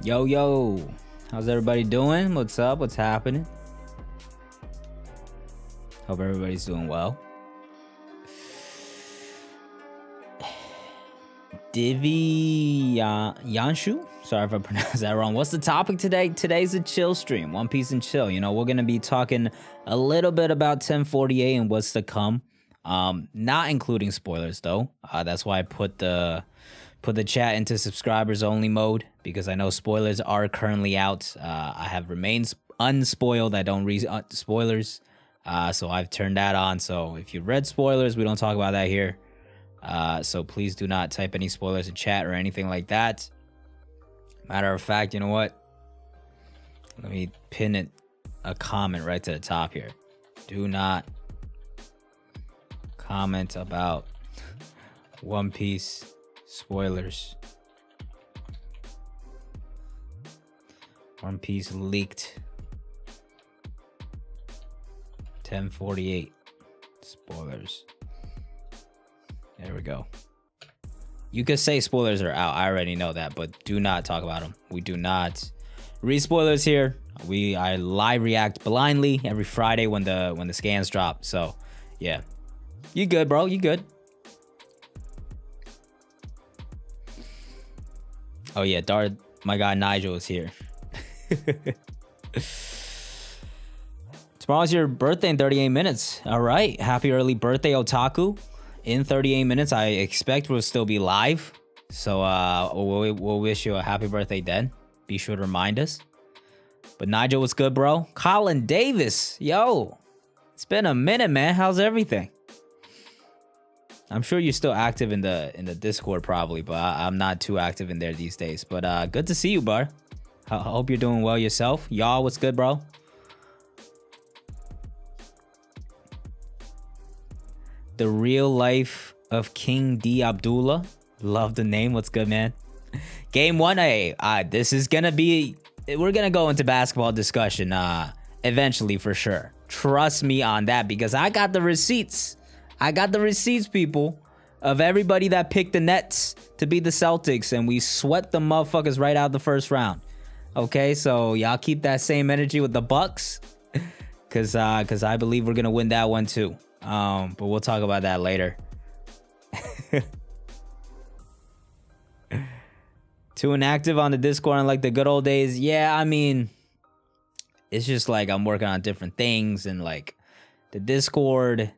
Yo, how's everybody doing? What's up? What's happening? Hope everybody's doing well. Divi Yanshu? Sorry if I pronounced that wrong. What's the topic today? Today's a chill stream. One Piece and chill. You know, we're going to be talking a little bit about 1048 and what's to come. Not including spoilers, though. That's why I put the chat into subscribers only mode, because I know spoilers are currently out. I have remained unspoiled. I don't read spoilers. So I've turned that on. So if you read spoilers, we don't talk about that here. So please do not type any spoilers in chat or anything like that. Matter of fact, you know what? Let me pin a comment right to the top here. Do not comment about One Piece spoilers. One Piece leaked 1048 spoilers. There we go. You could say spoilers are out. I already know that, but do not talk about them. We do not read spoilers here. I live react blindly every Friday when the scans drop. So yeah, you good, bro? You good? Oh yeah, my guy Nigel is here. Tomorrow's your birthday in 38 minutes. All right, happy early birthday, Otaku. In 38 minutes, I expect we'll still be live. So we'll wish you a happy birthday then. Be sure to remind us. But Nigel, what's good, bro? Colin Davis, yo. It's been a minute, man. How's everything? I'm sure you're still active in the Discord probably, but I'm not too active in there these days. But good to see you, bro. I hope you're doing well yourself. Y'all, what's good, bro? The real life of King D. Abdullah. Love the name. What's good, man? Game 1A. This is gonna be... We're gonna go into basketball discussion eventually for sure. Trust me on that, because I got the receipts. I got the receipts, people, of everybody that picked the Nets to beat the Celtics, and we swept the motherfuckers right out the first round. Okay, so y'all keep that same energy with the Bucks, because I believe we're gonna win that one too. But we'll talk about that later. Too inactive on the Discord unlike the good old days. Yeah, I mean, it's just like I'm working on different things, and like the Discord, it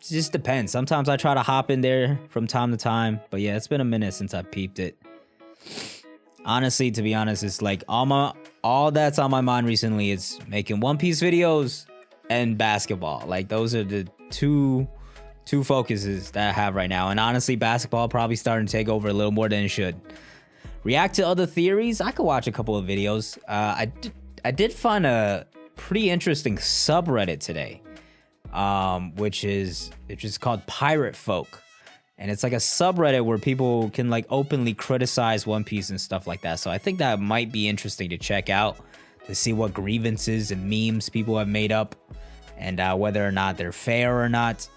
just depends. Sometimes I try to hop in there from time to time, but yeah, it's been a minute since I peeped it. Honestly, to be honest, it's like all that's on my mind recently is making One Piece videos and basketball. Like those are the two focuses that I have right now. And honestly, basketball probably starting to take over a little more than it should. React to other theories. I could watch a couple of videos. I did find a pretty interesting subreddit today, which is called Pirate Folk. And it's like a subreddit where people can like openly criticize One Piece and stuff like that. So I think that might be interesting to check out, to see what grievances and memes people have made up, and whether or not they're fair or not.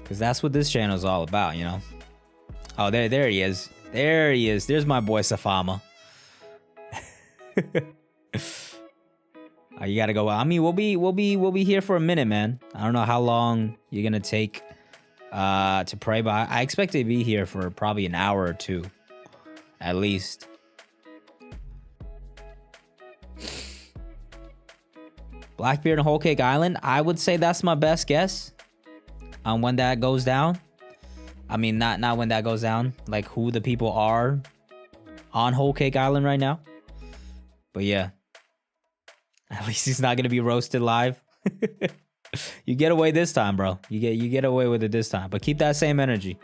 Because that's what this channel is all about, you know? Oh, there he is. There he is. There's my boy Safama. You gotta go. I mean, we'll be here for a minute, man. I don't know how long you're gonna take to pray, but I expect to be here for probably an hour or two, at least. Blackbeard and Whole Cake Island. I would say that's my best guess on when that goes down. I mean, not when that goes down, like who the people are on Whole Cake Island right now. But yeah, at least he's not gonna be roasted live. You get away this time, bro. You get away with it this time. But keep that same energy.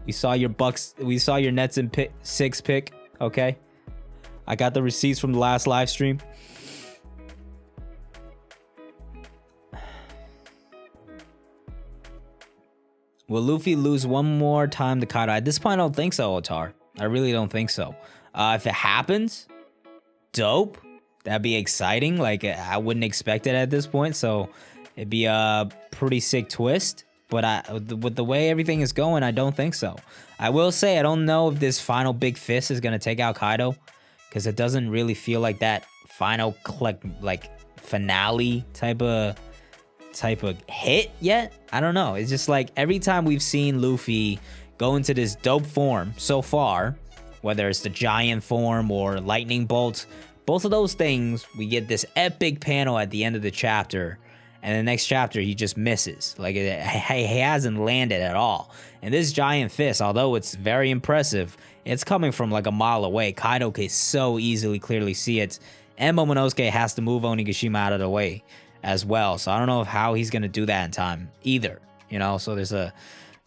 We saw your Bucks. We saw your Nets in 6 pick. Okay, I got the receipts from the last live stream. Will Luffy lose one more time to Kaido? At this point, I don't think so, Otar. I really don't think so. If it happens, dope. That'd be exciting. Like, I wouldn't expect it at this point, so it'd be a pretty sick twist. But with the way everything is going, I don't think so. I will say I don't know if this final big fist is gonna take out Kaido, because it doesn't really feel like that final like finale type of hit yet. I don't know. It's just like every time we've seen Luffy go into this dope form so far, whether it's the giant form or lightning bolt, both of those things, we get this epic panel at the end of the chapter, and the next chapter he just misses. Like he hasn't landed at all. And this giant fist, although it's very impressive, it's coming from like a mile away. Kaido can so easily clearly see it, and Momonosuke has to move Onigashima out of the way as well. So I don't know how he's gonna do that in time either. You know, so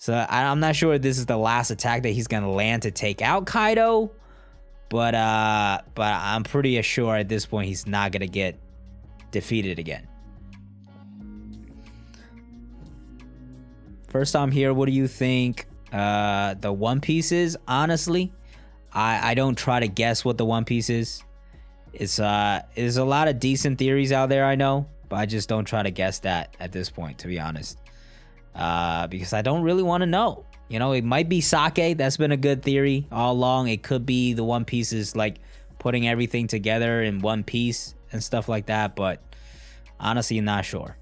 I'm not sure if this is the last attack that he's gonna land to take out Kaido, but I'm pretty sure at this point he's not gonna get defeated again. First time here, what do you think the One Piece is? Honestly, I don't try to guess what the One Piece is. There's a lot of decent theories out there, I know, but I just don't try to guess that at this point, to be honest. Because I don't really want to know. You know, it might be sake. That's been a good theory all along. It could be the One Piece is like putting everything together in one piece and stuff like that, but honestly, not sure.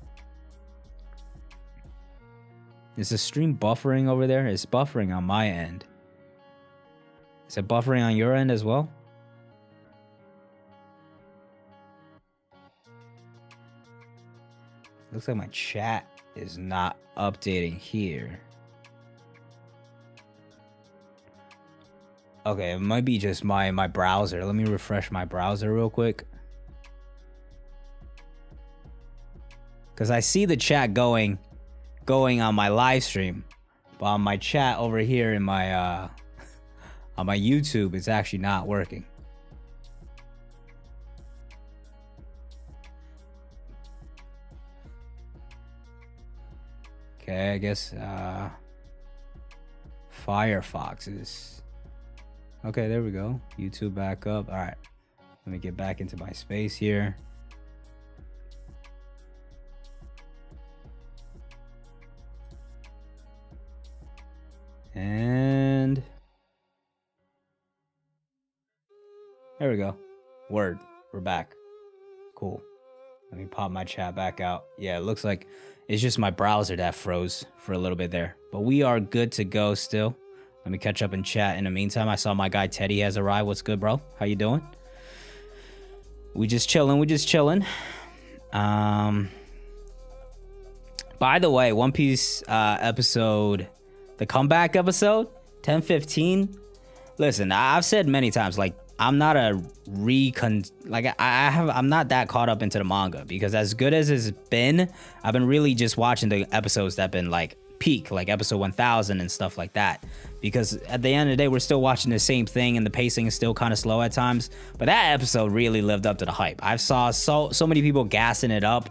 Is the stream buffering over there? It's buffering on my end. Is it buffering on your end as well? Looks like my chat is not updating here. Okay, it might be just my browser. Let me refresh my browser real quick. Because I see the chat going on my live stream, but on my chat over here in my on my YouTube, it's actually not working. Okay, I guess Firefox is okay. There we go. YouTube back up. All right, let me get back into my space here. And there we go. Word. We're back. Cool. Let me pop my chat back out. Yeah, it looks like it's just my browser that froze for a little bit there. But we are good to go still. Let me catch up in chat. In the meantime, I saw my guy Teddy has arrived. What's good, bro? How you doing? We just chilling. By the way, One Piece episode, the comeback episode, 10:15. Listen, I've said many times, like, I'm not I'm not that caught up into the manga, because as good as it's been, I've been really just watching the episodes that have been like peak, like episode 1000 and stuff like that, because at the end of the day, we're still watching the same thing and the pacing is still kind of slow at times. But that episode really lived up to the hype. I've saw so many people gassing it up,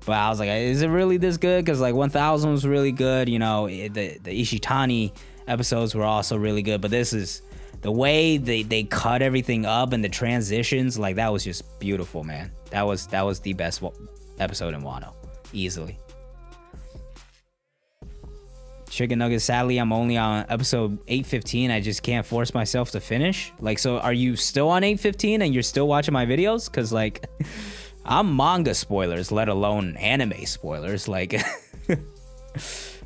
but I was like, is it really this good? Because like 1000 was really good, you know, the Ishitani episodes were also really good, but this is the way they cut everything up and the transitions, like, that was just beautiful, man. That was the best episode in Wano, easily. Chicken Nuggets, sadly, I'm only on episode 815. I just can't force myself to finish. Like, so are you still on 815 and you're still watching my videos? Because, like, I'm manga spoilers, let alone anime spoilers. Like,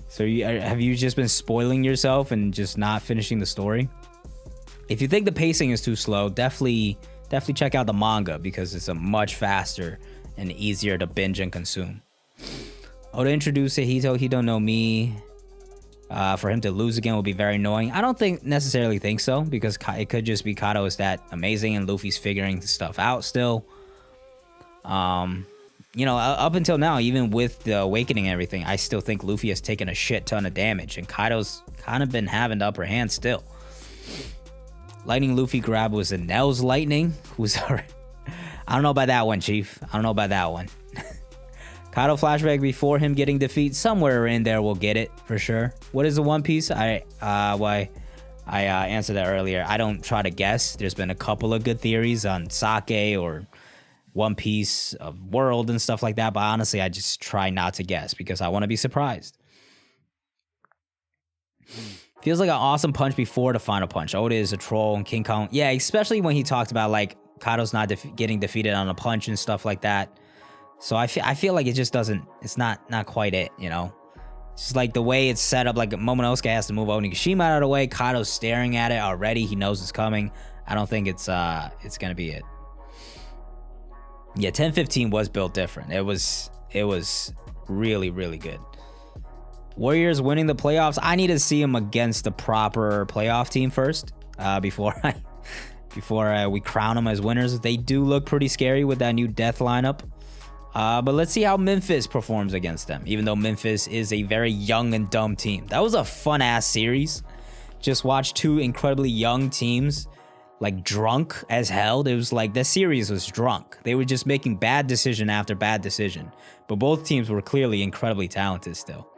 so have you just been spoiling yourself and just not finishing the story? If you think the pacing is too slow, definitely check out the manga, because it's a much faster and easier to binge and consume. Oh, to introduce Hito, he don't know me. For him to lose again will be very annoying. I don't necessarily think so, because it could just be Kaido is that amazing and Luffy's figuring stuff out still. You know, up until now, even with the awakening and everything, I still think Luffy has taken a shit ton of damage, and Kaido's kind of been having the upper hand still. Lightning Luffy grab was a Nell's lightning. Who's I don't know about that one, Chief. I don't know about that one. Kaido flashback before him getting defeat. Somewhere in there we'll get it for sure. What is the One Piece? I answered that earlier. I don't try to guess. There's been a couple of good theories on sake or One Piece of world and stuff like that, but honestly, I just try not to guess because I want to be surprised. Feels like an awesome punch before the final punch. Oda is a troll and King Kong. Yeah, especially when he talked about like Kaido's not getting defeated on a punch and stuff like that. So I feel like it just doesn't. It's not quite it, you know. It's just like the way it's set up. Like Momonosuke has to move Onigashima out of the way. Kaido's staring at it already. He knows it's coming. I don't think it's gonna be it. Yeah, 10-15 was built different. It was really, really good. Warriors winning the playoffs. I need to see them against the proper playoff team first before we crown them as winners. They do look pretty scary with that new death lineup. But let's see how Memphis performs against them, even though Memphis is a very young and dumb team. That was a fun-ass series. Just watch two incredibly young teams, like drunk as hell. It was like the series was drunk. They were just making bad decision after bad decision. But both teams were clearly incredibly talented still.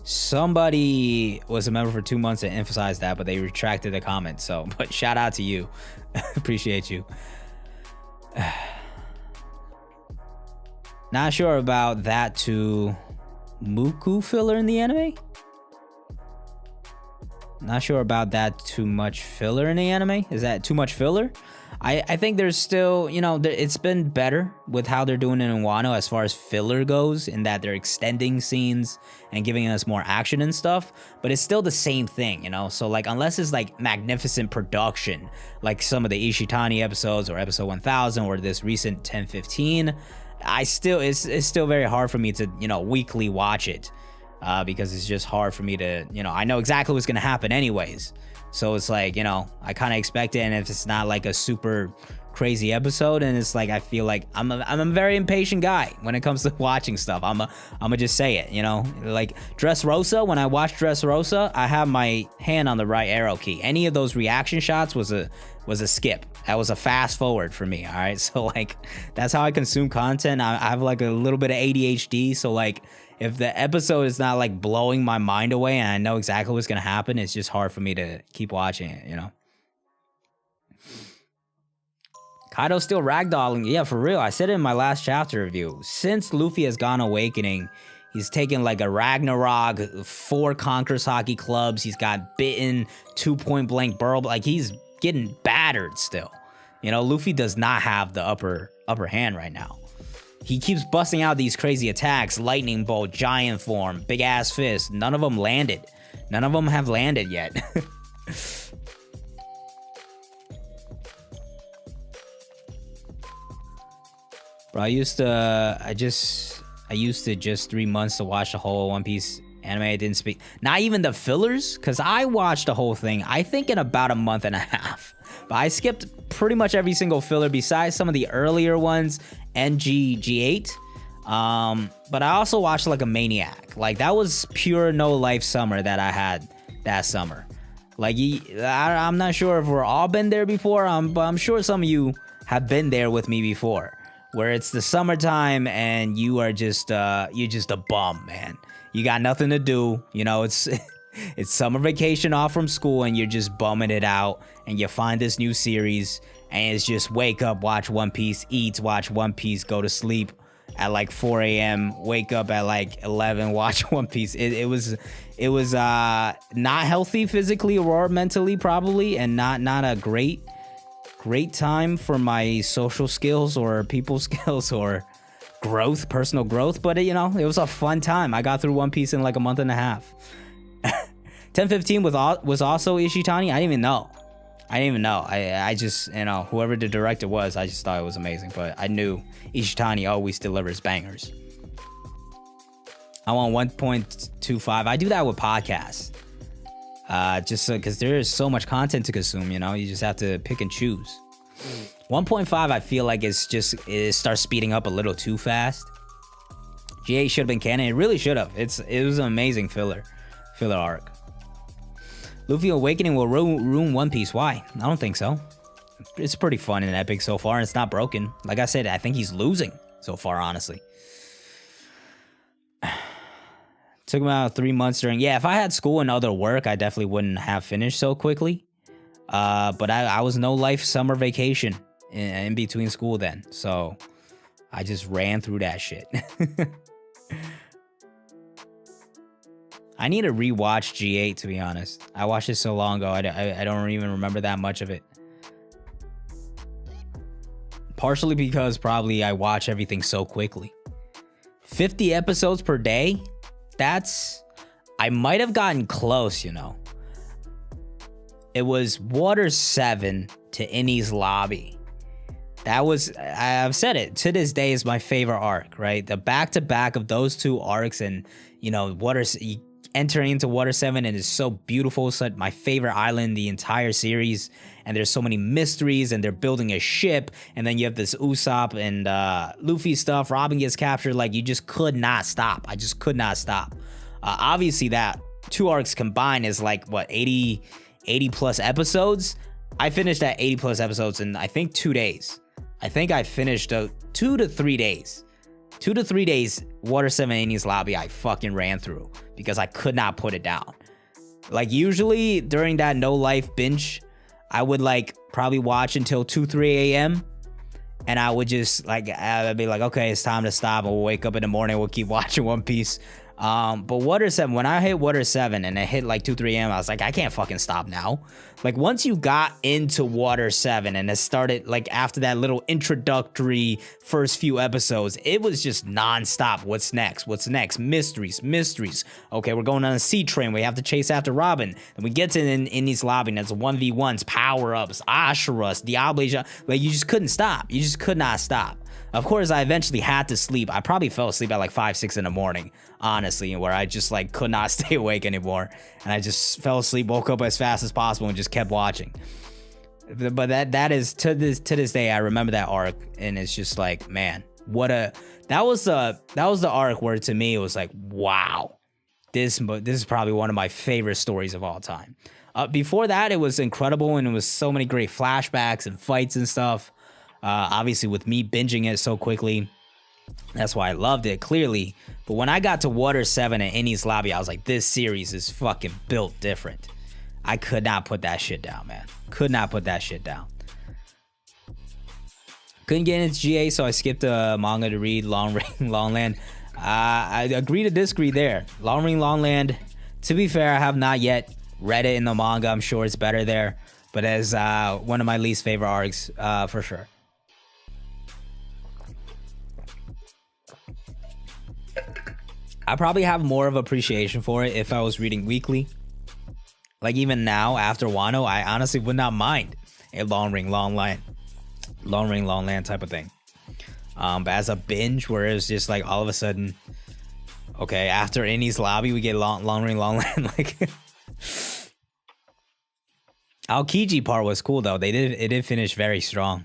Somebody was a member for 2 months and emphasized that, but they retracted the comment. So, but shout out to you. Appreciate you. Not sure about that to Muku filler in the anime. Not sure about that too much filler in the anime. Is that too much filler? I think there's still, you know, it's been better with how they're doing it in Wano as far as filler goes, in that they're extending scenes and giving us more action and stuff, but it's still the same thing, you know? So like, unless it's like magnificent production, like some of the Ishitani episodes or episode 1000 or this recent 10-15, it's still very hard for me to, you know, weekly watch it because it's just hard for me to, you know, I know exactly what's going to happen anyways. So it's like, you know, I kind of expect it, and if it's not like a super crazy episode, and it's like, I feel like I'm a very impatient guy when it comes to watching stuff. I'm a just say it, you know, like Dressrosa. When I watch Dressrosa, I have my hand on the right arrow key. Any of those reaction shots was a skip. That was a fast forward for me. All right, so like that's how I consume content. I have like a little bit of ADHD, so like, if the episode is not like blowing my mind away and I know exactly what's going to happen, it's just hard for me to keep watching it, you know? Kaido's still ragdolling. Yeah, for real. I said it in my last chapter review. Since Luffy has gone awakening, he's taken like a Ragnarok, 4 Conquerors hockey clubs. He's got bitten, 2 point blank burl. Like, he's getting battered still. You know, Luffy does not have the upper hand right now. He keeps busting out these crazy attacks, lightning bolt, giant form, big ass fist. None of them landed. None of them have landed yet. Bro, I used to just 3 months to watch the whole One Piece anime. I didn't speak, not even the fillers, because I watched the whole thing, I think in about a month and a half. But I skipped pretty much every single filler besides some of the earlier ones, NGG8. But I also watched like a maniac. Like, that was pure no life summer that I had that summer. Like, I'm not sure if we're all been there before, but I'm sure some of you have been there with me before, where it's the summertime and you are just you're just a bum, man. You got nothing to do, you know. It's summer vacation off from school and you're just bumming it out, and you find this new series and it's just wake up, watch One Piece, eat, watch One Piece, go to sleep at like 4 a.m., wake up at like 11, watch One Piece. It was not healthy physically or mentally probably, and not a great time for my social skills or people skills or growth, personal growth, but you know, it was a fun time. I got through One Piece in like a month and a half. 10-15 was also Ishitani. I didn't even know. I just, you know, whoever the director was, I just thought it was amazing. But I knew Ishitani always delivers bangers. I want 1.25. I do that with podcasts. Just because there is so much content to consume, you know, you just have to pick and choose. 1.5, I feel like it starts speeding up a little too fast. G8 should have been canon. It really should have. It was an amazing filler arc. Luffy Awakening will ruin One Piece. Why? I don't think so. It's pretty fun and epic so far, and it's not broken. Like I said, I think he's losing so far, honestly. Took about 3 months during... Yeah, if I had school and other work, I definitely wouldn't have finished so quickly. But I was no life summer vacation in between school then. So I just ran through that shit. I need to rewatch G8, to be honest. I watched it so long ago, I don't even remember that much of it. Partially because probably I watch everything so quickly. 50 episodes per day? That's... I might have gotten close, you know. It was Water 7 to Innie's Lobby. That was... I've said it. To this day is my favorite arc, right? The back-to-back of those two arcs and, you know, entering into Water 7 and it's so beautiful. It's like my favorite island in the entire series. And there's so many mysteries and they're building a ship. And then you have this Usopp and Luffy stuff. Robin gets captured. Like, you just could not stop. I just could not stop. Obviously, that two arcs combined is like, what, 80 plus episodes? I finished that 80 plus episodes in, I think, 2 days. I think I finished 2 to 3 days. 2 to 3 days, Water 7 Innie's Lobby, I fucking ran through because I could not put it down. Like, usually during that no life binge, I would like probably watch until 2-3 a.m. and I would just like, I'd be like, okay, it's time to stop. We'll wake up in the morning. We'll keep watching One Piece. But Water 7, when I hit Water 7 and it hit like 2-3 a.m., I was like, I can't fucking stop now. Like, once you got into Water 7 and it started, like, after that little introductory first few episodes, it was just nonstop. What's next? What's next? Mysteries. Okay, we're going on a sea train. We have to chase after Robin. And we get to Innie's Lobby, and it's 1v1s, power-ups, Asherus, Diablo. Like, you just couldn't stop. You just could not stop. Of course, I eventually had to sleep. I probably fell asleep at like 5-6 in the morning, honestly, where I just like could not stay awake anymore. And I just fell asleep, woke up as fast as possible and just kept watching. But that is to this day, I remember that arc and it's just like, man, that was the arc where to me it was like, wow, this is probably one of my favorite stories of all time. Before that, it was incredible and it was so many great flashbacks and fights and stuff. Obviously with me binging it so quickly, that's why I loved it, clearly. But when I got to Water 7 and Innie's Lobby, I was like, this series is fucking built different. I could not put that shit down, man. Could not put that shit down. Couldn't get into GA, so I skipped a manga to read, Long Ring, Long Land. I agree to disagree there. Long Ring, Long Land, to be fair, I have not yet read it in the manga. I'm sure it's better there. But as one of my least favorite arcs, for sure. I probably have more of appreciation for it if I was reading weekly. Like even now, after Wano, I honestly would not mind a Long Ring, Long Land type of thing. But as a binge where it's just like all of a sudden, okay, after Innie's Lobby, we get Long Ring, Long Land. Like, Aokiji part was cool though. It did finish very strong.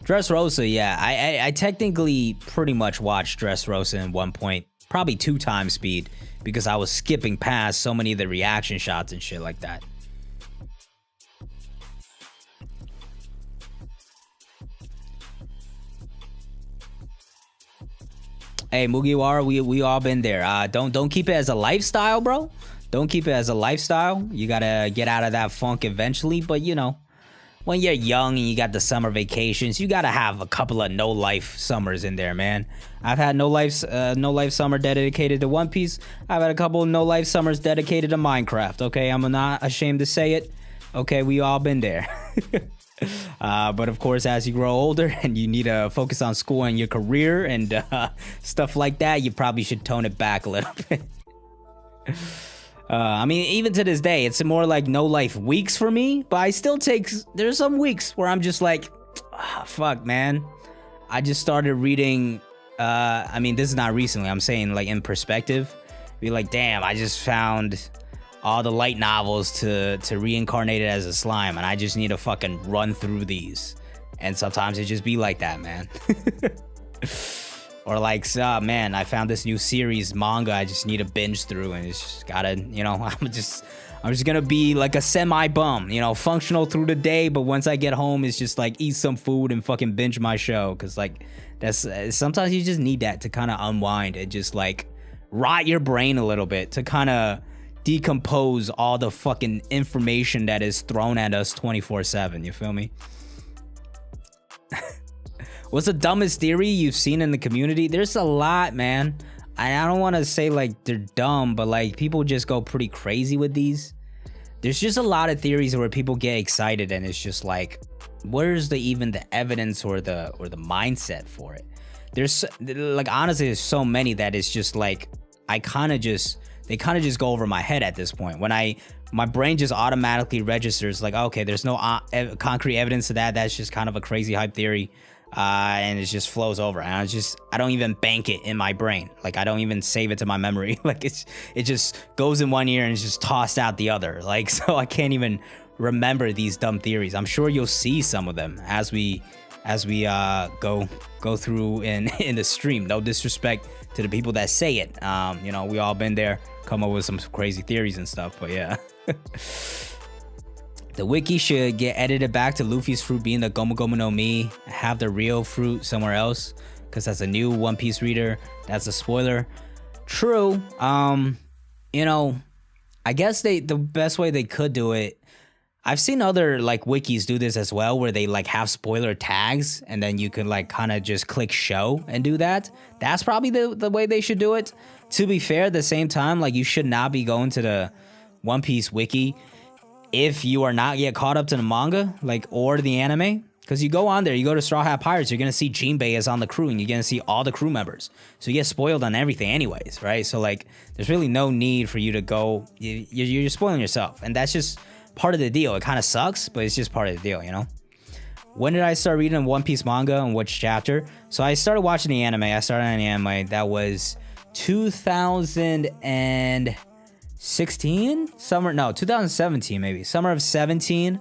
Dressrosa, yeah. I technically pretty much watched Dressrosa in one point, probably 2 times speed, because I was skipping past so many of the reaction shots and shit like that. Hey, Mugiwara, we all been there. Don't keep it as a lifestyle, bro. Don't keep it as a lifestyle. You gotta get out of that funk eventually, but you know, when you're young and you got the summer vacations, you gotta have a couple of no life summers in there, man. I've had no life summer dedicated to One Piece. I've had a couple of no life summers dedicated to Minecraft. Okay, I'm not ashamed to say it. Okay, we all been there. But of course, as you grow older and you need to focus on school and your career and stuff like that, you probably should tone it back a little bit. I mean, even to this day, it's more like no life weeks for me, but I still there's some weeks where I'm just like, fuck, man. I just started reading, I mean, this is not recently, I'm saying like in perspective, be like, damn, I just found all the light novels to reincarnate it as a slime, and I just need to fucking run through these. And sometimes it just be like that, man. Or like, man, I found this new series manga I just need to binge through, and it's just gotta, you know, I'm just gonna be like a semi-bum, you know, functional through the day, but once I get home, it's just like eat some food and fucking binge my show, because like, that's, sometimes you just need that to kind of unwind and just like rot your brain a little bit, to kind of decompose all the fucking information that is thrown at us 24/7, you feel me? What's the dumbest theory you've seen in the community? There's a lot, man. I don't want to say like they're dumb, but like people just go pretty crazy with these. There's just a lot of theories where people get excited and it's just like, where's even the evidence or the mindset for it? There's like, honestly, there's so many that it's just like, they kind of just go over my head at this point. When my brain just automatically registers like, okay, there's no concrete evidence to that. That's just kind of a crazy hype theory. And it just flows over, and I don't even bank it in my brain. Like, I don't even save it to my memory. Like, it just goes in one ear and it's just tossed out the other. Like, so I can't even remember these dumb theories. I'm sure you'll see some of them as we go through in the stream. No disrespect to the people that say it. You know, we all been there, come up with some crazy theories and stuff, but yeah. The wiki should get edited back to Luffy's fruit being the Gomu Gomu no Mi, have the real fruit somewhere else, because that's a new One Piece reader. That's a spoiler. True. You know, I guess the best way they could do it, I've seen other like wikis do this as well, where they like have spoiler tags and then you can like kind of just click show and do that. That's probably the way they should do it. To be fair, at the same time, like, you should not be going to the One Piece wiki if you are not yet caught up to the manga, like, or the anime. Because you go on there, you go to Straw Hat Pirates, you're going to see Jinbei is on the crew, and you're going to see all the crew members. So you get spoiled on everything anyways, right? So, like, there's really no need for you to go. You're spoiling yourself. And that's just part of the deal. It kind of sucks, but it's just part of the deal, you know? When did I start reading One Piece manga and which chapter? So I started watching the anime. I started on the anime. That was 2017 maybe. Summer of 17.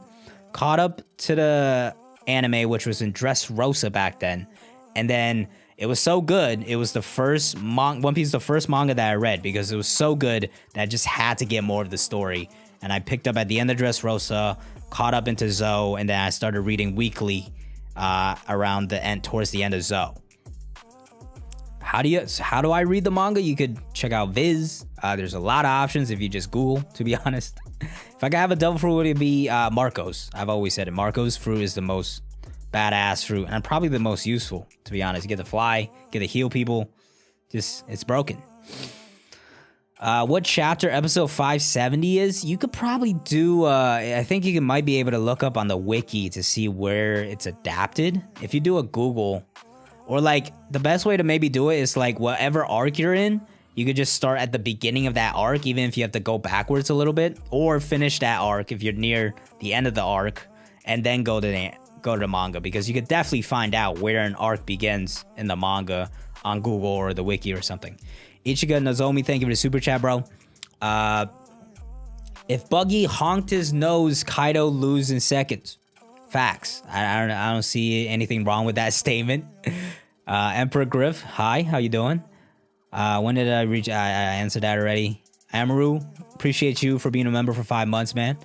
Caught up to the anime, which was in Dressrosa back then. And then it was so good. It was the first One Piece, the first manga that I read, because it was so good that I just had to get more of the story. And I picked up at the end of Dressrosa, caught up into Zou, and then I started reading weekly around the end, towards the end of Zou. How do I read the manga? You could check out Viz. There's a lot of options if you just Google, to be honest. If I could have a devil fruit, would it be Marcos? I've always said it. Marcos fruit is the most badass fruit, and probably the most useful, to be honest. You get to fly, get to heal people. Just, it's broken. What chapter episode 570 is? You could probably do, I think you might be able to look up on the wiki to see where it's adapted. If you do a Google, or like, the best way to maybe do it is like whatever arc you're in, you could just start at the beginning of that arc, even if you have to go backwards a little bit, or finish that arc if you're near the end of the arc, and then go to the manga, because you could definitely find out where an arc begins in the manga on Google or the wiki or something. Ichiga Nozomi, thank you for the super chat, bro. If Buggy honked his nose, Kaido lose in seconds. Facts. I don't see anything wrong with that statement. Emperor Griff, hi, how you doing? When did I reach? I answered that already. Amaru, appreciate you for being a member for 5 months, man.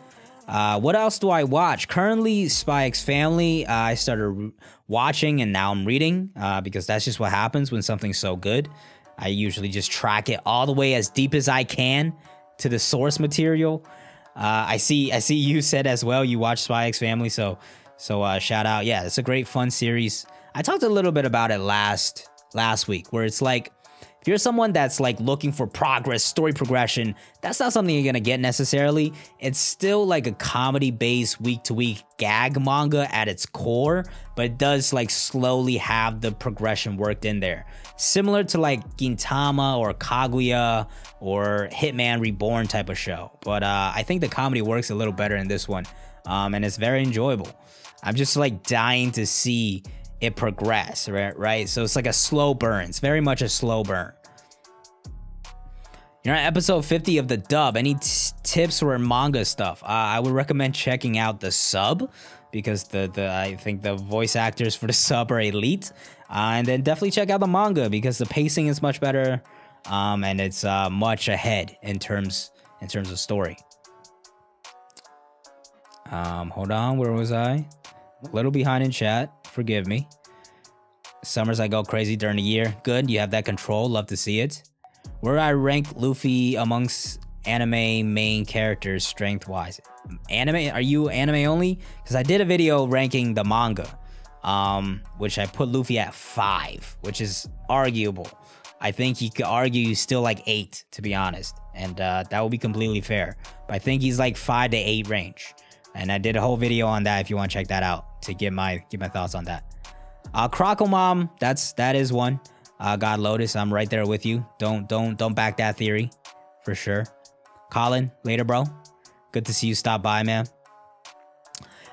What else do I watch? Currently, Spy X Family. I started watching and now I'm reading, because that's just what happens when something's so good. I usually just track it all the way as deep as I can to the source material. I see you said as well you watch Spy X Family, so shout out. Yeah, it's a great fun series. I talked a little bit about it last week, where it's like, if you're someone that's like looking for progress, story progression, that's not something you're gonna get necessarily. It's still like a comedy-based week-to-week gag manga at its core, but it does like slowly have the progression worked in there. Similar to like Gintama or Kaguya or Hitman Reborn type of show. But I think the comedy works a little better in this one, and it's very enjoyable. I'm just like dying to see it progress, right? So it's like a slow burn. It's very much a slow burn. You're on episode 50 of the dub. Any tips for manga stuff? I would recommend checking out the sub, because I think the voice actors for the sub are elite. And then definitely check out the manga, because the pacing is much better, and it's much ahead in terms of story. Hold on, where was I? A little behind in chat. Forgive me. Summers I go crazy during the year. Good, you have that control. Love to see it. Where I rank Luffy amongst anime main characters strength-wise. Anime? Are you anime only? Because I did a video ranking the manga. which I put Luffy at 5, which is arguable. I think you could argue he's still like 8, to be honest, and that would be completely fair. But I think he's like 5 to 8 range, and I did a whole video on that if you want to check that out to get my thoughts on that. Crocomom, that is one. God Lotus, I'm right there with you. Don't back that theory, for sure. Colin, later, bro. Good to see you stop by, man.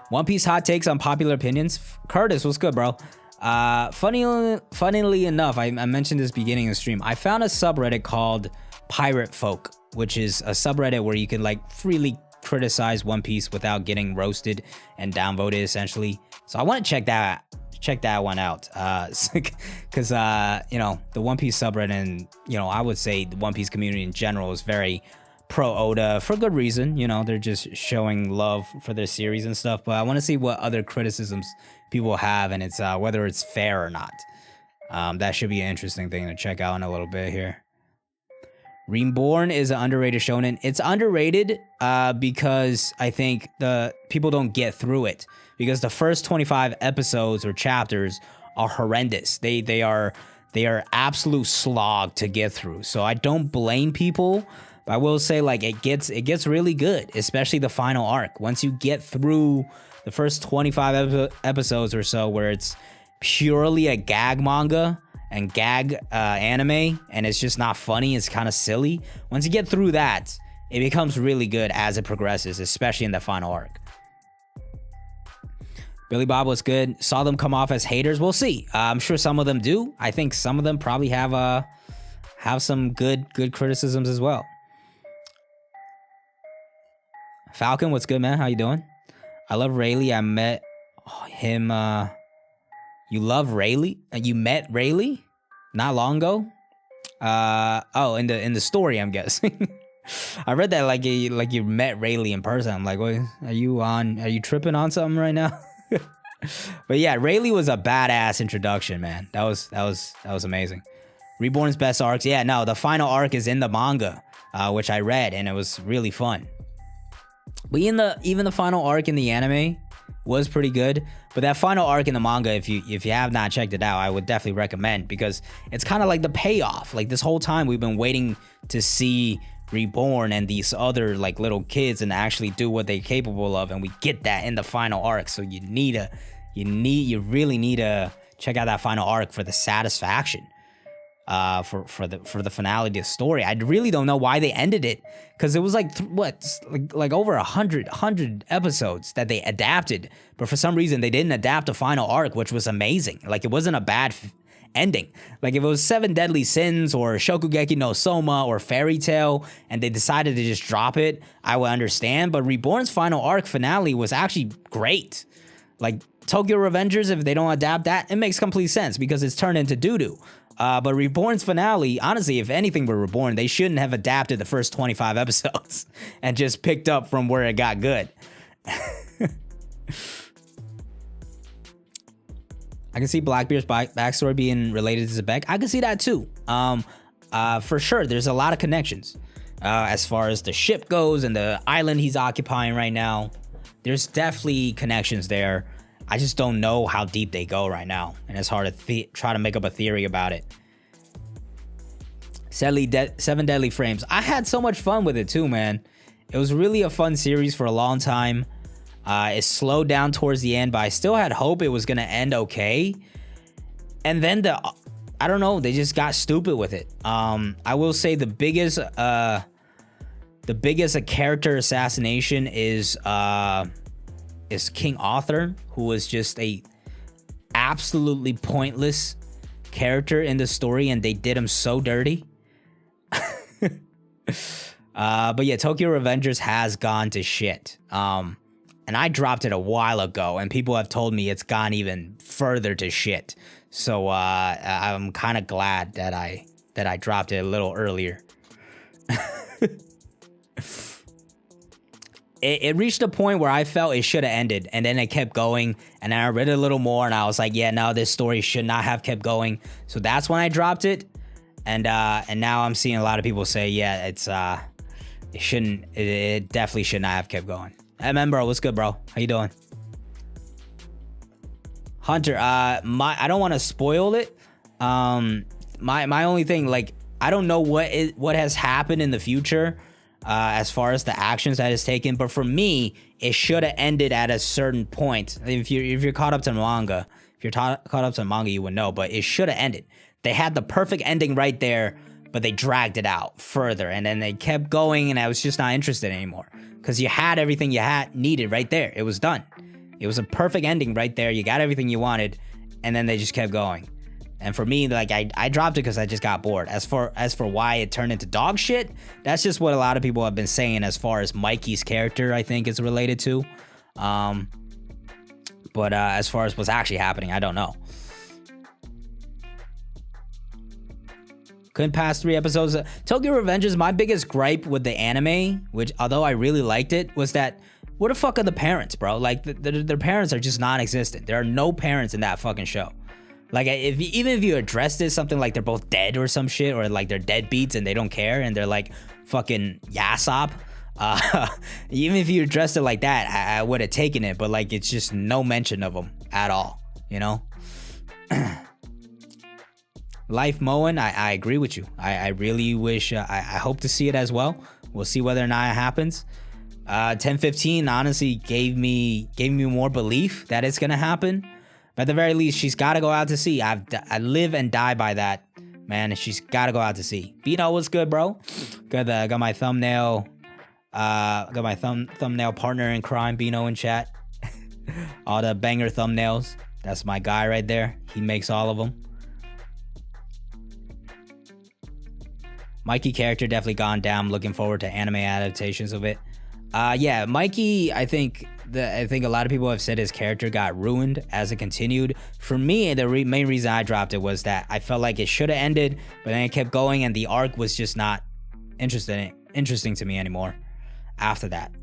One Piece hot takes on popular opinions. Curtis, what's good, bro? Funnily enough, I mentioned this beginning of the stream. I found a subreddit called Pirate Folk, which is a subreddit where you can like freely criticize One Piece without getting roasted and downvoted, essentially. So I want to check that one out, because you know, the One Piece subreddit, and you know, I would say the One Piece community in general is very pro Oda for good reason. You know, they're just showing love for their series and stuff. But I want to see what other criticisms people have, and it's whether it's fair or not. That should be an interesting thing to check out in a little bit here. Reborn is an underrated shonen. It's underrated because I think the people don't get through it, because the first 25 episodes or chapters are horrendous. They are absolute slog to get through. So I don't blame people, but I will say, like, it gets really good, especially the final arc. Once you get through the first 25 episodes or so, where it's purely a gag manga and gag anime, and it's just not funny, it's kind of silly. Once you get through that, it becomes really good as it progresses, especially in the final arc. Billy Bob was good. Saw them come off as haters. We'll see. I'm sure some of them do. I think some of them probably have some good criticisms as well. Falcon, what's good, man? How you doing? I love Rayleigh. I met him. You love Rayleigh? You met Rayleigh not long ago? Oh, in the story, I'm guessing. I read that like you met Rayleigh in person. I'm like, what, are you tripping on something right now? But yeah, Rayleigh was a badass introduction, man. That was amazing. Reborn's best arcs. Yeah, no, the final arc is in the manga, which I read, and it was really fun. But even the final arc in the anime was pretty good. But that final arc in the manga, if you have not checked it out, I would definitely recommend, because it's kind of like the payoff. Like, this whole time we've been waiting to see Reborn and these other like little kids and actually do what they're capable of, and we get that in the final arc. So you really need to check out that final arc for the satisfaction. For the finale of the story. I really don't know why they ended it, because it was like like over 100 episodes that they adapted, but for some reason they didn't adapt the final arc, which was amazing. Like, it wasn't a bad ending. Like, if it was 7 Deadly Sins or Shokugeki no Soma or Fairy Tail and they decided to just drop it, I would understand. But Reborn's final arc finale was actually great. Like, Tokyo Revengers, if they don't adapt that, it makes complete sense because it's turned into doo-doo. But Reborn's finale, honestly, if anything were Reborn, they shouldn't have adapted the first 25 episodes and just picked up from where it got good. I can see Blackbeard's backstory being related to Zebek. I can see that too. For sure, there's a lot of connections. As far as the ship goes and the island he's occupying right now, there's definitely connections there. I just don't know how deep they go right now, and it's hard to try to make up a theory about it. 7 Deadly Frames. I had so much fun with it too, man. It was really a fun series for a long time. It slowed down towards the end, but I still had hope it was gonna end okay. And then I don't know, they just got stupid with it. I will say the biggest character assassination is King Arthur, who was just a absolutely pointless character in the story, and they did him so dirty. But yeah, Tokyo Revengers has gone to shit. And I dropped it a while ago, and people have told me it's gone even further to shit. So I'm kind of glad that I dropped it a little earlier. It reached a point where I felt it should have ended, and then it kept going, and then I read it a little more, and I was like, yeah, no, this story should not have kept going. So that's when I dropped it, and now I'm seeing a lot of people say, yeah, it definitely should not have kept going. Hey, man, bro, what's good, bro? How you doing? Hunter, I don't want to spoil it. My only thing, like, I don't know what has happened in the future, as far as the actions that is taken. But for me, it should have ended at a certain point. If you're caught up to manga, caught up to manga, you would know. But it should have ended. They had the perfect ending right there, but they dragged it out further, and then they kept going, and I was just not interested anymore because you had everything you needed right there. It was done. It was a perfect ending right there. You got everything you wanted, and then they just kept going. And for me, like, I dropped it because I just got bored. As for why it turned into dog shit, that's just what a lot of people have been saying as far as Mikey's character, I think, is related to. But as far as what's actually happening, I don't know. Couldn't pass 3 episodes. Tokyo Revengers, my biggest gripe with the anime, which although I really liked it, was that where the fuck are the parents, bro? Like, their parents are just non-existent. There are no parents in that fucking show. Like, even if you addressed it, something like they're both dead or some shit, or like they're deadbeats and they don't care and they're like fucking Yasop. Even if you addressed it like that, I would have taken it. But like, it's just no mention of them at all, you know? Life Moen, I agree with you. I really wish, I hope to see it as well. We'll see whether or not it happens. 1015 honestly gave me more belief that it's gonna happen. But at the very least, she's got to go out to sea. I live and die by that, man. She's got to go out to sea. Bino, what's good, bro? Got my thumbnail. Got my thumbnail partner in crime, Bino, in chat. All the banger thumbnails. That's my guy right there. He makes all of them. Mikey character definitely gone down. Looking forward to anime adaptations of it. Yeah, Mikey, I think a lot of people have said his character got ruined as it continued. For me, the main reason I dropped it was that I felt like it should have ended, but then it kept going, and the arc was just not interesting to me anymore after that.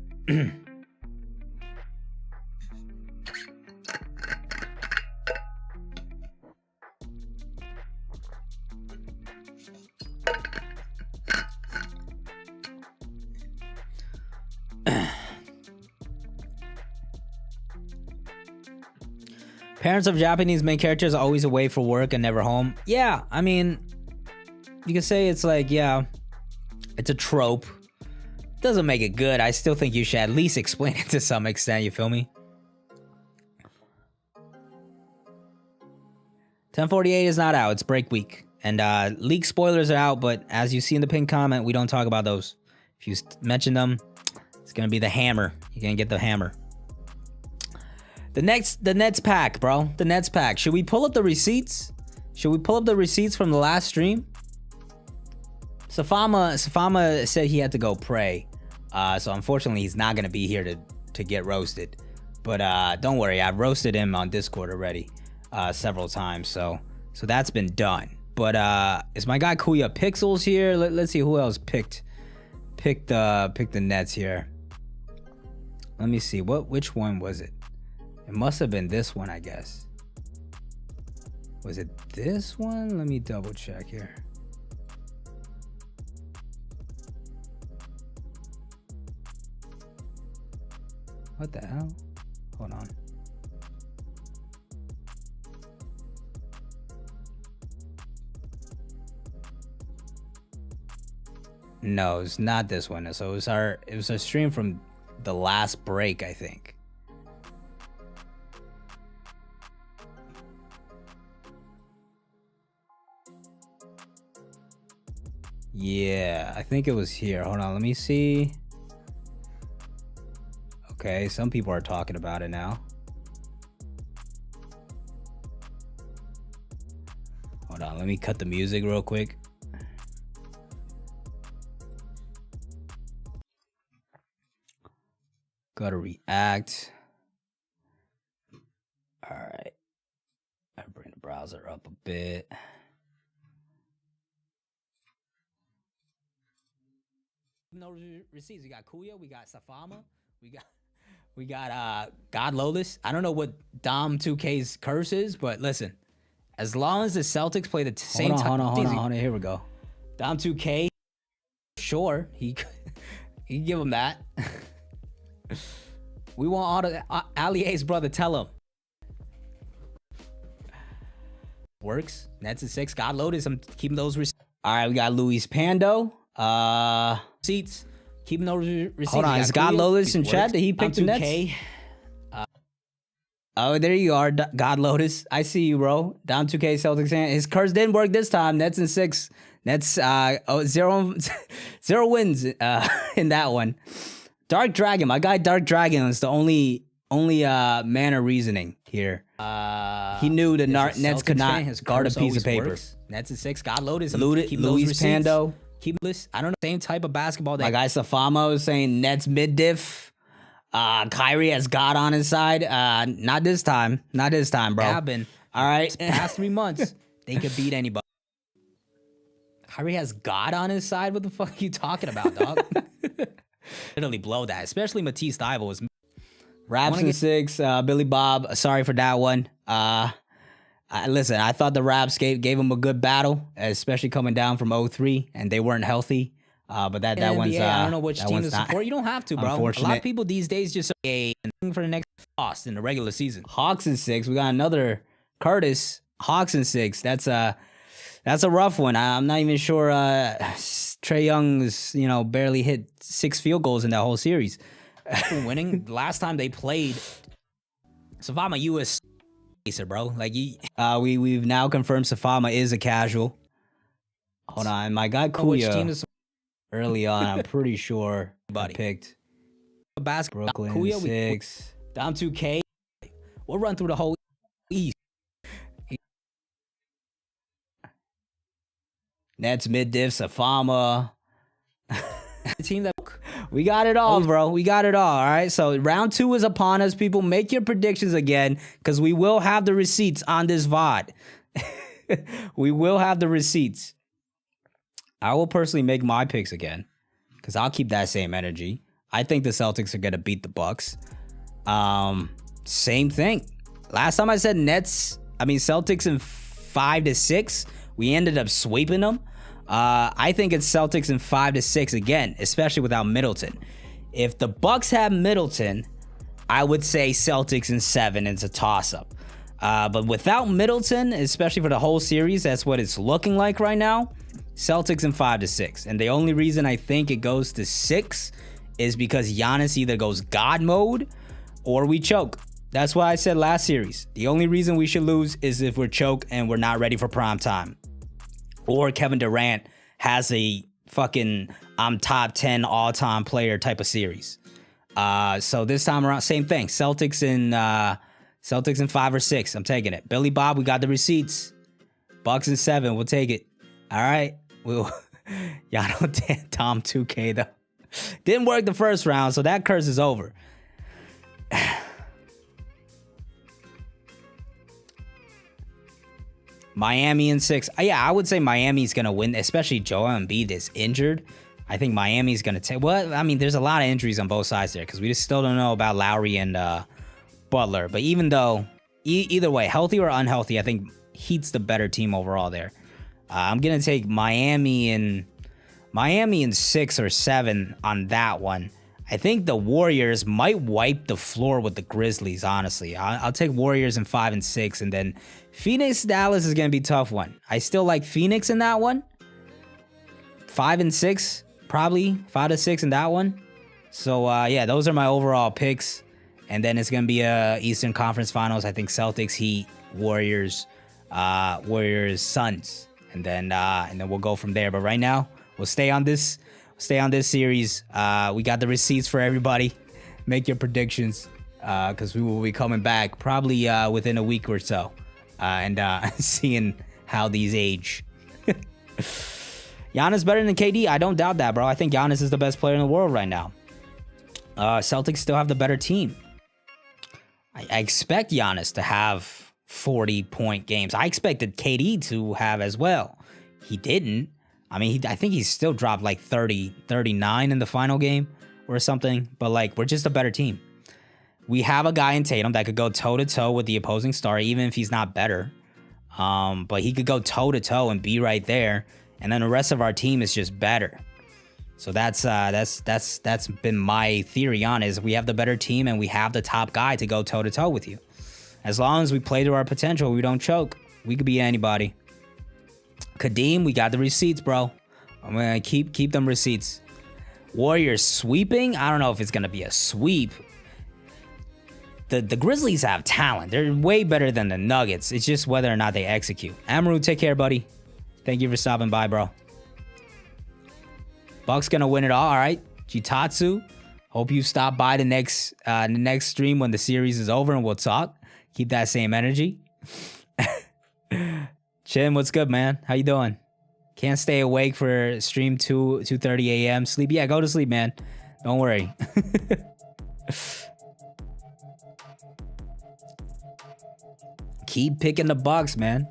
Parents of Japanese main characters are always away for work and never home. Yeah, I mean, you can say it's like, yeah, it's a trope. Doesn't make it good. I still think you should at least explain it to some extent, you feel me? 1048 is not out. It's break week. And leak spoilers are out, but as you see in the pinned comment, we don't talk about those. If you mention them, it's going to be the hammer. You're going to get the hammer. The Nets pack, bro. The Nets pack. Should we pull up the receipts? Should we pull up the receipts from the last stream? Safama said he had to go pray. So unfortunately, he's not going to be here to get roasted. But don't worry. I've roasted him on Discord already several times. So that's been done. But is my guy Kuya Pixels here? Let's see who else picked the Nets here. Let me see. Which one was it? It must have been this one, I guess. Was it this one? Let me double check here. What the hell? Hold on. No, it's not this one. So it was a stream from the last break, I think. Yeah, I think it was here. Hold on, let me see. Okay, some people are talking about it now. Hold on, let me cut the music real quick. Gotta react. All right. I bring the browser up a bit. No receipts. We got Kuya, we got Safama, we got God Lolis. I don't know what Dom 2K's curse is, but listen, as long as the Celtics play the same time. Hold on. Here we go. Dom 2K, sure, he give him that. We want all the Ali A's brother. Tell him. works. Nets at 6. God Lotus. I'm keeping those receipts. All right, we got Luis Pando. Receipts. Keeping those receipts. Hold on, is God Lotus in chat? Did he pick the Nets? Oh, there you are, God Lotus. I see you, bro. Down 2K Celtics. His curse didn't work this time. Nets in 6. Nets zero wins in that one. Dark Dragon. My guy Dark Dragon is the only man of reasoning here. He knew the Nets could not guard a piece of paper. Nets in 6. God Lotus. Luis Pando. Keep this. I don't know. Same type of basketball. My guy Safamo is saying Nets mid diff. Kyrie has God on his side. Not this time. Not this time, bro. All right. Past 3 months, they could beat anybody. Kyrie has God on his side? What the fuck are you talking about, dog? Literally blow that. Especially Matisse Thybulle was. Raps in 6. Billy Bob. Sorry for that one. Listen, I thought the Raps gave him a good battle, especially coming down from 0-3, and they weren't healthy. But that one's I don't know which team to support. You don't have to, bro. A lot of people these days just say for the next loss in the regular season. Hawks in 6. We got another Curtis. Hawks in 6. That's a rough one. I'm not even sure Trae Young's barely hit 6 field goals in that whole series. Winning last time they played. Safama US bro. Like we've now confirmed Safama is a casual. Hold on, my guy Kuya. Early on, I'm pretty sure I picked Brooklyn Kuya, 6. Down 2K. We'll run through the whole East. Nets mid diff, Safama. Team that we got it all, bro. We got it all right, so round 2 is upon us, people. Make your predictions again, because we will have the receipts on this VOD. We will have the receipts. I will personally make my picks again, because I'll keep that same energy. I think the Celtics are going to beat the Bucks. Same thing. Last time I said Celtics in 5-6. We ended up sweeping them. I think it's Celtics in 5-6 again, especially without Middleton. If the Bucks have Middleton, I would say Celtics in 7. It's a toss-up. But without Middleton, especially for the whole series, that's what it's looking like right now. Celtics in 5-6. And the only reason I think it goes to 6 is because Giannis either goes God mode or we choke. That's why I said last series. The only reason we should lose is if we're choke and we're not ready for prime time. Or Kevin Durant has a fucking I'm top 10 all-time player type of series. So this time around, same thing. Celtics in 5 or 6. I'm taking it. Billy Bob, we got the receipts. Bucks in 7. We'll take it. All right. Y'all don't Tom 2K though. Didn't work the first round, so that curse is over. Miami in 6. Yeah, I would say Miami's gonna win, especially Joel Embiid is injured. I think Miami's gonna take. Well, I mean, there's a lot of injuries on both sides there because we just still don't know about Lowry and Butler. But even though, either way, healthy or unhealthy, I think Heat's the better team overall there. I'm gonna take Miami in 6 or 7 on that one. I think the Warriors might wipe the floor with the Grizzlies. Honestly, I'll take Warriors in 5 and 6, and then Phoenix Dallas is gonna be a tough one. I still like Phoenix in that one. 5 and 6, probably 5 to 6 in that one. So yeah, those are my overall picks, and then it's gonna be Eastern Conference Finals. I think Celtics, Heat, Warriors, Suns. And then we'll go from there. But right now, we'll stay on this series. We got the receipts for everybody. Make your predictions, because we will be coming back probably within a week or so, and seeing how these age. Giannis better than KD? I don't doubt that, bro. I think Giannis is the best player in the world right now. Celtics still have the better team. I expect Giannis to have 40-point games. I expected KD to have as well. He didn't. I mean, I think he still dropped like 30, 39 in the final game or something. But like, we're just a better team. We have a guy in Tatum that could go toe-to-toe with the opposing star, even if he's not better. But he could go toe-to-toe and be right there. And then the rest of our team is just better. So that's been my theory on it, is we have the better team and we have the top guy to go toe-to-toe with you. As long as we play to our potential, we don't choke. We could beat anybody. Kadeem, we got the receipts, bro. I'm gonna keep them receipts. Warriors sweeping? I don't know if it's gonna be a sweep. The Grizzlies have talent. They're way better than the Nuggets. It's just whether or not they execute. Amaru, take care, buddy. Thank you for stopping by, bro. Bucks gonna win it all right. Jitatsu, hope you stop by the next stream when the series is over and we'll talk. Keep that same energy. Chin, what's good, man? How you doing? Can't stay awake for stream 2:30 a.m. Sleep? Yeah, go to sleep, man. Don't worry. Keep picking the Bucks, man.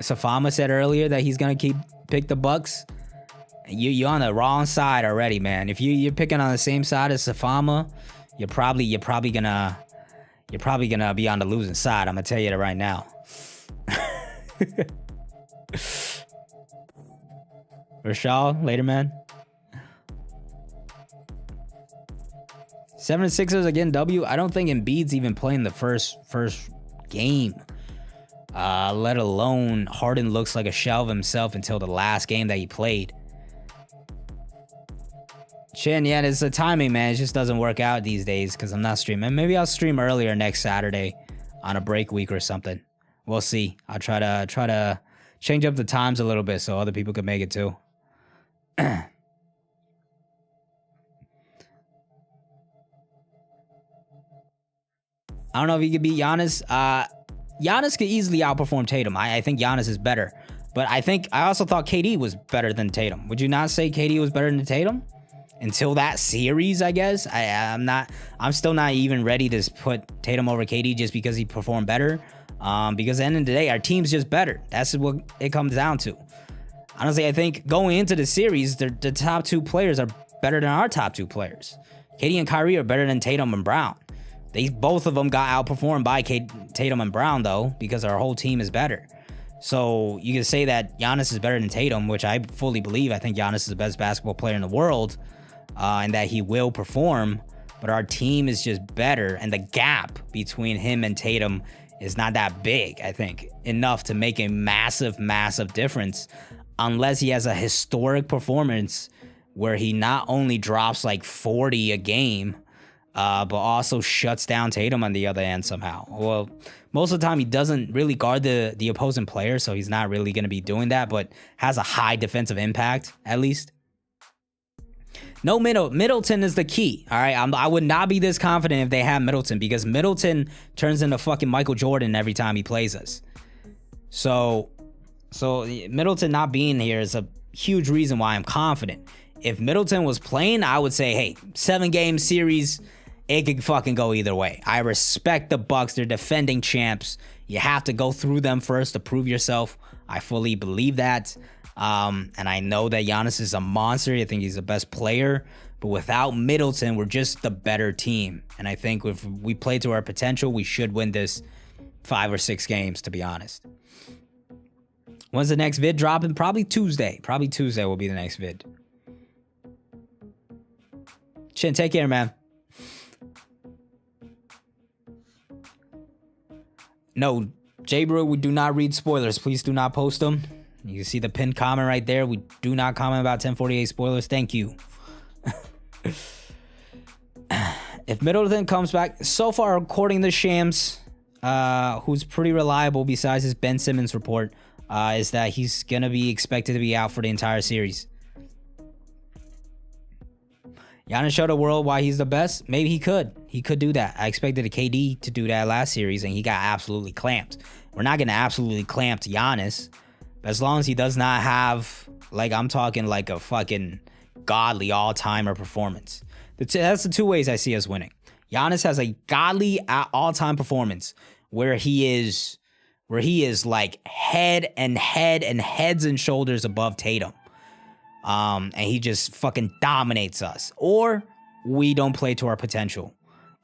Safama said earlier that he's gonna pick the Bucks. You're on the wrong side already, man. If you're picking on the same side as Safama, you're probably gonna be on the losing side. I'm gonna tell you that right now. Rashal, later, man. 76ers again, W. I don't think Embiid's even playing the first game. Let alone Harden looks like a shell of himself until the last game that he played. Chin, yeah, it's the timing, man. It just doesn't work out these days because I'm not streaming. Maybe I'll stream earlier next Saturday on a break week or something. We'll see. I'll try to change up the times a little bit so other people can make it too. I don't know if he could beat Giannis. Giannis could easily outperform Tatum. I think Giannis is better. But I also thought KD was better than Tatum. Would you not say KD was better than Tatum? Until that series, I guess. I'm still not even ready to put Tatum over KD just because he performed better. Because at the end of the day, our team's just better. That's what it comes down to. Honestly, I think going into the series, the top two players are better than our top two players. KD and Kyrie are better than Tatum and Brown. Both of them got outperformed by Tatum and Brown, though, because our whole team is better. So you can say that Giannis is better than Tatum, which I fully believe. I think Giannis is the best basketball player in the world, and that he will perform. But our team is just better, and the gap between him and Tatum is not that big, I think, enough to make a massive, massive difference, unless he has a historic performance where he not only drops like 40 a game, but also shuts down Tatum on the other end somehow. Well, most of the time he doesn't really guard the opposing player, so he's not really going to be doing that, but has a high defensive impact, at least. No, Middleton is the key, all right? I would not be this confident if they have Middleton, because Middleton turns into fucking Michael Jordan every time he plays us. So Middleton not being here is a huge reason why I'm confident. If Middleton was playing, I would say, hey, 7-game series, it could fucking go either way. I respect the Bucks. They're defending champs. You have to go through them first to prove yourself. I fully believe that. And I know that Giannis is a monster. I think he's the best player. But without Middleton, we're just the better team. And I think if we play to our potential, we should win this 5 or 6 games, to be honest. When's the next vid dropping? Probably Tuesday. Probably Tuesday will be the next vid. Chin, take care, man. No, J-Bro, we do not read spoilers. Please do not post them. You can see the pinned comment right there. We do not comment about 1048 spoilers. Thank you. If Middleton comes back, so far, according to Shams, who's pretty reliable besides his Ben Simmons report, is that he's going to be expected to be out for the entire series. Giannis showed the world why he's the best. Maybe he could. He could do that. I expected a KD to do that last series, and he got absolutely clamped. We're not going to absolutely clamp Giannis. But as long as he does not have, like, I'm talking like a fucking godly all-timer performance. That's the two ways I see us winning. Giannis has a godly all-time performance where he is like heads and shoulders above Tatum. And he just fucking dominates us. Or we don't play to our potential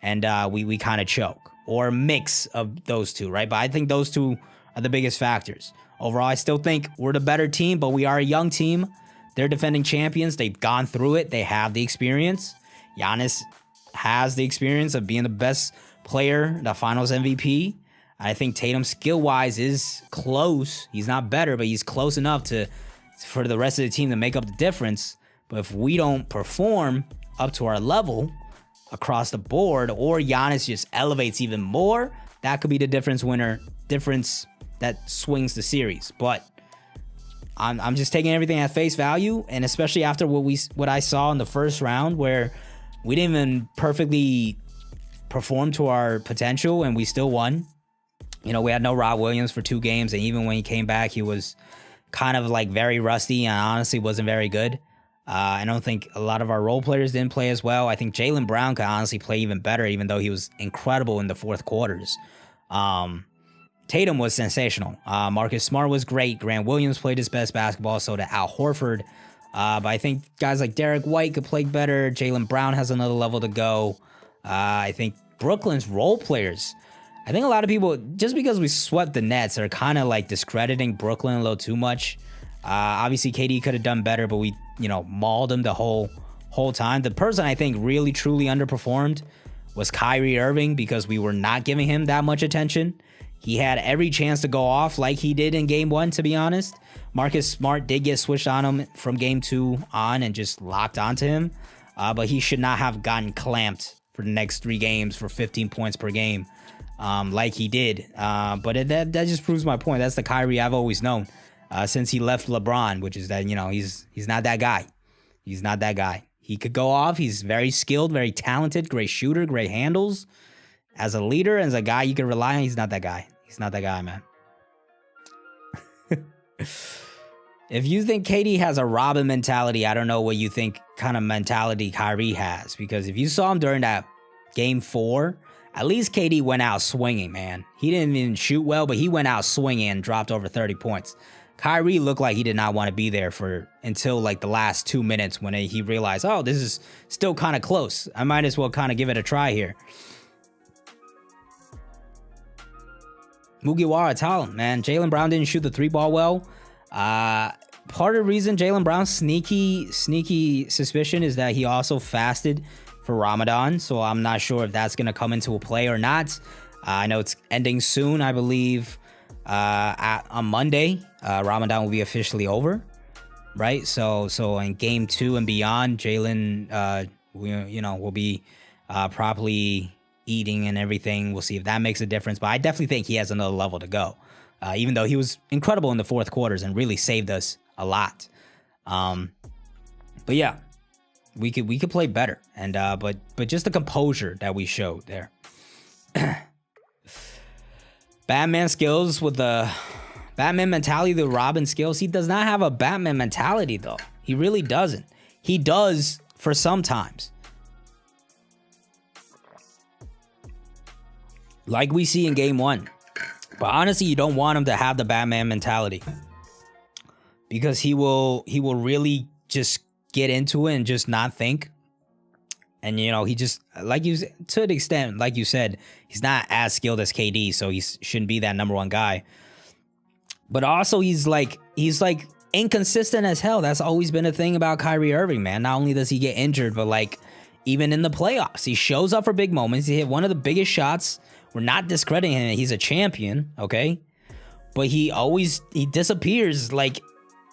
and we kind of choke. Or a mix of those two, right? But I think those two are the biggest factors. Overall, I still think we're the better team, but we are a young team. They're defending champions. They've gone through it. They have the experience. Giannis has the experience of being the best player, the finals MVP. I think Tatum skill-wise is close. He's not better, but he's close enough for the rest of the team to make up the difference. But if we don't perform up to our level across the board, or Giannis just elevates even more, that could be the difference that swings the series. But I'm just taking everything at face value, and especially after what I saw in the first round, where we didn't even perfectly perform to our potential and we still won. You know, we had no Rob Williams for 2 games, and even when he came back, he was kind of like very rusty and honestly wasn't very good. I don't think a lot of our role players didn't play as well. I think Jaylen Brown could honestly play even better, even though he was incredible in the fourth quarters. Tatum was sensational. Marcus Smart was great. Grant Williams played his best basketball, so did Al Horford. But I think guys like Derek White could play better. Jaylen Brown has another level to go. I think Brooklyn's role players, I think a lot of people, just because we swept the Nets, are kind of like discrediting Brooklyn a little too much. Obviously, KD could have done better, but we, mauled him the whole time. The person I think really, truly underperformed was Kyrie Irving, because we were not giving him that much attention. He had every chance to go off like he did in game 1, to be honest. Marcus Smart did get switched on him from game 2 on and just locked onto him. But he should not have gotten clamped for the next 3 games for 15 points per game like he did. But that just proves my point. That's the Kyrie I've always known since he left LeBron, which is that, he's not that guy. He's not that guy. He could go off. He's very skilled, very talented, great shooter, great handles. As a leader, as a guy you can rely on, he's not that guy. He's not that guy, man. If you think KD has a Robin mentality, I don't know what you think kind of mentality Kyrie has. Because if you saw him during that game 4, at least KD went out swinging, man. He didn't even shoot well, but he went out swinging and dropped over 30 points. Kyrie looked like he did not want to be there until like the last 2 minutes when he realized, oh, this is still kind of close. I might as well kind of give it a try here. Mugiwara talent, man. Jaylen Brown didn't shoot the 3-ball well. Part of the reason Jaylen Brown's sneaky suspicion is that he also fasted for Ramadan, so I'm not sure if that's going to come into a play or not. I know it's ending soon, I believe, on Monday. Ramadan will be officially over, right? So in game 2 and beyond, Jaylen, will be properly eating and everything. We'll see if that makes a difference, but I definitely think he has another level to go. Even though he was incredible in the fourth quarters and really saved us a lot. But yeah, we could play better, and but just the composure that we showed there. Batman skills with the Batman mentality, the Robin skills. He does not have a Batman mentality though. He really doesn't. He does for sometimes. Like we see in game 1. But honestly, you don't want him to have the Batman mentality, because he will really just get into it and just not think. And he just, to an extent, like you said, he's not as skilled as KD, so he shouldn't be that number 1 guy. But also he's like inconsistent as hell. That's always been a thing about Kyrie Irving, man. Not only does he get injured, but even in the playoffs, he shows up for big moments. He hit one of the biggest shots. We're not discrediting him. He's a champion, okay? But he disappears like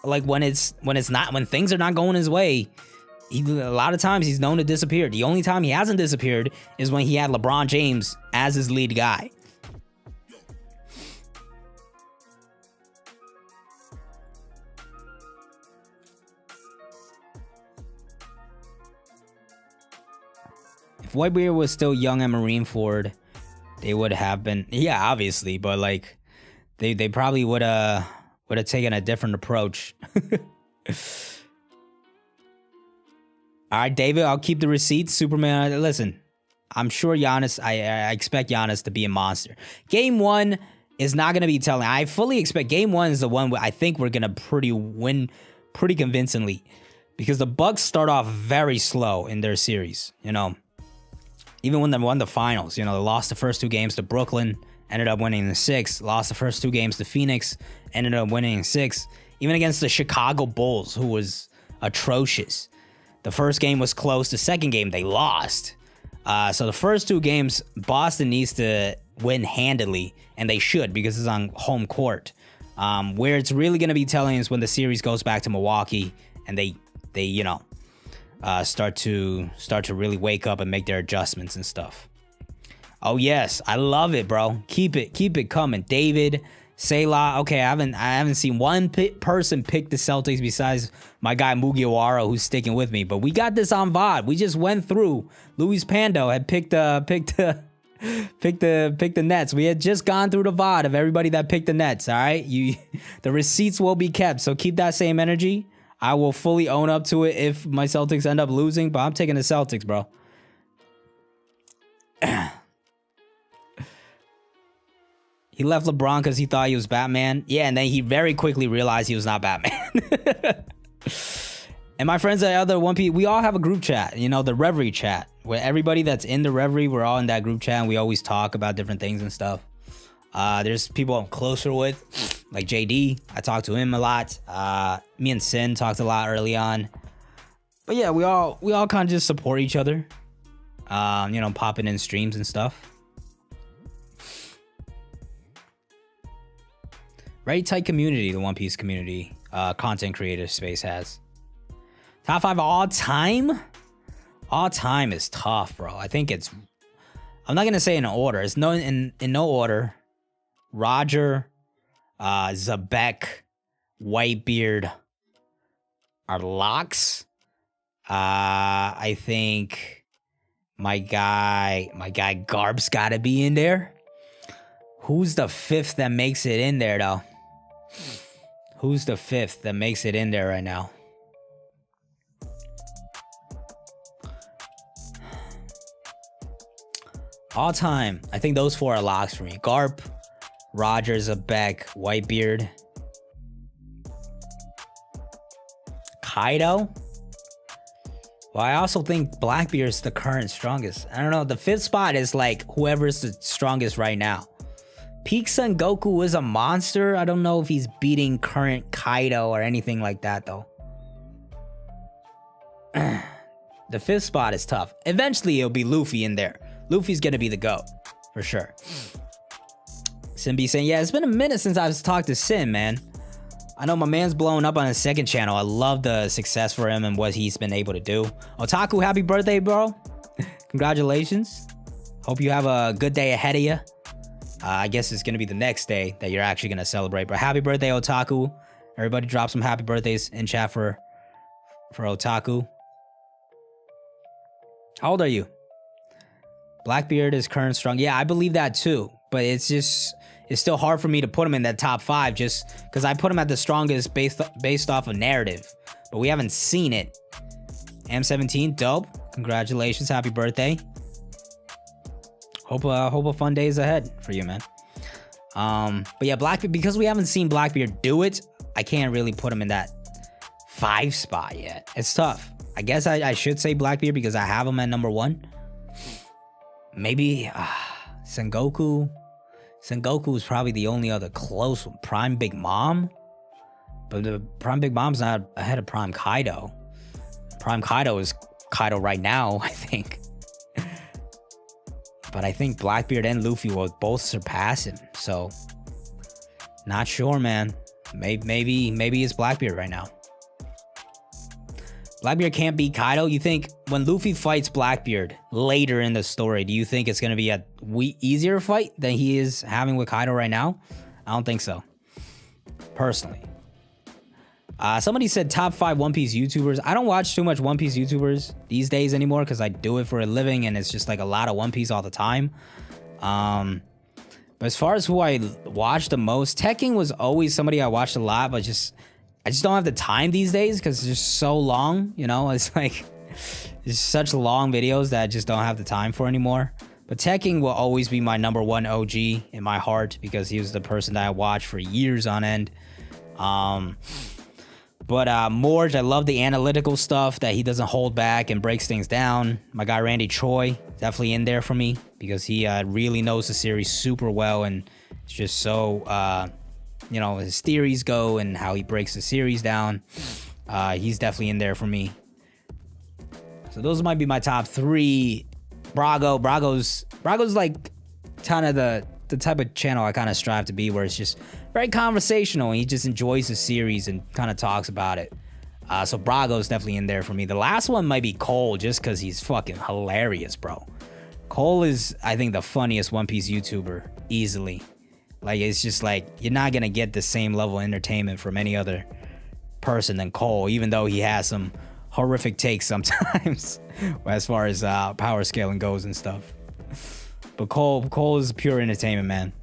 when things are not going his way. A lot of times he's known to disappear. The only time he hasn't disappeared is when he had LeBron James as his lead guy. If Whitebeard was still young and Marineford, they would have been, yeah, obviously, but they probably would have taken a different approach. All right, David, I'll keep the receipts. Superman, listen, I'm sure Giannis, I expect Giannis to be a monster. Game 1 is not going to be telling. I fully expect game 1 is the one where I think we're going to win pretty convincingly, because the Bucks start off very slow in their series, Even when they won the finals, they lost the first 2 games to Brooklyn, ended up winning the 6th. Lost the first 2 games to Phoenix, ended up winning 6th. Even against the Chicago Bulls, who was atrocious. The first game was close. The second game, they lost. So the first 2 games, Boston needs to win handily, and they should because it's on home court. Where it's really going to be telling is when the series goes back to Milwaukee and they you know, start to really wake up and make their adjustments and stuff. Oh yes, I love it, bro. Keep it coming, David. Selah. Okay, I haven't seen one person pick the Celtics besides my guy Mugiwara, who's sticking with me. But we got this on VOD. We just went through. Luis Pando had picked the Nets. We had just gone through the VOD of everybody that picked the Nets. All right, the receipts will be kept. So keep that same energy. I will fully own up to it if my Celtics end up losing. But I'm taking the Celtics, bro. He left LeBron because he thought he was Batman. Yeah, and then he very quickly realized he was not Batman. And my friends at other One Piece, we all have a group chat, you know, the Reverie chat, where everybody that's in the Reverie, we're all in that group chat, and we always talk about different things and stuff. There's people I'm closer with, like JD. I talk to him a lot. Me and Sin talked a lot early on. But yeah, we all kind of just support each other. You know, popping in streams and stuff. Very tight community, the One Piece community, content creator space has. Top 5 all time? All time is tough, bro. I think it's... I'm not going to say in order. It's in no order. Roger, Zabek, Whitebeard are locks. I think my guy Garb's got to be in there. Who's the 5th that makes it in there, though? Who's the 5th that makes it in there right now? All time, I think those 4 are locks for me. Garp, Rogers, Zabek, Whitebeard, Kaido. Well, I also think Blackbeard's the current strongest. I don't know. The 5th spot is like whoever's the strongest right now. Peak Son Goku is a monster. I don't know if he's beating current Kaido or anything like that, though. The 5th spot is tough. Eventually, it'll be Luffy in there. Luffy's gonna be the GOAT, for sure. Simbi saying, yeah, it's been a minute since I've talked to Sim, man. I know my man's blowing up on his 2nd channel. I love the success for him and what he's been able to do. Otaku, happy birthday, bro. Congratulations. Hope you have a good day ahead of you. I guess it's going to be the next day that you're actually going to celebrate. But happy birthday, Otaku. Everybody drop some happy birthdays in chat for Otaku. How old are you? Blackbeard is current strong. Yeah, I believe that too. But it's still hard for me to put him in that top 5 just because I put him at the strongest based off of narrative. But we haven't seen it. M17, dope. Congratulations. Happy birthday. Hope a fun days ahead for you, man. But yeah, Blackbeard, because we haven't seen Blackbeard do it, I can't really put him in that 5 spot yet. It's tough. I guess I should say Blackbeard because I have him at number 1. Maybe Sengoku. Sengoku is probably the only other close one. Prime Big Mom. But the Prime Big Mom's not ahead of Prime Kaido. Prime Kaido is Kaido right now, I think. But I think Blackbeard and Luffy will both surpass him. So, not sure, man. Maybe it's Blackbeard right now. Blackbeard can't beat Kaido. You think when Luffy fights Blackbeard later in the story, do you think it's going to be a easier fight than he is having with Kaido right now? I don't think so. Personally. Somebody said top 5 One Piece YouTubers. I don't watch too much One Piece YouTubers these days anymore because I do it for a living and it's just like a lot of One Piece all the time. But as far as who I watch the most, Tekken was always somebody I watched a lot, but I just don't have the time these days because it's just so long, you know? It's like, it's such long videos that I just don't have the time for anymore. But Tekken will always be my number 1 OG in my heart because he was the person that I watched for years on end. But Morge, I love the analytical stuff that he doesn't hold back and breaks things down. My guy Randy Choi, definitely in there for me because he really knows the series super well and it's just so, you know, his theories go and how he breaks the series down. He's definitely in there for me. So those might be my top 3. Brago's like kind of the type of channel I kind of strive to be, where it's just very conversational and he just enjoys the series and kind of talks about it. So Brago's definitely in there for me. The last one might be Cole, just because he's fucking hilarious, bro. Cole is, I think, the funniest One Piece YouTuber, easily. Like, it's just like, you're not gonna get the same level of entertainment from any other person than Cole, even though he has some horrific takes sometimes as far as power scaling goes and stuff. But Cole is pure entertainment, man.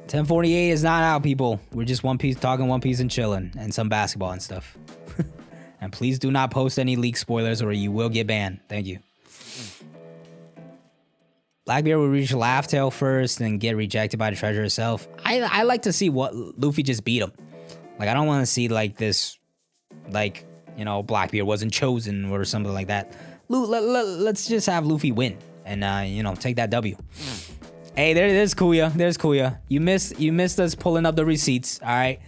$10.48 is not out, people. We're just One Piece, talking One Piece and chilling, and some basketball and stuff. And please do not post any leak spoilers or you will get banned. Thank you. Blackbeard will reach Laugh Tale first and get rejected by the treasure herself. I like to see what Luffy just beat him. Like, I don't want to see like this, like, you know, Blackbeard wasn't chosen or something like that. Let's just have Luffy win and you know, take that W. Hey, there's Kuya. There's Kuya. You missed us pulling up the receipts. All right.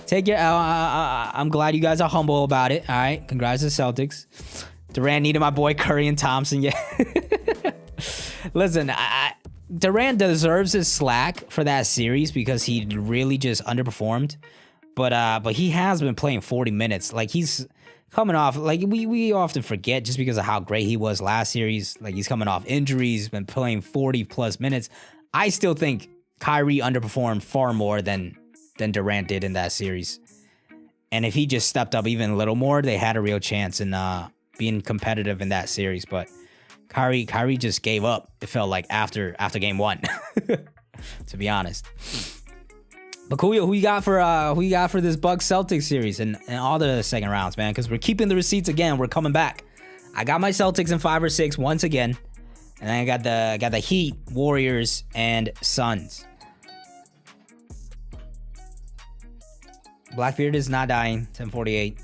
Take your I'm glad you guys are humble about it. All right. Congrats to Celtics. Durant needed my boy Curry and Thompson. Yeah. Listen, Durant deserves his slack for that series because he really just underperformed. But he has been playing 40 minutes. Like, he's coming off, like, we often forget just because of how great he was last series. Like, he's coming off injuries, been playing 40 plus minutes. I still think Kyrie underperformed far more than Durant did in that series. And if he just stepped up even a little more, they had a real chance in being competitive in that series. But Kyrie just gave up, it felt like, after game one, to be honest. But Kuya, who you got for this Bucks Celtics series and all the second rounds, man? Because we're keeping the receipts again. We're coming back. I got my Celtics in 5 or 6 once again, and I got the Heat, Warriors, and Suns. Blackbeard is not dying. 10:48.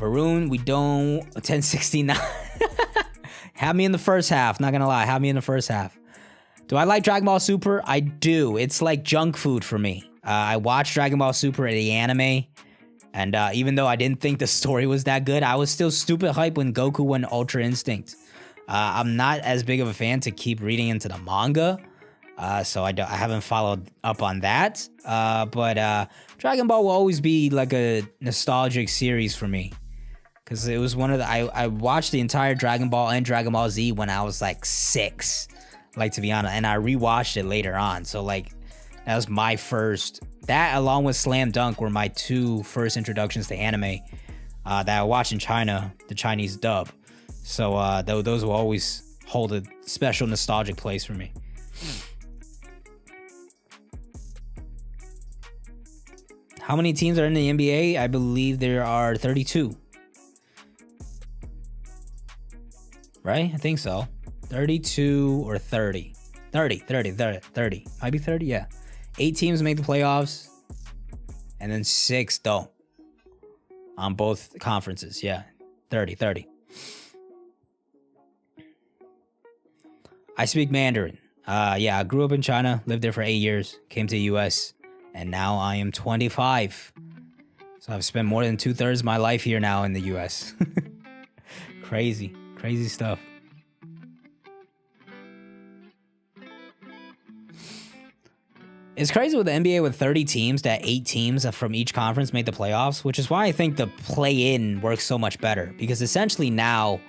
Varun, we don't. 10:69. Have me in the first half. Not gonna lie. Have me in the first half. Do I like Dragon Ball Super? I do. It's like junk food for me. I watched Dragon Ball Super, the anime, and even though I didn't think the story was that good, I was still stupid hype when Goku went Ultra Instinct. I'm not as big of a fan to keep reading into the manga, so I haven't followed up on that. But Dragon Ball will always be like a nostalgic series for me, because it was one of the I watched the entire Dragon Ball and Dragon Ball Z when I was like 6. Like, to be honest, and I rewatched it later on. So, like, that was my first. That, along with Slam Dunk, were my 2 first introductions to anime that I watched in China, the Chinese dub. So, those will always hold a special nostalgic place for me. How many teams are in the NBA? I believe there are 32. Right? I think so. 32 or 30. 30. Might be 30, yeah. 8 teams make the playoffs, and then 6 don't. On both conferences, yeah. 30. I speak Mandarin. Yeah, I grew up in China, lived there for 8 years, came to the US, and now I am 25. So I've spent more than 2/3 of my life here now in the US. Crazy stuff. It's crazy with the NBA with 30 teams that 8 teams from each conference make the playoffs, which is why I think the play-in works so much better, because essentially now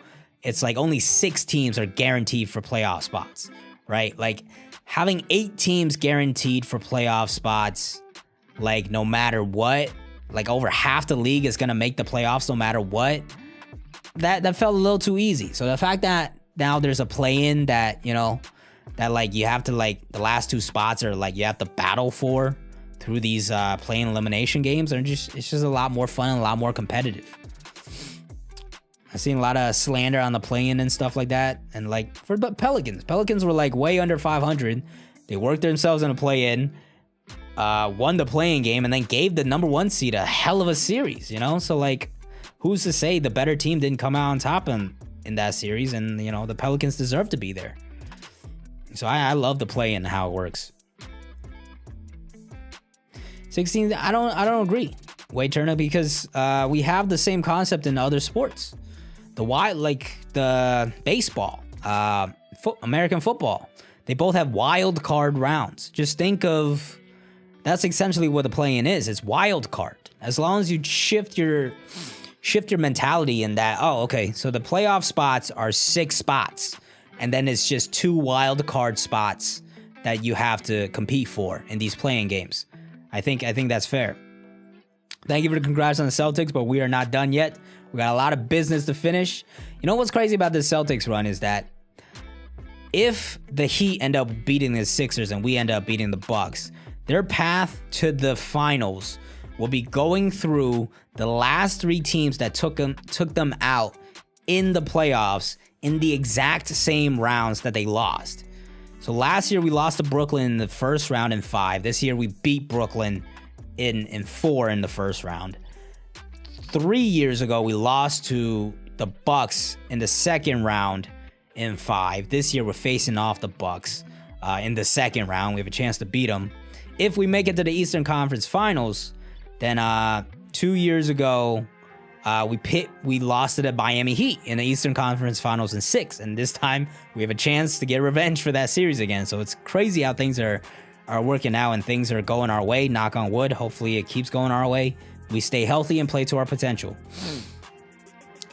it's like only 6 teams are guaranteed for playoff spots, right? Like, having 8 teams guaranteed for playoff spots, like, no matter what, like over half the league is going to make the playoffs no matter what, that felt a little too easy. So the fact that now there's a play-in that, you know, that, like, you have to, like, the last 2 spots are, like, you have to battle for through these play-in elimination games. It's just a lot more fun and a lot more competitive. I've seen a lot of slander on the play-in and stuff like that. And, like, for the Pelicans were, like, way under 500. They worked themselves in a play-in, won the play-in game, and then gave the number 1 seed a hell of a series, you know? So, like, who's to say the better team didn't come out on top in that series? And, you know, the Pelicans deserve to be there. So I love the play and how it works. 16, I don't agree. Way turner because we have the same concept in other sports. Like the baseball, American football. They both have wild card rounds. Just think of that's essentially what the play-in is. It's wild card. As long as you shift your mentality in that, oh, okay, so the playoff spots are 6 spots, and then it's just 2 wild card spots that you have to compete for in these play-in games. I think that's fair. Thank you for the congrats on the Celtics, but we are not done yet. We got a lot of business to finish. You know what's crazy about this Celtics run is that if the Heat end up beating the Sixers and we end up beating the Bucks, their path to the finals will be going through the last 3 teams that took them out in the playoffs in the exact same rounds that they lost. So last year we lost to Brooklyn in the first round in 5. This year we beat Brooklyn in 4 in the first round. 3 years ago we lost to the Bucks in the second round in 5. This year we're facing off the Bucks in the second round. We have a chance to beat them. If we make it to the Eastern Conference Finals, then 2 years ago we lost to the Miami Heat in the Eastern Conference Finals in 6, and this time we have a chance to get revenge for that series again. So it's crazy how things are working out and things are going our way. Knock on wood. Hopefully it keeps going our way. We stay healthy and play to our potential.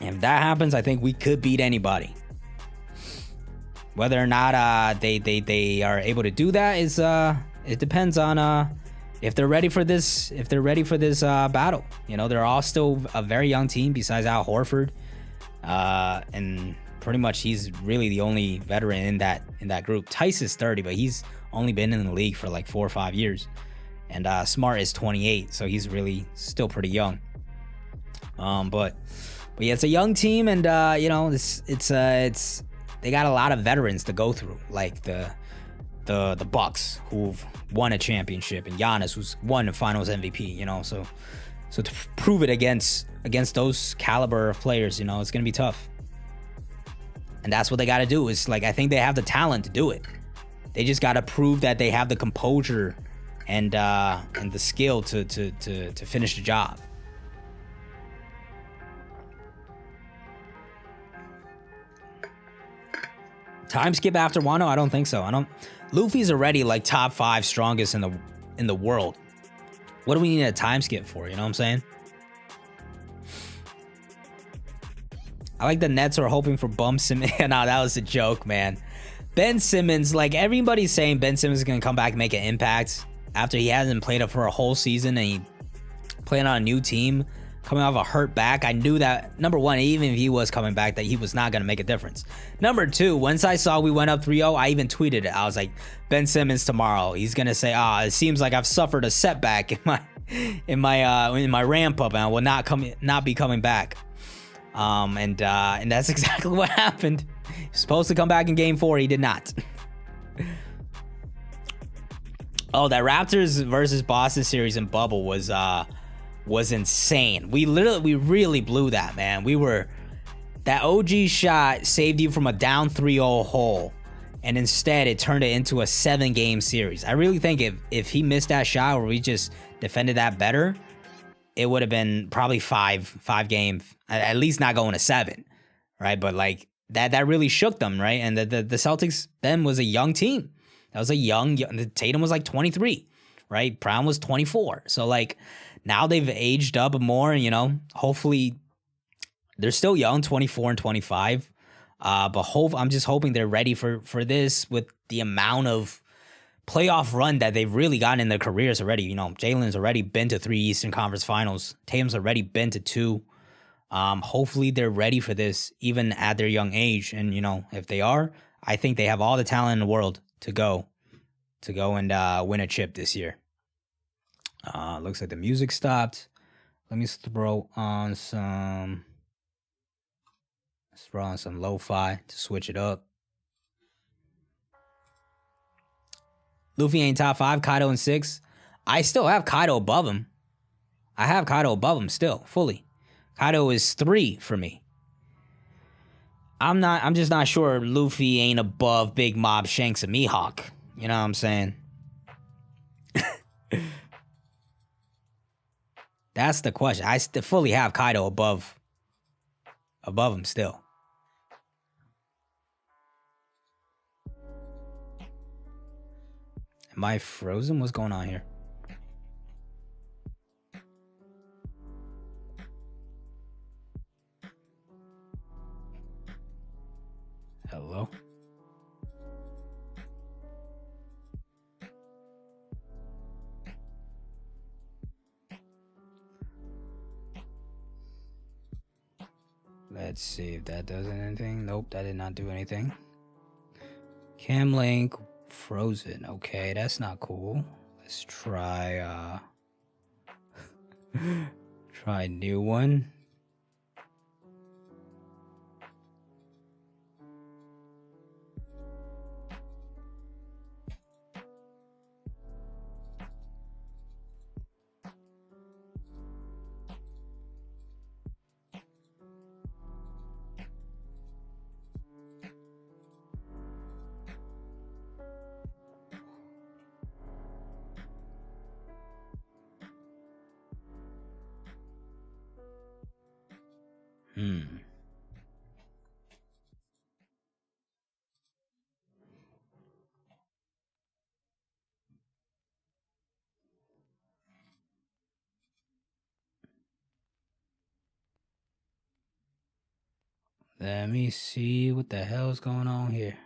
And if that happens, I think we could beat anybody. Whether or not they are able to do that is it depends on if they're ready for this. If they're ready for this battle, you know, they're all still a very young team besides Al Horford, and pretty much he's really the only veteran in that group. Tice is 30, but he's only been in the league for like 4 or 5 years, and Smart is 28, so he's really still pretty young. But yeah, it's a young team, and you know, it's they got a lot of veterans to go through, like the Bucks, who've won a championship, and Giannis, who's won the Finals MVP. You know, so to prove it against those caliber of players, you know, it's gonna be tough. And that's what they got to do. Is like, I think they have the talent to do it. They just got to prove that they have the composure and the skill to finish the job. Time skip after Wano? I don't think so. Luffy's already like top 5 strongest in the world. What do we need a time skip for? You know what I'm saying? I like the Nets are hoping for Bum Simmons. No, that was a joke, man. Ben Simmons, like everybody's saying Ben Simmons is going to come back and make an impact after he hasn't played up for a whole season and he playing on a new team, coming off a hurt back. I knew that, number one, even if he was coming back, that he was not going to make a difference. Number 2, once I saw we went up 3-0, I even tweeted it. I was like, Ben Simmons tomorrow, he's going to say, it seems like I've suffered a setback in my ramp up and I will not be coming back. And that's exactly what happened. He was supposed to come back in game 4. He did not. Oh, that Raptors versus Boston series in bubble was insane. We really blew that, man. That OG shot saved you from a down 3-0 hole, and instead it turned it into a 7-game series. I really think if he missed that shot or we just defended that better, it would have been probably 5 game, at least not going to 7, right? But like that really shook them, right? And the Celtics then was a young team. That was a young Tatum was like 23, right? Brown was 24. So like now they've aged up more, and you know, hopefully they're still young, 24 and 25. But I'm just hoping they're ready for this with the amount of playoff run that they've really gotten in their careers already. You know, Jalen's already been to 3 Eastern Conference Finals. Tatum's already been to 2. Hopefully they're ready for this, even at their young age. And, you know, if they are, I think they have all the talent in the world to go and win a chip this year. Looks like the music stopped. Let me throw on some lo-fi to switch it up. Luffy ain't top 5, Kaido in 6. I still have Kaido above him. I have Kaido above him still, fully. Kaido is 3 for me. I'm just not sure Luffy ain't above Big Mob, Shanks, and Mihawk. You know what I'm saying? That's the question. I fully have Kaido above him still. Am I frozen? What's going on here? Hello? Let's see if that does anything. Nope, that did not do anything. Cam link frozen. Okay, that's not cool. Let's try try new one. Let me see what the hell's going on here.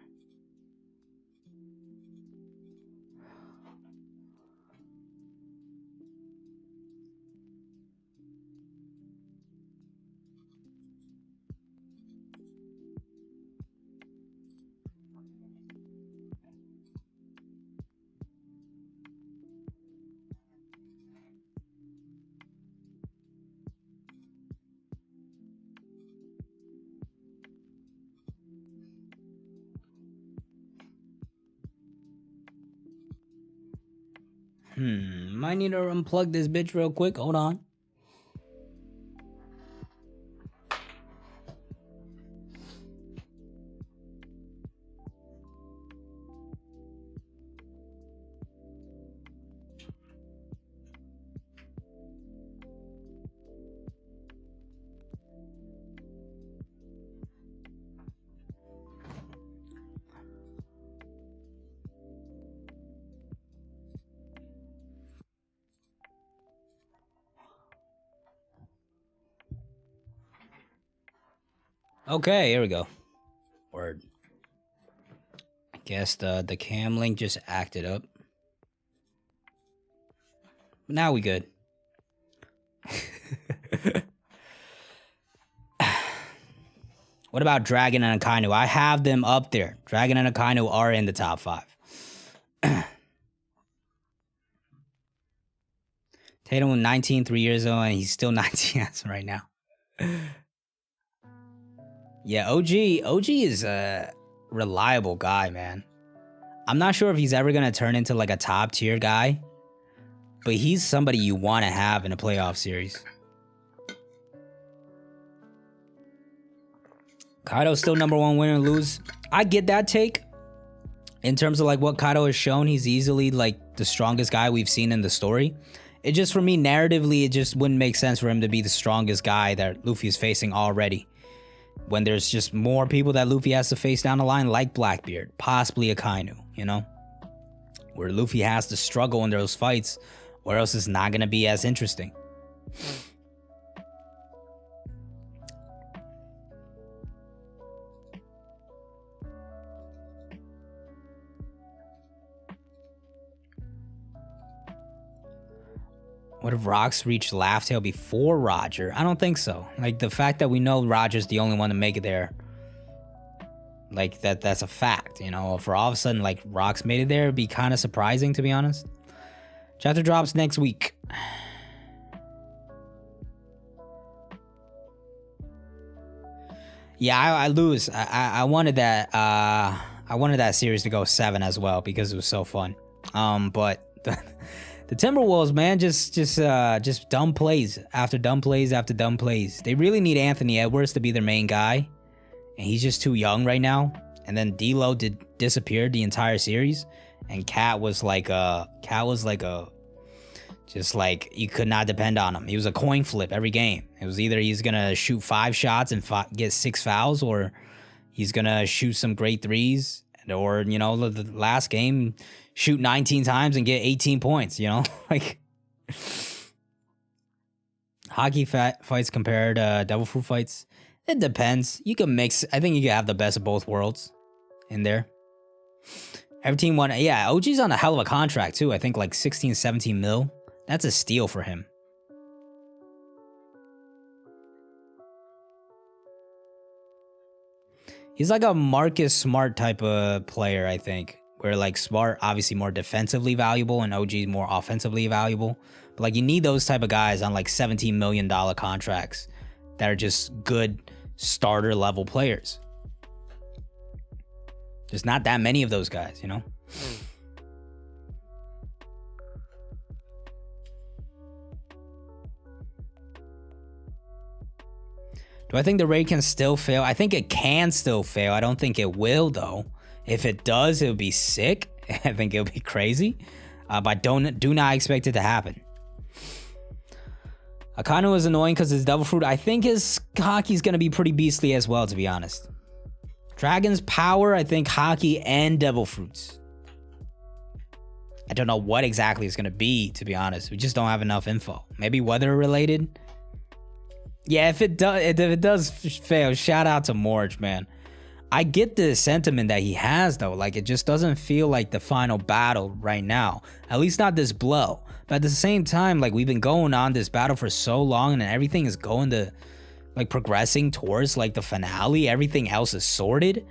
Might need to unplug this bitch real quick. Hold on. Okay, here we go. Word. I guess the cam link just acted up. But now we good. What about Dragon and Akainu? I have them up there. Dragon and Akainu are in the top 5. Tatum was 19 3 years old, and he's still 19 as of right now. Yeah, OG is a reliable guy, man. I'm not sure if he's ever going to turn into like a top tier guy, but he's somebody you want to have in a playoff series. Kaido's still number 1 win or lose. I get that take. In terms of like what Kaido has shown, he's easily like the strongest guy we've seen in the story. It just, for me, narratively, it just wouldn't make sense for him to be the strongest guy that Luffy is facing already, when there's just more people that Luffy has to face down the line, like Blackbeard, possibly Akainu, you know? Where Luffy has to struggle in those fights, or else it's not going to be as interesting. What if Rocks reached Laugh Tale before Roger? I don't think so. Like, the fact that we know Roger's the only one to make it there, like, that's a fact, you know? For all of a sudden, like, Rocks made it there, it'd be kind of surprising, to be honest. Chapter drops next week. Yeah, I lose. I wanted that, I wanted that series to go 7 as well, because it was so fun. But... The Timberwolves, man, just dumb plays after dumb plays after dumb plays. They really need Anthony Edwards to be their main guy, and he's just too young right now. And then D'Lo disappeared the entire series, and Cat was like a Just like you could not depend on him. He was a coin flip every game. It was either he's gonna shoot 5 shots and get 6 fouls, or he's gonna shoot some great threes, or you know, the last game shoot 19 times and get 18 points. You know, like hockey fights compared to Devil Fruit fights. It depends. You can mix. I think you can have the best of both worlds in there. Every team won. Yeah, OG's on a hell of a contract too. I think like 16, 17 mil. That's a steal for him. He's like a Marcus Smart type of player, I think. Where like Smart, obviously more defensively valuable, and OG more offensively valuable. But like you need those type of guys on like $17 million contracts that are just good starter level players. There's not that many of those guys, you know? Do I think the raid can still fail? I think it can still fail. I don't think it will, though. If it does, it would be sick. I think it'll be crazy. But do not expect it to happen. Akanu is annoying because his Devil Fruit. I think his hockey's going to be pretty beastly as well, to be honest. Dragon's Power, I think hockey and Devil Fruits. I don't know what exactly it's going to be, to be honest. We just don't have enough info. Maybe weather related. Yeah, if it does fail, shout out to Morge, man. I get the sentiment that he has, though. Like, it just doesn't feel like the final battle right now. At least not this blow. But at the same time, like, we've been going on this battle for so long, and everything is going to, like, progressing towards, like, the finale. Everything else is sorted.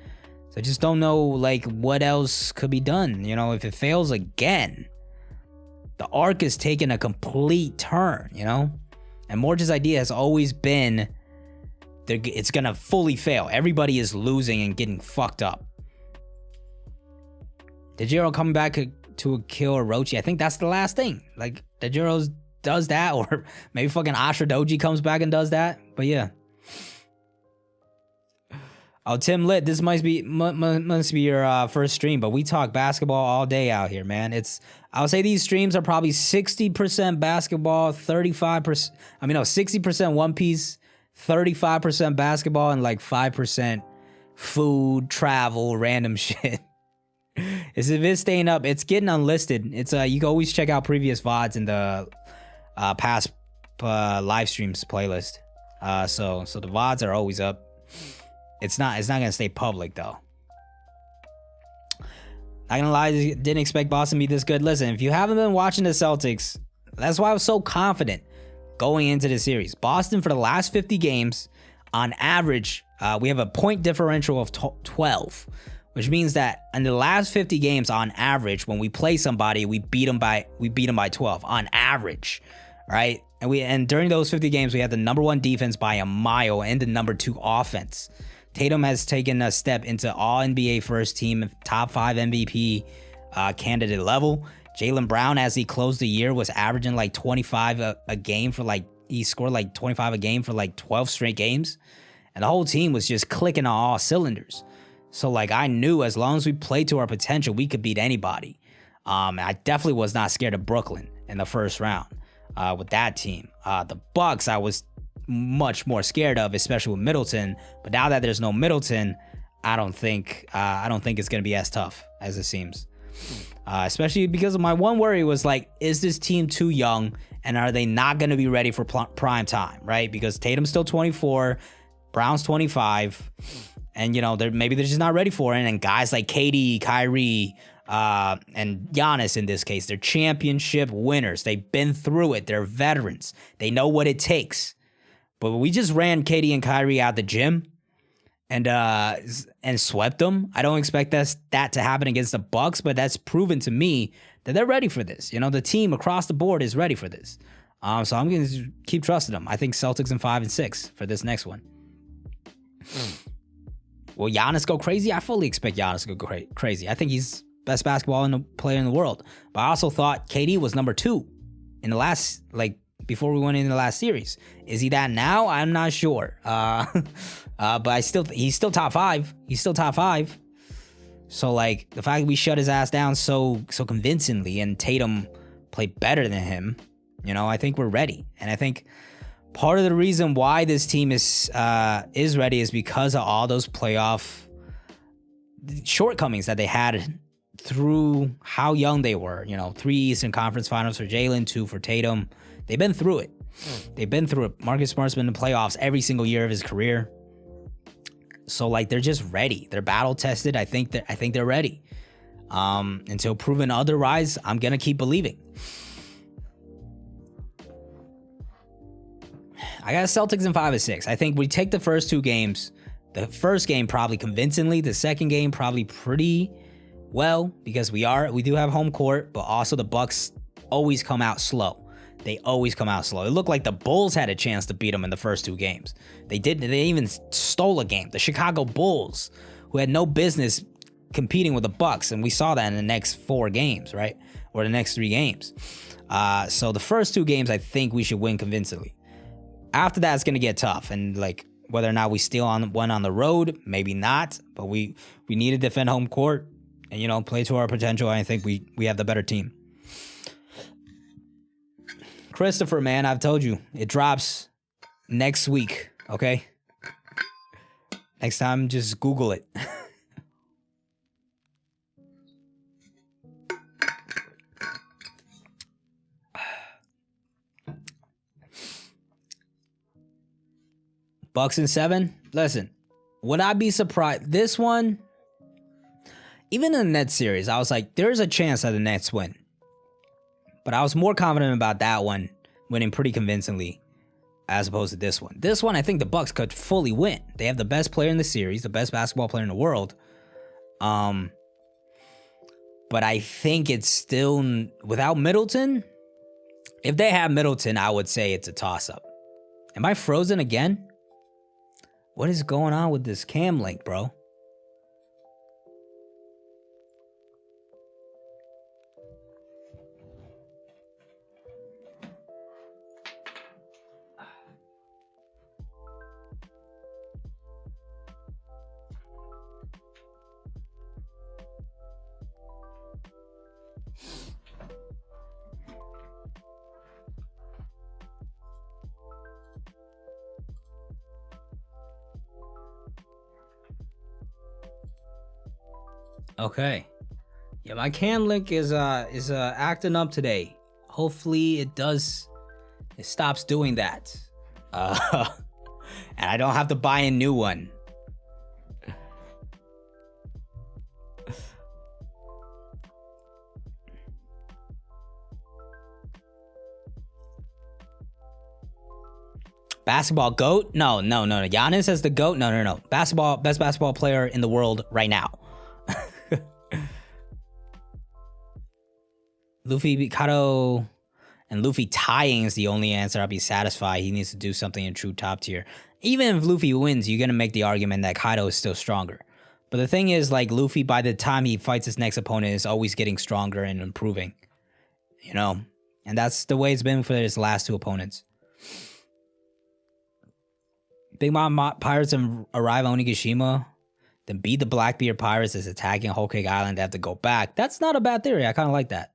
So I just don't know, like, what else could be done. You know, if it fails again, the arc is taking a complete turn, you know? And Morge's idea has always been it's going to fully fail. Everybody is losing and getting fucked up. Dejiro coming back to kill Orochi. I think that's the last thing. Like, Dejiro does that, or maybe fucking Ashra Doji comes back and does that. But yeah. Oh, Tim Lit, this must be your first stream, but we talk basketball all day out here, man. I would say these streams are probably 60% basketball, 60% One Piece, 35% basketball, and like 5% food, travel, random shit. If it's staying up, it's getting unlisted. It's you can always check out previous VODs in the past live streams playlist. So the VODs are always up. It's not gonna stay public though. Not gonna lie, didn't expect Boston to be this good. Listen, if you haven't been watching the Celtics, that's why I was so confident going into the series. Boston, for the last 50 games, on average, we have a point differential of 12, which means that in the last 50 games, on average, when we play somebody, we beat them by 12 on average, right? And during those 50 games, we had the #1 defense by a mile and the #2 offense. Tatum has taken a step into all NBA first team, top 5 MVP candidate level. Jaylen Brown, as he closed the year, was averaging like 25 a game for like, he scored like 25 a game for like 12 straight games. And the whole team was just clicking on all cylinders. So like, I knew as long as we played to our potential, we could beat anybody. I definitely was not scared of Brooklyn in the first round with that team. The Bucks, I was much more scared of, especially with Middleton. But now that there's no Middleton, I don't think it's gonna be as tough as it seems. Especially because of my one worry was like, is this team too young, and are they not gonna be ready for prime time, right? Because Tatum's still 24, Brown's 25, and you know maybe they're just not ready for it. And guys like KD, Kyrie, and Giannis in this case, they're championship winners. They've been through it. They're veterans. They know what it takes. But we just ran KD and Kyrie out the gym and swept them. I don't expect that to happen against the Bucks, but that's proven to me that they're ready for this. You know, the team across the board is ready for this. So I'm going to keep trusting them. I think Celtics in 5 and 6 for this next one. Will Giannis go crazy? I fully expect Giannis to go crazy. I think he's best basketball player in the world. But I also thought KD was #2 in the last, like, before we went into the last series. Is he that now? I'm not sure. But he's still top 5. He's still top 5. So like the fact that we shut his ass down so convincingly, and Tatum played better than him, You know, I think we're ready. And I think part of the reason why this team is ready is because of all those playoff shortcomings that they had through how young they were. You know, 3 Eastern Conference Finals for Jalen, 2 for Tatum. They've been through it. They've been through it. Marcus Smart's been in the playoffs every single year of his career. So like they're just ready. They're battle tested. I think they're ready. Until proven otherwise, I'm gonna keep believing. I got Celtics in 5 or 6. I think we take the first 2 games. The first game probably convincingly. The second game probably pretty well because we do have home court, but also the Bucks always come out slow. They always come out slow. It looked like the Bulls had a chance to beat them in the first 2 games. They didn't. They even stole a game. The Chicago Bulls, who had no business competing with the Bucks, and we saw that in the next 4 games, right? Or the next 3 games. So the first 2 games, I think we should win convincingly. After that, it's gonna get tough, and like whether or not we steal one on the road, maybe not. But we need to defend home court and, you know, play to our potential. I think we have the better team. Christopher, man, I've told you it drops next week. Okay, next time just Google it. Bucks in 7. Listen, would I be surprised? This one, even in the Nets series, I was like, there's a chance that the Nets win. But I was more confident about that one winning pretty convincingly as opposed to this one. This one, I think the Bucks could fully win. They have the best player in the series, the best basketball player in the world. But I think it's still, without Middleton, if they have Middleton, I would say it's a toss-up. Am I frozen again? What is going on with this cam link, bro? Okay. Yeah, my cam link is acting up today. Hopefully it stops doing that. And I don't have to buy a new one. Basketball GOAT? No. Giannis as the GOAT? No. Best basketball player in the world right now. Luffy, Kato, and Luffy tying is the only answer. I'll be satisfied. He needs to do something in true top tier. Even if Luffy wins, you're going to make the argument that Kaido is still stronger. But the thing is, like, Luffy, by the time he fights his next opponent, is always getting stronger and improving. You know? And that's the way it's been for his last 2 opponents. Big Mom Pirates arrive on Onigashima, then beat the Blackbeard Pirates as attacking Whole Cake Island. They have to go back. That's not a bad theory. I kind of like that.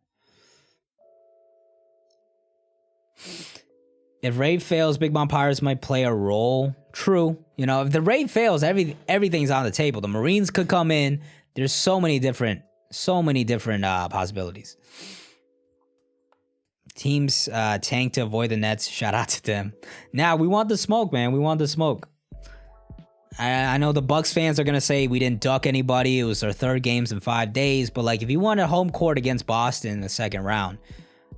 If raid fails, Big Mom Pirates might play a role. True. You know, if the raid fails, everything's on the table. The Marines could come in. There's so many different possibilities. Teams tank to avoid the Nets. Shout out to them. Now, we want the smoke, man. We want the smoke. I know the Bucks fans are going to say we didn't duck anybody. It was our 3rd games in 5 days. But, like, if you wanted home court against Boston in the 2nd round,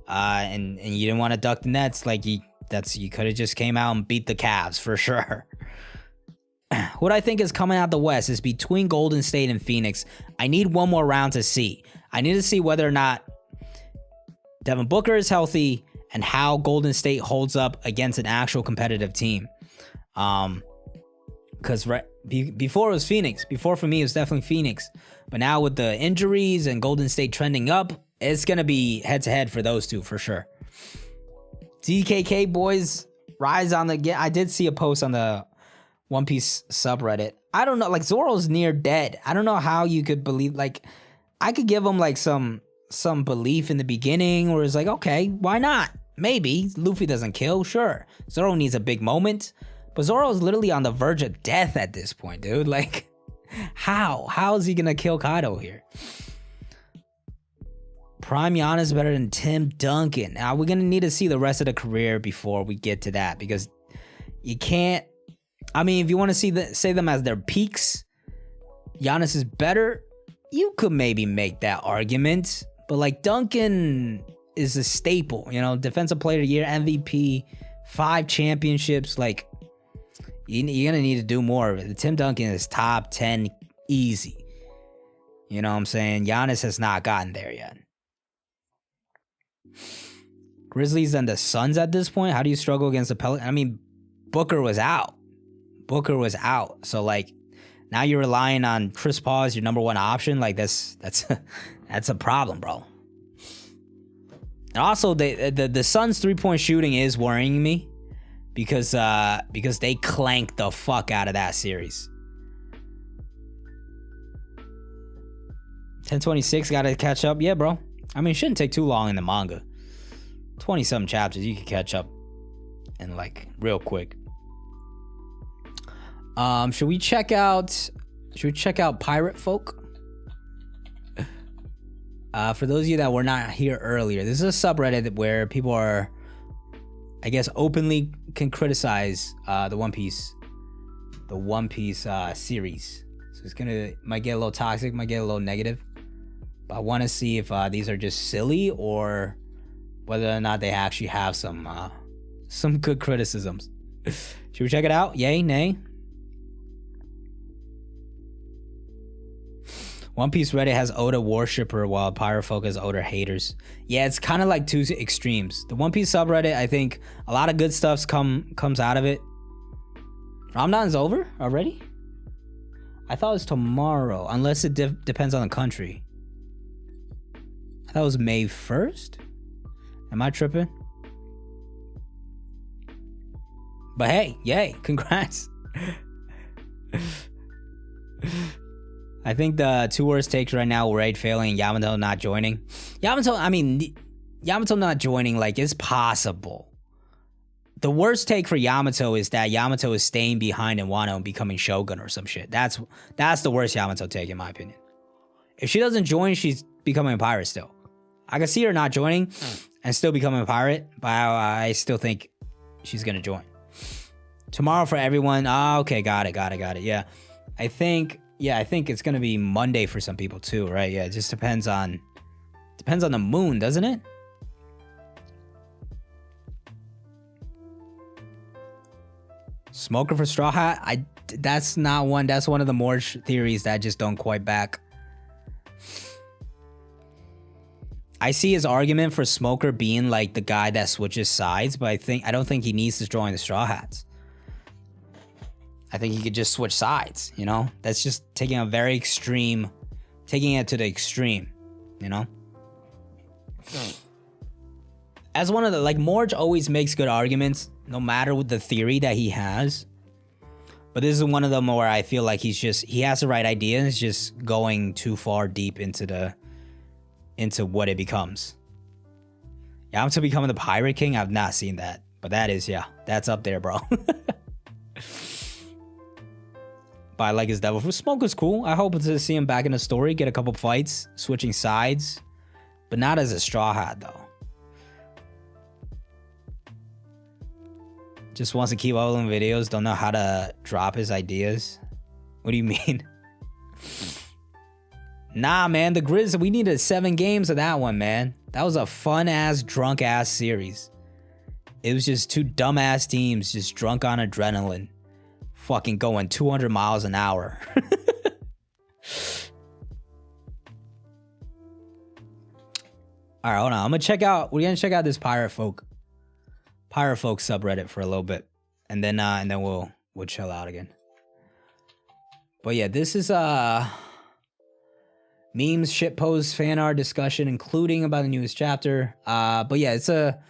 and you didn't want to duck the Nets, like, you could have just came out and beat the Cavs for sure. What I think is coming out the West is between Golden State and Phoenix. I need one more round to see. I need to see whether or not Devin Booker is healthy and how Golden State holds up against an actual competitive team. Because before it was Phoenix. Before, for me, it was definitely Phoenix. But now with the injuries and Golden State trending up, it's going to be head-to-head for those two, for sure. DKK boys, rise on the... I did see a post on the One Piece subreddit. I don't know, like, Zoro's near dead. I don't know how you could believe... Like, I could give him, like, some belief in the beginning where it's like, okay, why not? Maybe. Luffy doesn't kill, sure. Zoro needs a big moment. But Zoro's literally on the verge of death at this point, dude. Like, how? How is he gonna kill Kaido here? Prime Giannis better than Tim Duncan. Now, we're gonna need to see the rest of the career before we get to that. Because you can't... I mean, if you want to say them as their peaks, Giannis is better, you could maybe make that argument. But, like, Duncan is a staple, you know, Defensive Player of the Year, MVP, 5 championships. Like, you're gonna need to do more of it. Tim Duncan is top 10 easy. You know what I'm saying? Giannis has not gotten there yet. Grizzlies and the Suns at this point. How do you struggle against the Pelicans? I mean, Booker was out. So, like, now you're relying on Chris Paul as your number 1 option. Like, that's a problem, bro. And also, the Suns' 3-point shooting is worrying me because they clanked the fuck out of that series. 10:26, gotta catch up. Yeah, bro. I mean, it shouldn't take too long in the manga. 20-something chapters, you can catch up in, like, real quick. Should we check out Pirate Folk? For those of you that were not here earlier, this is a subreddit where people are, I guess, openly can criticize the One Piece series. So it's might get a little toxic, might get a little negative. But I want to see if these are just silly or whether or not they actually have some good criticisms. Should we check it out? Yay, nay? One Piece Reddit has Oda worshipper while Pirate Folk has Oda haters. Yeah, it's kind of like two extremes. The One Piece subreddit, I think a lot of good stuff comes out of it. Ramadan's over already? I thought it was tomorrow, unless it depends on the country. I thought it was May 1st? Am I tripping? But hey, yay, congrats. I think the 2 worst takes right now were Raid failing and Yamato not joining. Yamato not joining, like, is possible. The worst take for Yamato is that Yamato is staying behind in Wano and becoming Shogun or some shit. That's the worst Yamato take, in my opinion. If she doesn't join, she's becoming a pirate still. I can see her not joining and still becoming a pirate, but I still think she's gonna join. Tomorrow for everyone. Okay, got it. Yeah, I think it's gonna be Monday for some people too, right? Yeah, it just depends on the moon, doesn't it? Smoker for Straw Hat? That's not one. That's one of the more theories that I just don't quite back. I see his argument for Smoker being like the guy that switches sides, but I don't think he needs to join the Straw Hats. I think he could just switch sides, you know? That's just taking it to the extreme, you know? As one of the, like, Morge always makes good arguments, no matter what the theory that he has. But this is one of them where I feel like he has the right idea and it's just going too far deep into what it becomes. Yeah, I'm to becoming the Pirate King. I've not seen that, but that's up there, bro. But I like his devil fruit. Smoker's cool. I hope to see him back in the story, get a couple fights, switching sides, but not as a Straw Hat though. Just wants to keep uploading videos. Don't know how to drop his ideas. What do you mean? Nah, man, the Grizz, we needed 7 games of that one, man. That was a fun-ass, drunk-ass series. It was just 2 dumb-ass teams just drunk on adrenaline. Fucking going 200 miles an hour. All right, hold on. We're gonna check out this Pirate Folk subreddit for a little bit, and then we'll chill out again. But yeah, this is memes, shitposts, fan art discussion, including about the newest chapter. But yeah, it's a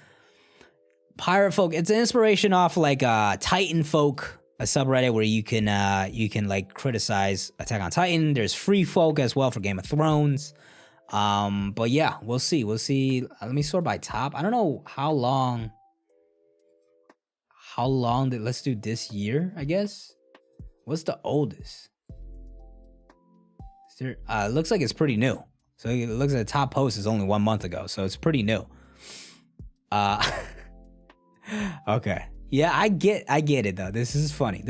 Pirate Folk. It's an inspiration off like Titan Folk, a subreddit where you can like criticize Attack on Titan. There's Free Folk as well for Game of Thrones. But yeah, we'll see. We'll see. Let me sort by top. I don't know how long. How long did let's do this year, I guess. What's the oldest? Is there, it looks like it's pretty new. So it looks like the top post is only 1 month ago, so it's pretty new. Okay. Yeah, I get it though. This is funny.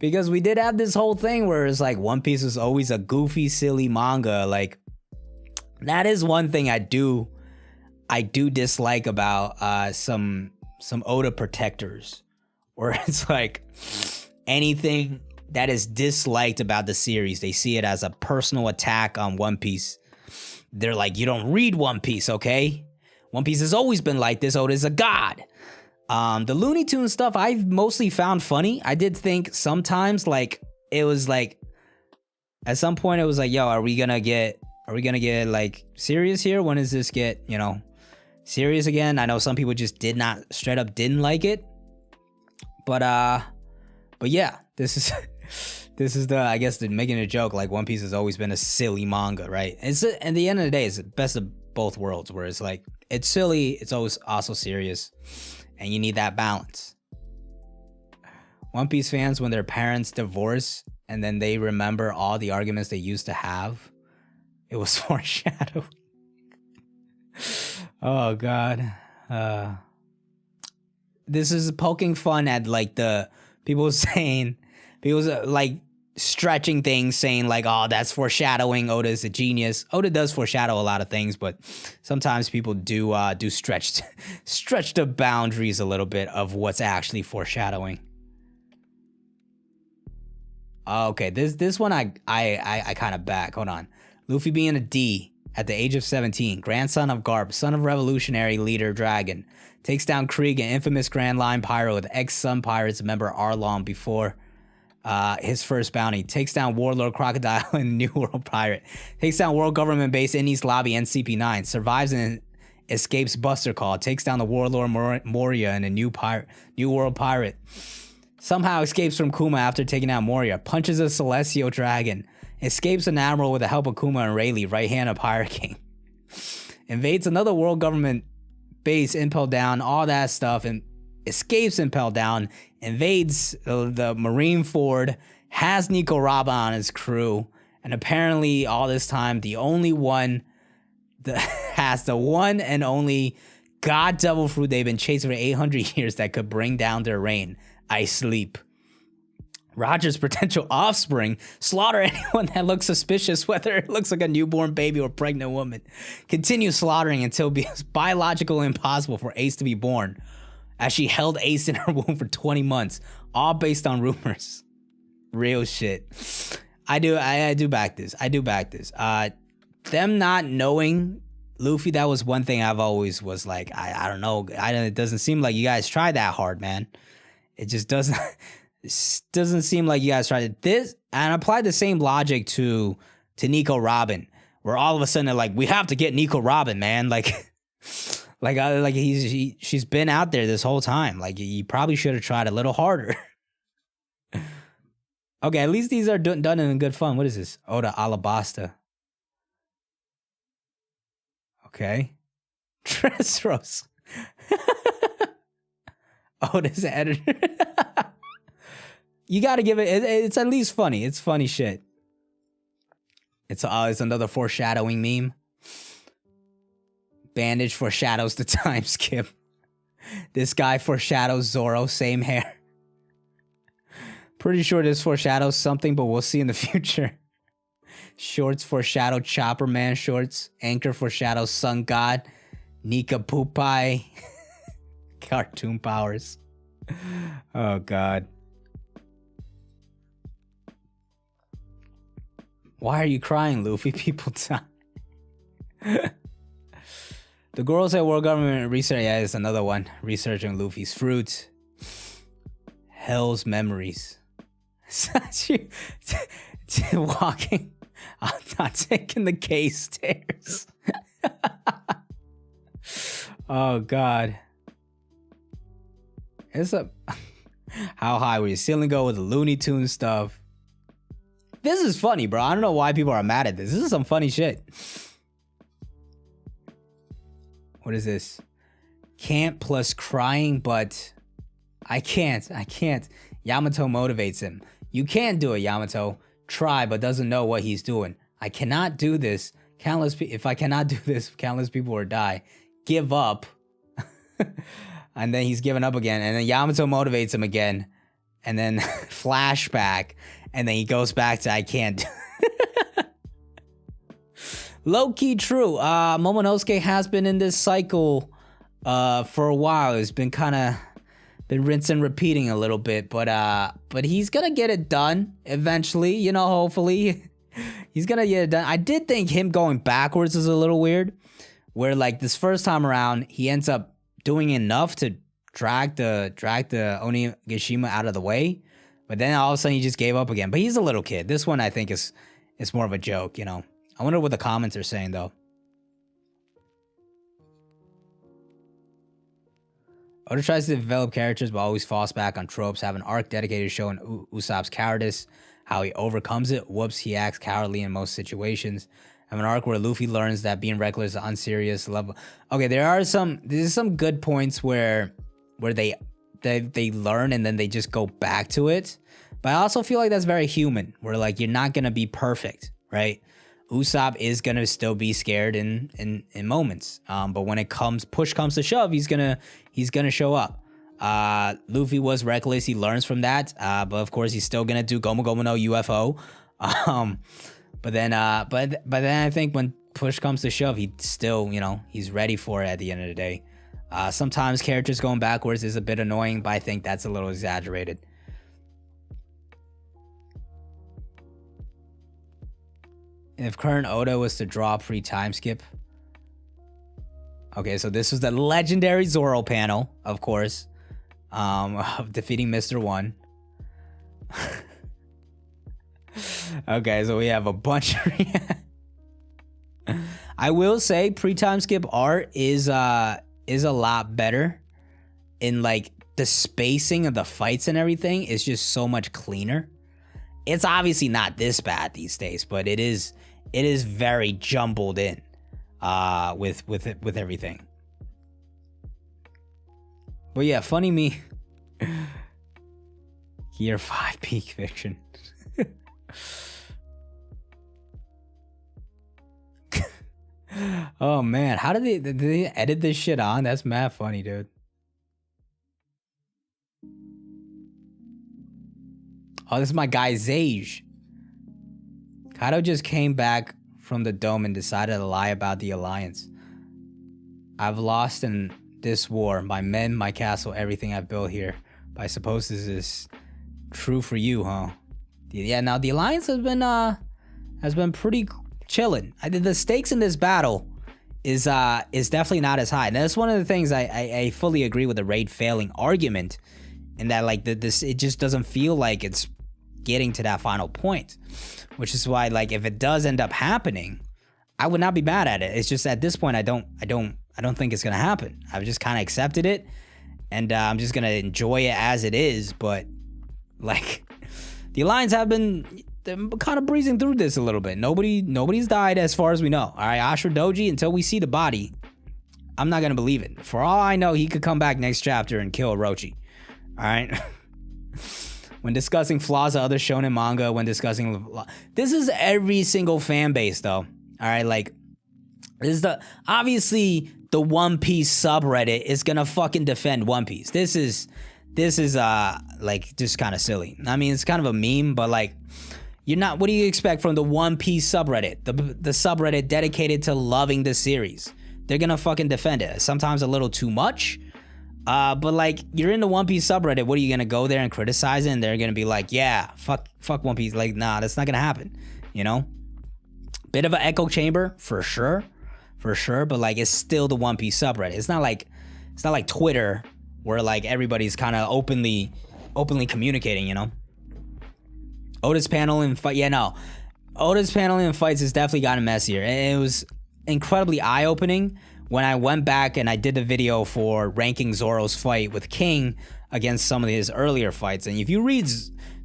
Because we did have this whole thing where it's like One Piece was always a goofy, silly manga. Like, that is one thing I do dislike about some Oda protectors, where it's like anything that is disliked about the series, they see it as a personal attack on One Piece. They're like, you don't read One Piece, okay? One Piece has always been like this. Oda's a god. The Looney Tunes stuff I've mostly found funny. I did think sometimes like it was like at some point it was like, yo, are we gonna get like serious here? When does this get, serious again? I know some people just straight up didn't like it. But yeah, this is the, I guess, making a joke, like One Piece has always been a silly manga, right? At the end of the day, it's the best of both worlds, where it's like, it's silly, it's always also serious, and you need that balance. One Piece fans, when their parents divorce and then they remember all the arguments they used to have, it was foreshadowing. Oh God. This is poking fun at like the people like stretching things, saying like, oh, that's foreshadowing. Oda's a genius. Oda does foreshadow a lot of things, but sometimes people do stretch the boundaries a little bit of what's actually foreshadowing. Okay, this one I kind of back. Hold on. Luffy being a D at the age of 17, grandson of Garp, son of revolutionary leader Dragon, takes down Krieg, an infamous Grand Line pirate with ex-Sun Pirates member Arlong before his first bounty. Takes down Warlord Crocodile and New World Pirate. Takes down World Government Base in East Lobby and CP9. Survives and escapes Buster Call. Takes down the Warlord Moria and a New World Pirate. Somehow escapes from Kuma after taking out Moria. Punches a Celestial Dragon. Escapes an Admiral with the help of Kuma and Rayleigh, right hand of Pirate King. Invades another World Government Base, Impel Down, all that stuff, and escapes Impel Down. Invades the Marine Ford. Has Nico Robin on his crew. And apparently all this time, the only one that has the one and only God Devil Fruit they've been chasing for 800 years that could bring down their reign. I sleep. Roger's potential offspring, slaughter anyone that looks suspicious, whether it looks like a newborn baby or pregnant woman. Continue slaughtering until it becomes biologically impossible for Ace to be born, as she held Ace in her womb for 20 months, all based on rumors. Real shit. I do back this. Them not knowing Luffy, that was one thing I've always was like, I don't know. It doesn't seem like you guys tried that hard, man. It just doesn't. It doesn't seem like you guys tried this, and apply the same logic to Nico Robin, where all of a sudden they're like, we have to get Nico Robin, man. She's been out there this whole time. Like, you probably should have tried a little harder. Okay, at least these are done in good fun. What is this? Oda Alabasta. Okay. Dressros. Oda's editor. You gotta give it's at least funny. It's funny shit. It's another foreshadowing meme. Bandage foreshadows the time skip. This guy foreshadows Zoro, same hair. Pretty sure this foreshadows something, but we'll see in the future. Shorts foreshadow Chopper Man shorts. Anchor foreshadows Sun God. Nika Pupai. Cartoon powers. Oh God. Why are you crying, Luffy? People die. The girls at World Government Research, yeah, it's another one. Researching Luffy's fruits. Hell's memories. Walking. I'm not taking the K stairs. Oh, God. It's a... How high were you? Ceiling go with the Looney Tunes stuff. This is funny, bro. I don't know why people are mad at this. This is some funny shit. What is this? Can't plus crying, but I can't. Yamato motivates him. You can't do it, Yamato. Try, but doesn't know what he's doing. I cannot do this. If I cannot do this, countless people will die. Give up. And then he's given up again. And then Yamato motivates him again. And then flashback. And then he goes back to I can't. Low-key true. Momonosuke has been in this cycle for a while. It's been kind of rinse and repeating a little bit. But he's going to get it done eventually. You know, hopefully. He's going to get it done. I did think him going backwards is a little weird. Where like this first time around, he ends up doing enough to drag the Onigashima out of the way, but then all of a sudden he just gave up again. But he's a little kid. This one I think is more of a joke, you know. I wonder what the comments are saying though. Oda tries to develop characters but always falls back on tropes. Have an arc dedicated to showing Usopp's cowardice, how he overcomes it. Whoops, he acts cowardly in most situations. Have an arc where Luffy learns that being reckless is unserious level. Okay, there's some good points where they learn and then they just go back to it. But I also feel like that's very human, where like you're not gonna be perfect, right? Usopp is gonna still be scared in moments. But when push comes to shove, he's gonna show up. Luffy was reckless, he learns from that. But of course he's still gonna do Gomu Gomu no UFO. But then I think when push comes to shove, he still, you know, he's ready for it at the end of the day. Sometimes characters going backwards is a bit annoying, but I think that's a little exaggerated. If current Oda was to draw pre-time skip. Okay, so this was the legendary Zoro panel, of course, of defeating Mr. One. Okay, so we have a bunch of I will say pre-time skip art is a lot better in like the spacing of the fights and everything is just so much cleaner. It's obviously not this bad these days, but it is very jumbled in with everything. But yeah, funny me. Year 5 peak fiction. Oh man, how did they edit this shit on? That's mad funny, dude. Oh, this is my guy Zage. Kaido just came back from the dome and decided to lie about the alliance. I've lost in this war, my men, my castle, everything I've built here. But I suppose this is true for you, huh? Yeah, now the alliance has been pretty chilling. The stakes in this battle is definitely not as high. And that's one of the things I fully agree with the raid failing argument, in that like this it just doesn't feel like it's getting to that final point, which is why like if it does end up happening, I would not be mad at it. It's just at this point I don't think it's gonna happen. I've just kind of accepted it, and I'm just gonna enjoy it as it is. But like the Alliance have been kind of breezing through this a little bit. Nobody's died as far as we know. All right, Ashura Doji, until we see the body, I'm not gonna believe it. For all I know, he could come back next chapter and kill Orochi. All right. When discussing flaws of other shonen manga, when discussing... This is every single fan base, though. All right, like... This is obviously, the One Piece subreddit is gonna fucking defend One Piece. This is like, just kind of silly. I mean, it's kind of a meme, but, like... You're not... What do you expect from the One Piece subreddit? The subreddit dedicated to loving the series. They're gonna fucking defend it. Sometimes a little too much. But like, you're in the One Piece subreddit, what are you gonna go there and criticize it? And they're gonna be like, yeah, fuck One Piece. Like, nah, that's not gonna happen, you know? Bit of an echo chamber, for sure, but like, it's still the One Piece subreddit. It's not like Twitter, where like everybody's kind of openly communicating, you know? Oda's paneling and fight, yeah, no. Oda's paneling and fights has definitely gotten messier. And it was incredibly eye-opening when I went back and I did the video for ranking Zoro's fight with King against some of his earlier fights. And if you read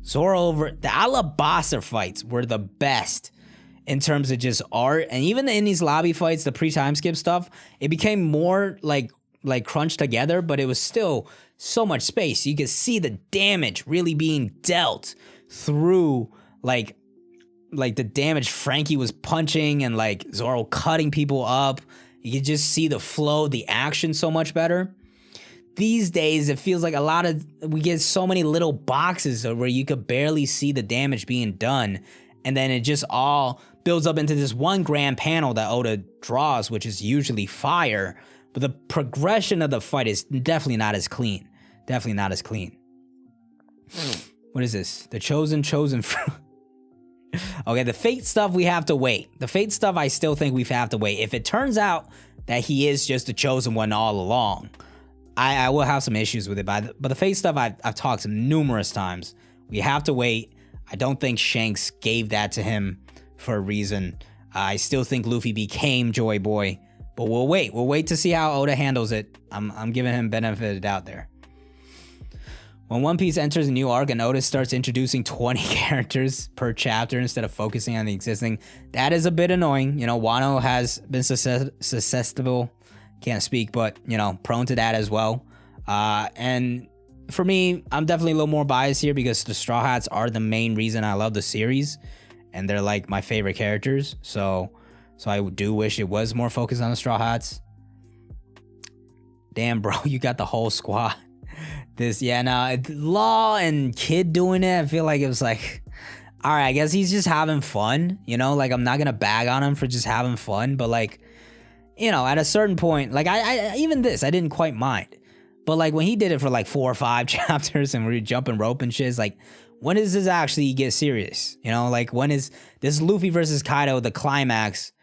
Zoro over the Alabasta fights were the best in terms of just art, and even in these lobby fights, the pre-time skip stuff, it became more like crunched together, but it was still so much space. You could see the damage really being dealt through like the damage Frankie was punching and like Zoro cutting people up. You could just see the flow, the action so much better. These days, it feels like we get so many little boxes where you could barely see the damage being done. And then it just all builds up into this one grand panel that Oda draws, which is usually fire. But the progression of the fight is definitely not as clean. Definitely not as clean. What is this? The chosen fruit. Okay, the fate stuff we have to wait. The fate stuff I still think we have to wait. If it turns out that he is just the chosen one all along, I will have some issues with it. But the fate stuff I've talked numerous times. We have to wait. I don't think Shanks gave that to him for a reason. I still think Luffy became Joy Boy. But we'll wait. We'll wait to see how Oda handles it. I'm giving him benefit of the doubt there. When One Piece enters a new arc and Oda starts introducing 20 characters per chapter instead of focusing on the existing, that is a bit annoying. You know, Wano has been susceptible, can't speak, but, you know, prone to that as well. And for me, I'm definitely a little more biased here because the Straw Hats are the main reason I love the series. And they're like my favorite characters. So I do wish it was more focused on the Straw Hats. Damn, bro, you got the whole squad. Law and Kid doing it, I feel like it was like, all right, I guess he's just having fun, you know? Like, I'm not gonna bag on him for just having fun, but like, you know, at a certain point, like, I even this, I didn't quite mind. But like, when he did it for like 4 or 5 chapters and we were jumping rope and shit, it's like, when does this actually get serious? You know, like, when is this Luffy versus Kaido, the climax?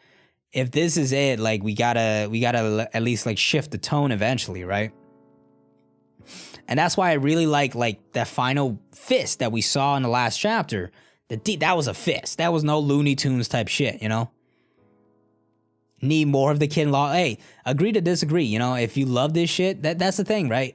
If this is it, like, we gotta at least like shift the tone eventually, right? And that's why I really like that final fist that we saw in the last chapter. That was a fist. That was no Looney Tunes type shit, you know? Need more of the Kid Law. Hey, agree to disagree, you know? If you love this shit, that's the thing, right?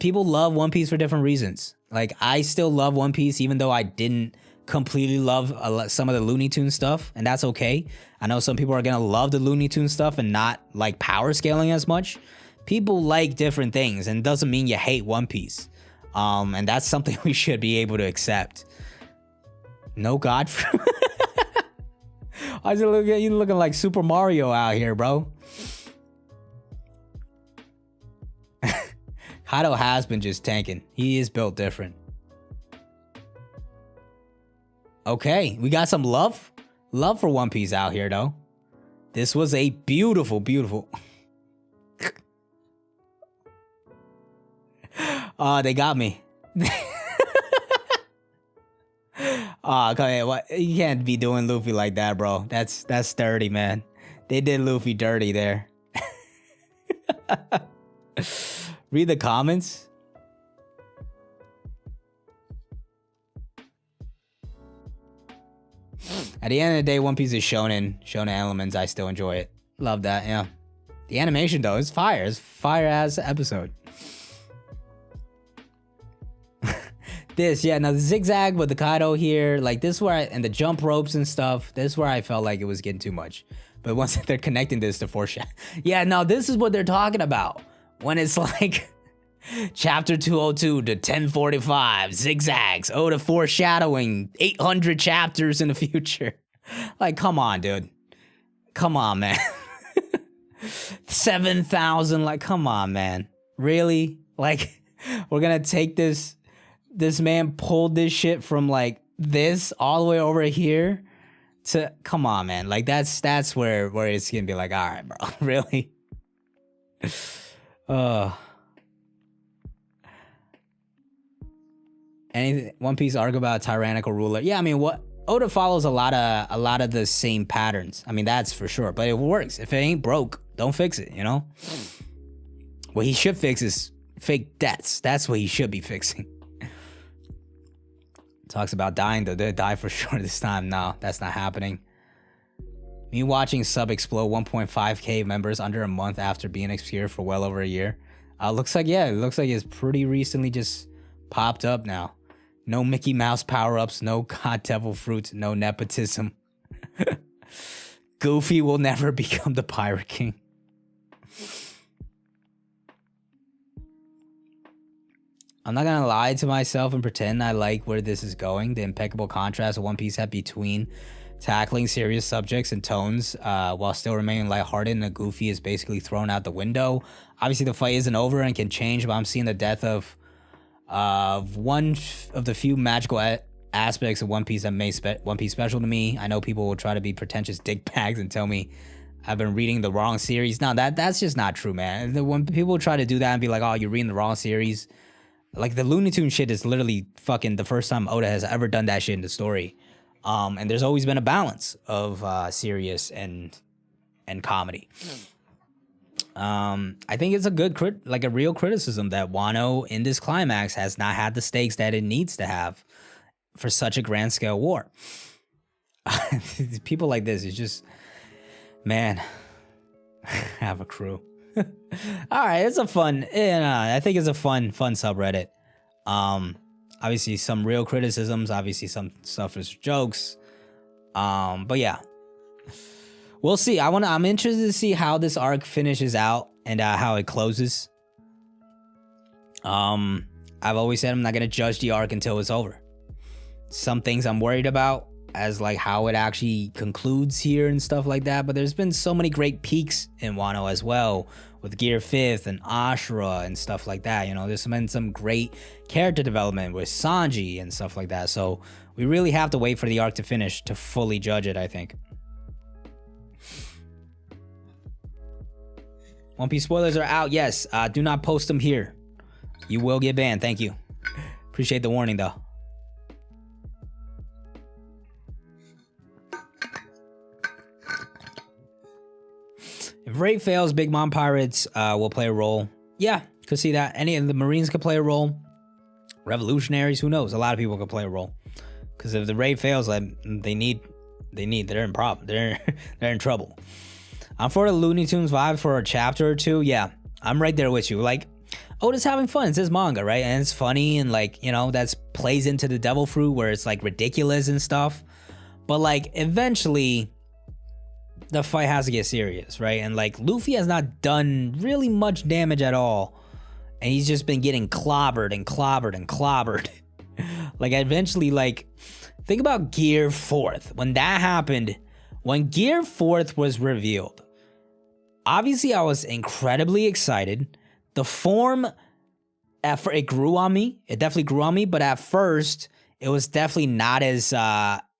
People love One Piece for different reasons. Like, I still love One Piece even though I didn't completely love some of the Looney Tunes stuff, and that's okay. I know some people are gonna love the Looney Tunes stuff and not like power scaling as much. People like different things, and it doesn't mean you hate One Piece. And that's something we should be able to accept. No God. Why is it you looking like Super Mario out here, bro? Kaido has been just tanking. He is built different. Okay, we got some love for One Piece out here, though. This was a beautiful, beautiful... They got me. Okay, what? You can't be doing Luffy like that, bro. That's dirty, man. They did Luffy dirty there. Read the comments. At the end of the day, One Piece is shonen elements. I still enjoy it. Love that, yeah. The animation, though, is fire. It's fire-ass episode. Now the zigzag with the Kaido here, like this where and the jump ropes and stuff, this is where I felt like it was getting too much. But once they're connecting this to foreshadow, yeah, no, this is what they're talking about. When it's like chapter 202 to 1045, zigzags, to foreshadowing 800 chapters in the future. Like, come on, dude. Come on, man. 7,000, like, come on, man. Really? Like, we're gonna take this man pulled this shit from like this all the way over here to, come on, man. Like that's where it's gonna be like, all right, bro, really? Anything One Piece arc about a tyrannical ruler? Yeah, I mean, what Oda follows a lot of the same patterns. I mean, that's for sure. But it works. If it ain't broke, don't fix it, you know? What he should fix is fake deaths. That's what he should be fixing. Talks about dying, though. They'll die for sure this time. No, that's not happening. Me watching sub explode 1.5k members under a month after being obscure for well over a year. Looks like, yeah, it looks like it's pretty recently just popped up now. No Mickey Mouse power-ups, no God Devil fruits, no nepotism. Goofy will never become the Pirate King. I'm not gonna lie to myself and pretend I like where this is going. The impeccable contrast One Piece had between tackling serious subjects and tones while still remaining lighthearted, and the goofy is basically thrown out the window. Obviously, the fight isn't over and can change, but I'm seeing the death of one of the few magical aspects of One Piece that made One Piece special to me. I know people will try to be pretentious dickbags and tell me I've been reading the wrong series. No, that's just not true, man. When people try to do that and be like, oh, you're reading the wrong series, like the Looney Tunes shit is literally fucking the first time Oda has ever done that shit in the story. And there's always been a balance of serious and comedy. I think it's a good a real criticism that Wano in this climax has not had the stakes that it needs to have for such a grand scale war. People like this is just, man, have a crew. All right, it's a fun, I think it's a fun subreddit. Obviously some real criticisms, obviously some stuff is jokes. But yeah, we'll see. I'm interested to see how this arc finishes out and how it closes. I've always said I'm not gonna judge the arc until it's over. Some things I'm worried about as like how it actually concludes here and stuff like that, but there's been so many great peaks in Wano as well, with Gear 5th and Ashura and stuff like that. You know, there's been some great character development with Sanji and stuff like that, so we really have to wait for the arc to finish to fully judge it, I think. One Piece spoilers are out. Yes, do not post them here. You will get banned. Thank you. Appreciate the warning though. If raid fails, Big Mom Pirates will play a role. Yeah, could see that. Any of the Marines could play a role. Revolutionaries, who knows? A lot of people could play a role. Because if the raid fails, they're in problem. They're in trouble. I'm for the Looney Tunes vibe for a chapter or two. Yeah, I'm right there with you. Like, Oda's having fun. It's his manga, right? And it's funny, and like, you know, that's plays into the devil fruit where it's like ridiculous and stuff. But like, eventually the fight has to get serious, right? And like, Luffy has not done really much damage at all, and he's just been getting clobbered and clobbered and clobbered. Like, eventually, like, think about Gear 4th. When that happened, when Gear 4th was revealed, obviously I was incredibly excited. The form, it grew on me. It definitely grew on me, but at first, it was definitely not as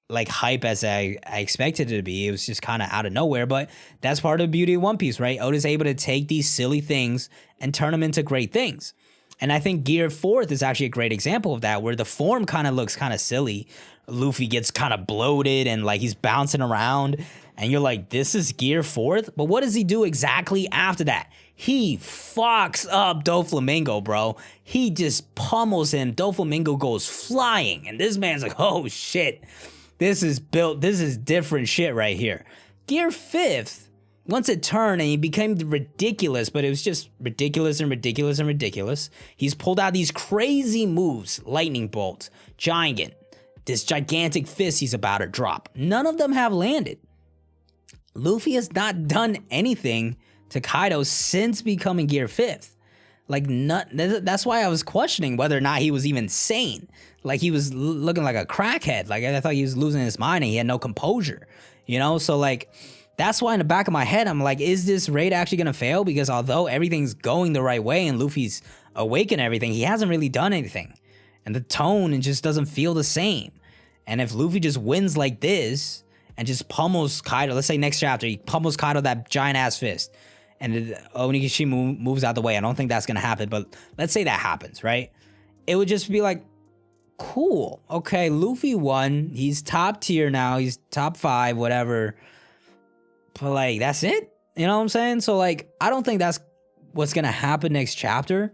like hype as I expected it to be. It was just kind of out of nowhere, but that's part of the beauty of One Piece, right? Oda's able to take these silly things and turn them into great things. And I think Gear 4th is actually a great example of that, where the form kind of looks kind of silly. Luffy gets kind of bloated and like he's bouncing around, and you're like, this is Gear 4th? But what does he do exactly after that? He fucks up Doflamingo, bro. He just pummels him. Doflamingo goes flying, and this man's like, oh shit. This is different shit right here. Gear 5th, once it turned and he became ridiculous, but it was just ridiculous and ridiculous and ridiculous. He's pulled out these crazy moves, lightning bolt, giant, this gigantic fist he's about to drop. None of them have landed. Luffy has not done anything to Kaido since becoming Gear 5th. Like, that's why I was questioning whether or not he was even sane. Like, he was looking like a crackhead. Like, I thought he was losing his mind and he had no composure, you know? So, like, that's why in the back of my head, I'm like, is this raid actually going to fail? Because although everything's going the right way and Luffy's awake and everything, he hasn't really done anything. And the tone, it just doesn't feel the same. And if Luffy just wins like this and just pummels Kaido, let's say next chapter, he pummels Kaido that giant-ass fist, and Onigashima moves out the way. I don't think that's going to happen, but let's say that happens, right? It would just be like, cool. Okay, Luffy won. He's top tier now. He's top 5, whatever. But, like, that's it? You know what I'm saying? So, like, I don't think that's what's going to happen next chapter,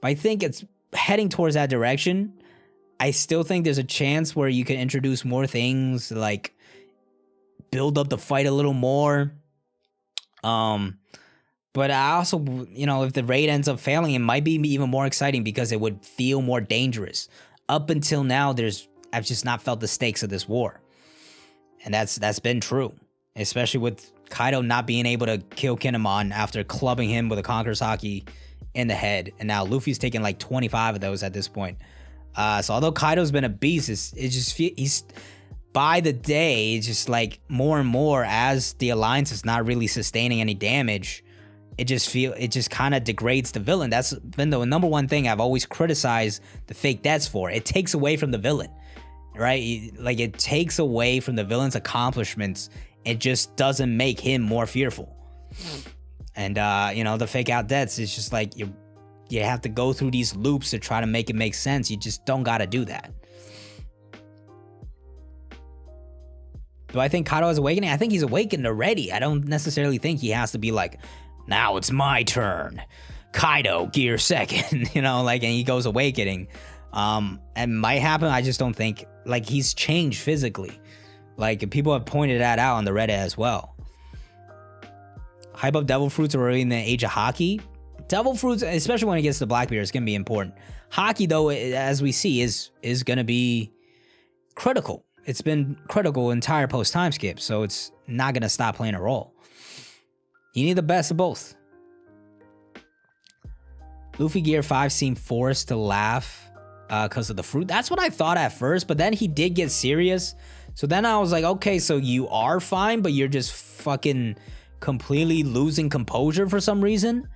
but I think it's heading towards that direction. I still think there's a chance where you can introduce more things, like, build up the fight a little more. But I also, you know, if the raid ends up failing, it might be even more exciting because it would feel more dangerous. up until now, I've just not felt the stakes of this war. And that's been true, especially with Kaido not being able to kill Kinemon after clubbing him with a Conqueror's Haki in the head. And now Luffy's taken like 25 of those at this point. So although Kaido's been a beast, he's by the day, it's just like more and more as the alliance is not really sustaining any damage, it just kind of degrades the villain. That's been the number one thing I've always criticized the fake deaths for. It takes away from the villain, right? Like it takes away from the villain's accomplishments. It just doesn't make him more fearful. And you know, the fake out deaths is just like you have to go through these loops to try to make it make sense. You just don't gotta do that. Do I think Kaido is awakening? I think he's awakened already. I don't necessarily think he has to be like, now it's my turn. Kaido, gear second, you know, like, and he goes awakening. And might happen, I just don't think, like, he's changed physically. Like, people have pointed that out on the Reddit as well. Hype up Devil Fruits already in the age of Haki. Devil Fruits, especially when it gets to Blackbeard, is going to be important. Haki, though, as we see, is going to be critical. It's been critical entire post-time skip, so it's not going to stop playing a role. You need the best of both. Luffy Gear 5 seemed forced to laugh because of the fruit. That's what I thought at first, but then he did get serious. So then I was like, okay, so you are fine, but you're just fucking completely losing composure for some reason.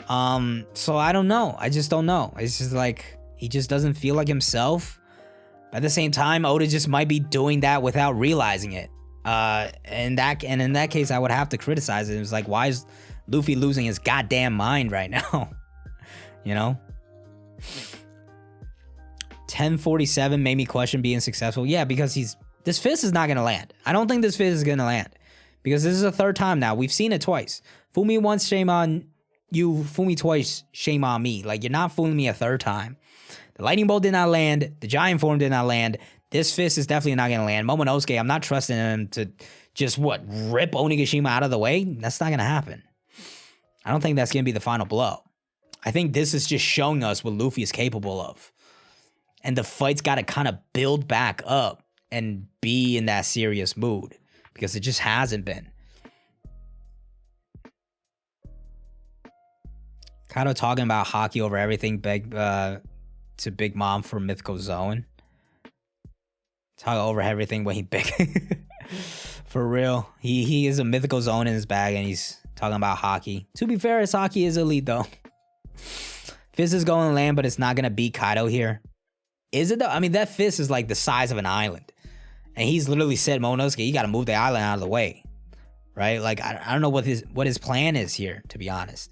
So I don't know. I just don't know. It's just like, he just doesn't feel like himself. At the same time, Oda just might be doing that without realizing it. And in that case, I would have to criticize it. It was like, why is Luffy losing his goddamn mind right now? You know? 1047 made me question being successful. Yeah, because this fist is not gonna land. I don't think this fist is gonna land. Because this is the third time now. We've seen it twice. Fool me once, shame on you. Fool me twice, shame on me. Like, you're not fooling me a third time. The lightning bolt did not land. The giant form did not land. This fist is definitely not going to land. Momonosuke, I'm not trusting him to just, rip Onigashima out of the way? That's not going to happen. I don't think that's going to be the final blow. I think this is just showing us what Luffy is capable of. And the fight's got to kind of build back up and be in that serious mood. Because it just hasn't been. Kaido talking about Haki over everything to Big Mom for Mythical Zone. Talk over everything when he big. For real. He is a Mythical Zone in his bag and he's talking about Haki. To be fair, his Haki is elite though. Fist is going to land, but it's not going to beat Kaido here. Is it though? I mean, that fist is like the size of an island. And he's literally said, Momonosuke, you got to move the island out of the way. Right? Like, I don't know what his plan is here, to be honest.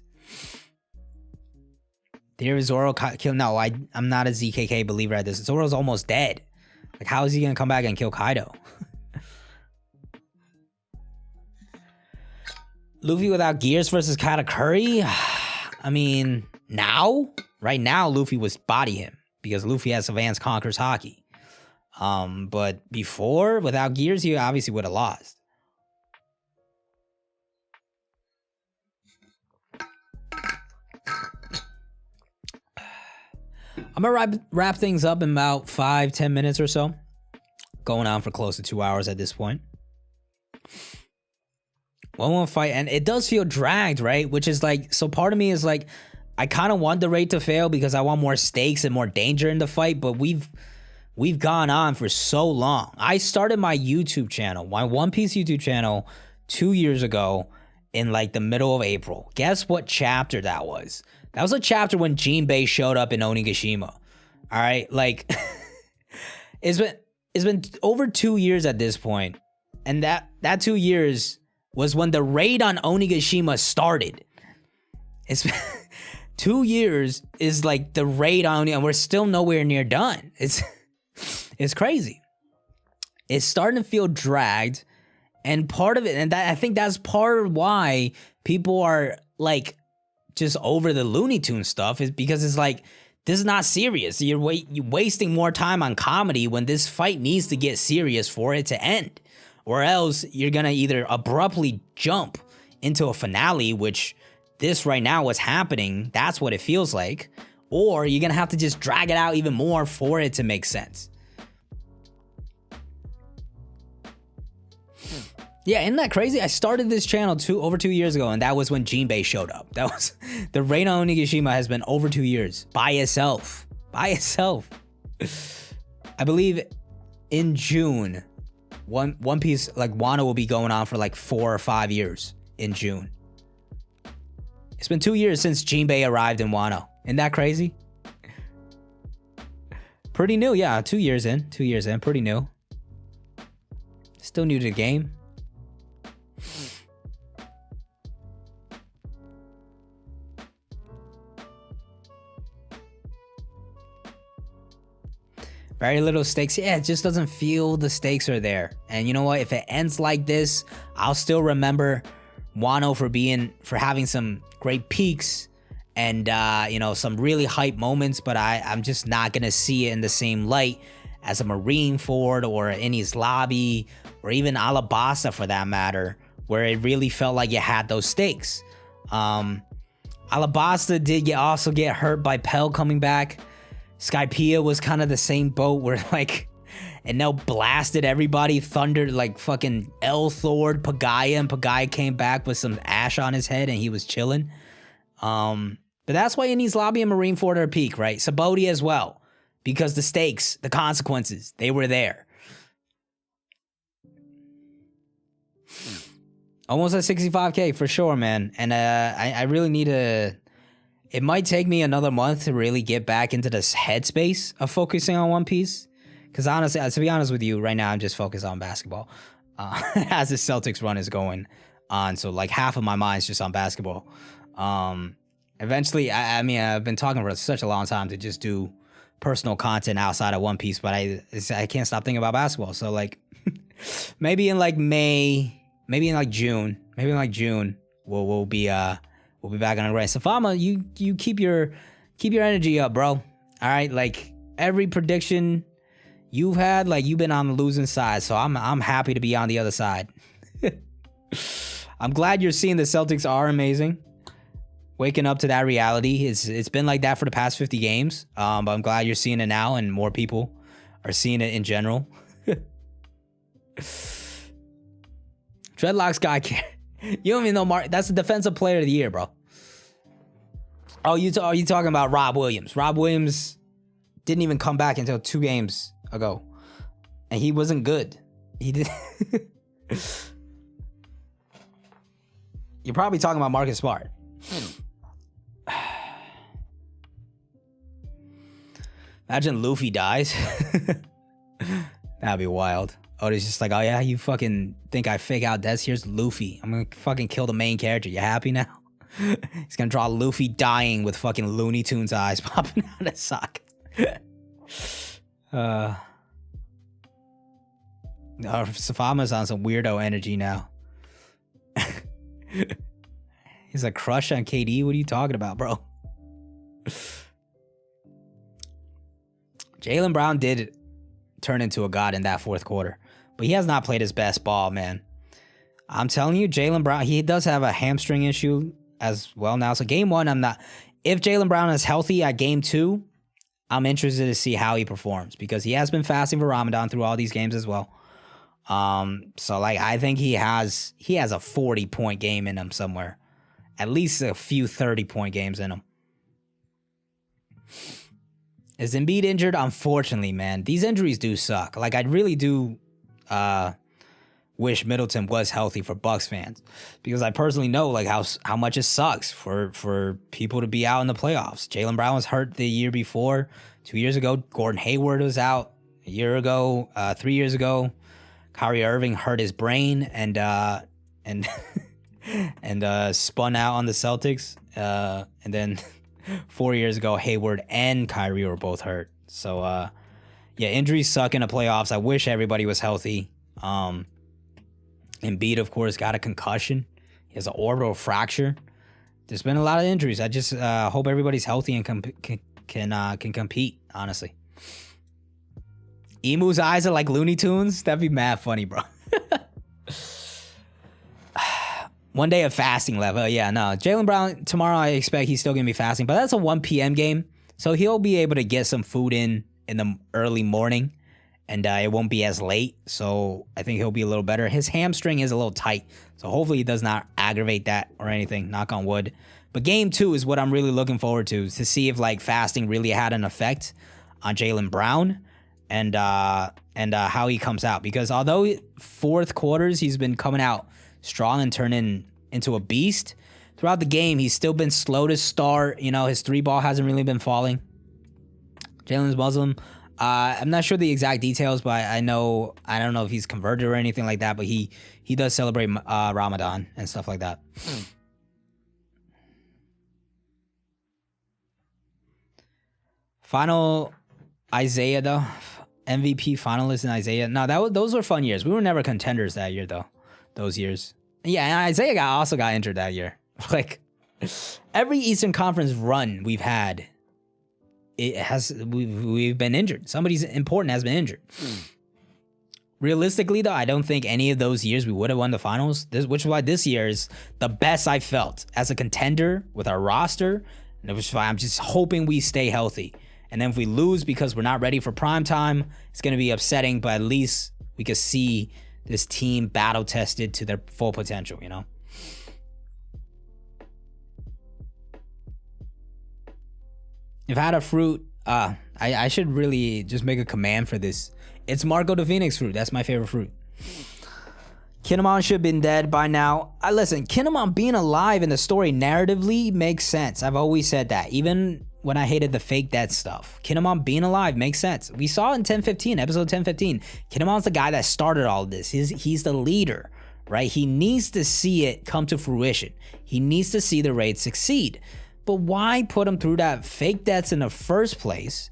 There is Zoro kill. No, I'm not a ZKK believer at this. Zoro's almost dead. Like, how is he gonna come back and kill Kaido? Luffy without gears versus Katakuri? I mean, right now, Luffy was body him because Luffy has advanced Conqueror's Haki. But before, without gears, he obviously would have lost. I'm gonna wrap things up in about 5-10 minutes or so. Going on for close to 2 hours at this point. 1-1 fight, and it does feel dragged, right? Which is like, so part of me is like, I kind of want the raid to fail because I want more stakes and more danger in the fight, but we've gone on for so long. I started my YouTube channel, my One Piece YouTube channel 2 years ago in like the middle of April. Guess what chapter that was? That was a chapter when Jinbei showed up in Onigashima. All right, like it's been over 2 years at this point, and that 2 years was when the raid on Onigashima started. It's been 2 years is like the raid on, and we're still nowhere near done. It's crazy. It's starting to feel dragged, and part of it, and I think that's part of why people are like just over the Looney Tunes stuff, is because it's like, this is not serious. You're wasting more time on comedy when this fight needs to get serious for it to end. Or else you're gonna either abruptly jump into a finale, which this right now is happening, that's what it feels like, or you're gonna have to just drag it out even more for it to make sense. Yeah, isn't that crazy? I started this channel over 2 years ago, and that was when Jinbei showed up. That was the Reina Onigashima has been over 2 years by itself. By itself. I believe in June, One Piece, like Wano, will be going on for like 4 or 5 years in June. It's been 2 years since Jinbei arrived in Wano. Isn't that crazy? Pretty new, yeah. 2 years in. 2 years in. Pretty new. Still new to the game. Very little stakes. Yeah, it just doesn't feel the stakes are there. And you know what? If it ends like this, I'll still remember Wano for having some great peaks and you know, some really hype moments, but I'm just not gonna see it in the same light as a Marineford or Enies Lobby or even Alabasta for that matter, where it really felt like you had those stakes. Alabasta did also get hurt by Pell coming back. Skypiea was kind of the same boat where like it now blasted everybody, thundered like fucking L-Thord Pagaya, and Pagaya came back with some ash on his head and he was chilling. But that's why Enies Lobby and Marineford are peak, right? Sabaody as well, because the stakes, the consequences, they were there. Almost at 65K for sure, man. And I really need to... It might take me another month to really get back into this headspace of focusing on One Piece. Because honestly, to be honest with you, right now I'm just focused on basketball. As the Celtics run is going on. So like half of my mind's just on basketball. Eventually, I mean, I've been talking for such a long time to just do personal content outside of One Piece. But I can't stop thinking about basketball. So like maybe in like May, maybe in like June, we'll be back on the race. Safama, you keep your energy up, bro. All right, like every prediction you've had, like you've been on the losing side, so I'm happy to be on the other side. I'm glad you're seeing the Celtics are amazing. Waking up to that reality. It's been like that for the past 50 games. But I'm glad you're seeing it now, and more people are seeing it in general. Dreadlocks guy care. You don't even know Mark. That's the defensive player of the year, bro. Oh, are you talking about Rob Williams? Rob Williams didn't even come back until 2 games ago, and he wasn't good. He did. You're probably talking about Marcus Smart. Imagine Luffy dies. That'd be wild. Oh, it's just like, oh yeah, you fucking think I fake out Des? Here's Luffy. I'm gonna fucking kill the main character. You happy now? He's gonna draw Luffy dying with fucking Looney Tunes eyes popping out of his socket. Safama's on some weirdo energy now. He's a crush on KD? What are you talking about, bro? Jaylen Brown did turn into a god in that fourth quarter, but he has not played his best ball, man. I'm telling you, Jaylen Brown, he does have a hamstring issue as well now. So game 1, I'm not... If Jaylen Brown is healthy at game 2, I'm interested to see how he performs, because he has been fasting for Ramadan through all these games as well. So like, I think he has a 40-point game in him somewhere. At least a few 30-point games in him. Is Embiid injured? Unfortunately, man. These injuries do suck. Like, I really do wish Middleton was healthy for Bucks fans, because I personally know like how much it sucks for people to be out in the playoffs. Jaylen Brown was hurt the year before. 2 years ago, Gordon Hayward was out. A year ago, 3 years ago, Kyrie Irving hurt his brain and spun out on the Celtics. And then 4 years ago, Hayward and Kyrie were both hurt. So yeah, injuries suck in the playoffs. I wish everybody was healthy. Embiid, of course, got a concussion. He has an orbital fracture. There's been a lot of injuries. I just hope everybody's healthy and can compete, honestly. Emu's eyes are like Looney Tunes. That'd be mad funny, bro. One day of fasting left. Yeah, no. Jaylen Brown, tomorrow I expect he's still going to be fasting. But that's a 1 p.m. game. So he'll be able to get some food in the early morning, and it won't be as late. So I think he'll be a little better. His hamstring is a little tight, so hopefully he does not aggravate that or anything, knock on wood. But game 2 is what I'm really looking forward to see if like fasting really had an effect on Jaylen Brown and how he comes out. Because although fourth quarters he's been coming out strong and turning into a beast, throughout the game he's still been slow to start. You know, his 3-ball hasn't really been falling. Jalen's Muslim. I'm not sure the exact details, but I don't know if he's converted or anything like that, but he does celebrate Ramadan and stuff like that. Final Isaiah though, MVP finalist in Isaiah. No, those were fun years. We were never contenders that year though. Those years. Yeah, and Isaiah also got injured that year. Like every Eastern Conference run we've had, we've been injured. Somebody's important has been injured. Realistically though, I don't think any of those years we would have won the finals. Which is why this year is the best I felt as a contender with our roster. And which is why I'm just hoping we stay healthy. And then if we lose because we're not ready for prime time, it's going to be upsetting, but at least we could see this team battle tested to their full potential, you know? If I had a fruit, I should really just make a command for this. It's Marco the Phoenix fruit. That's my favorite fruit. Kinemon should have been dead by now. Listen, Kinemon being alive in the story narratively makes sense. I've always said that. Even when I hated the fake death stuff. Kinemon being alive makes sense. We saw in 1015, episode 1015, Kinemon's the guy that started all this. He's the leader, right? He needs to see it come to fruition. He needs to see the raid succeed. But why put him through that fake deaths in the first place?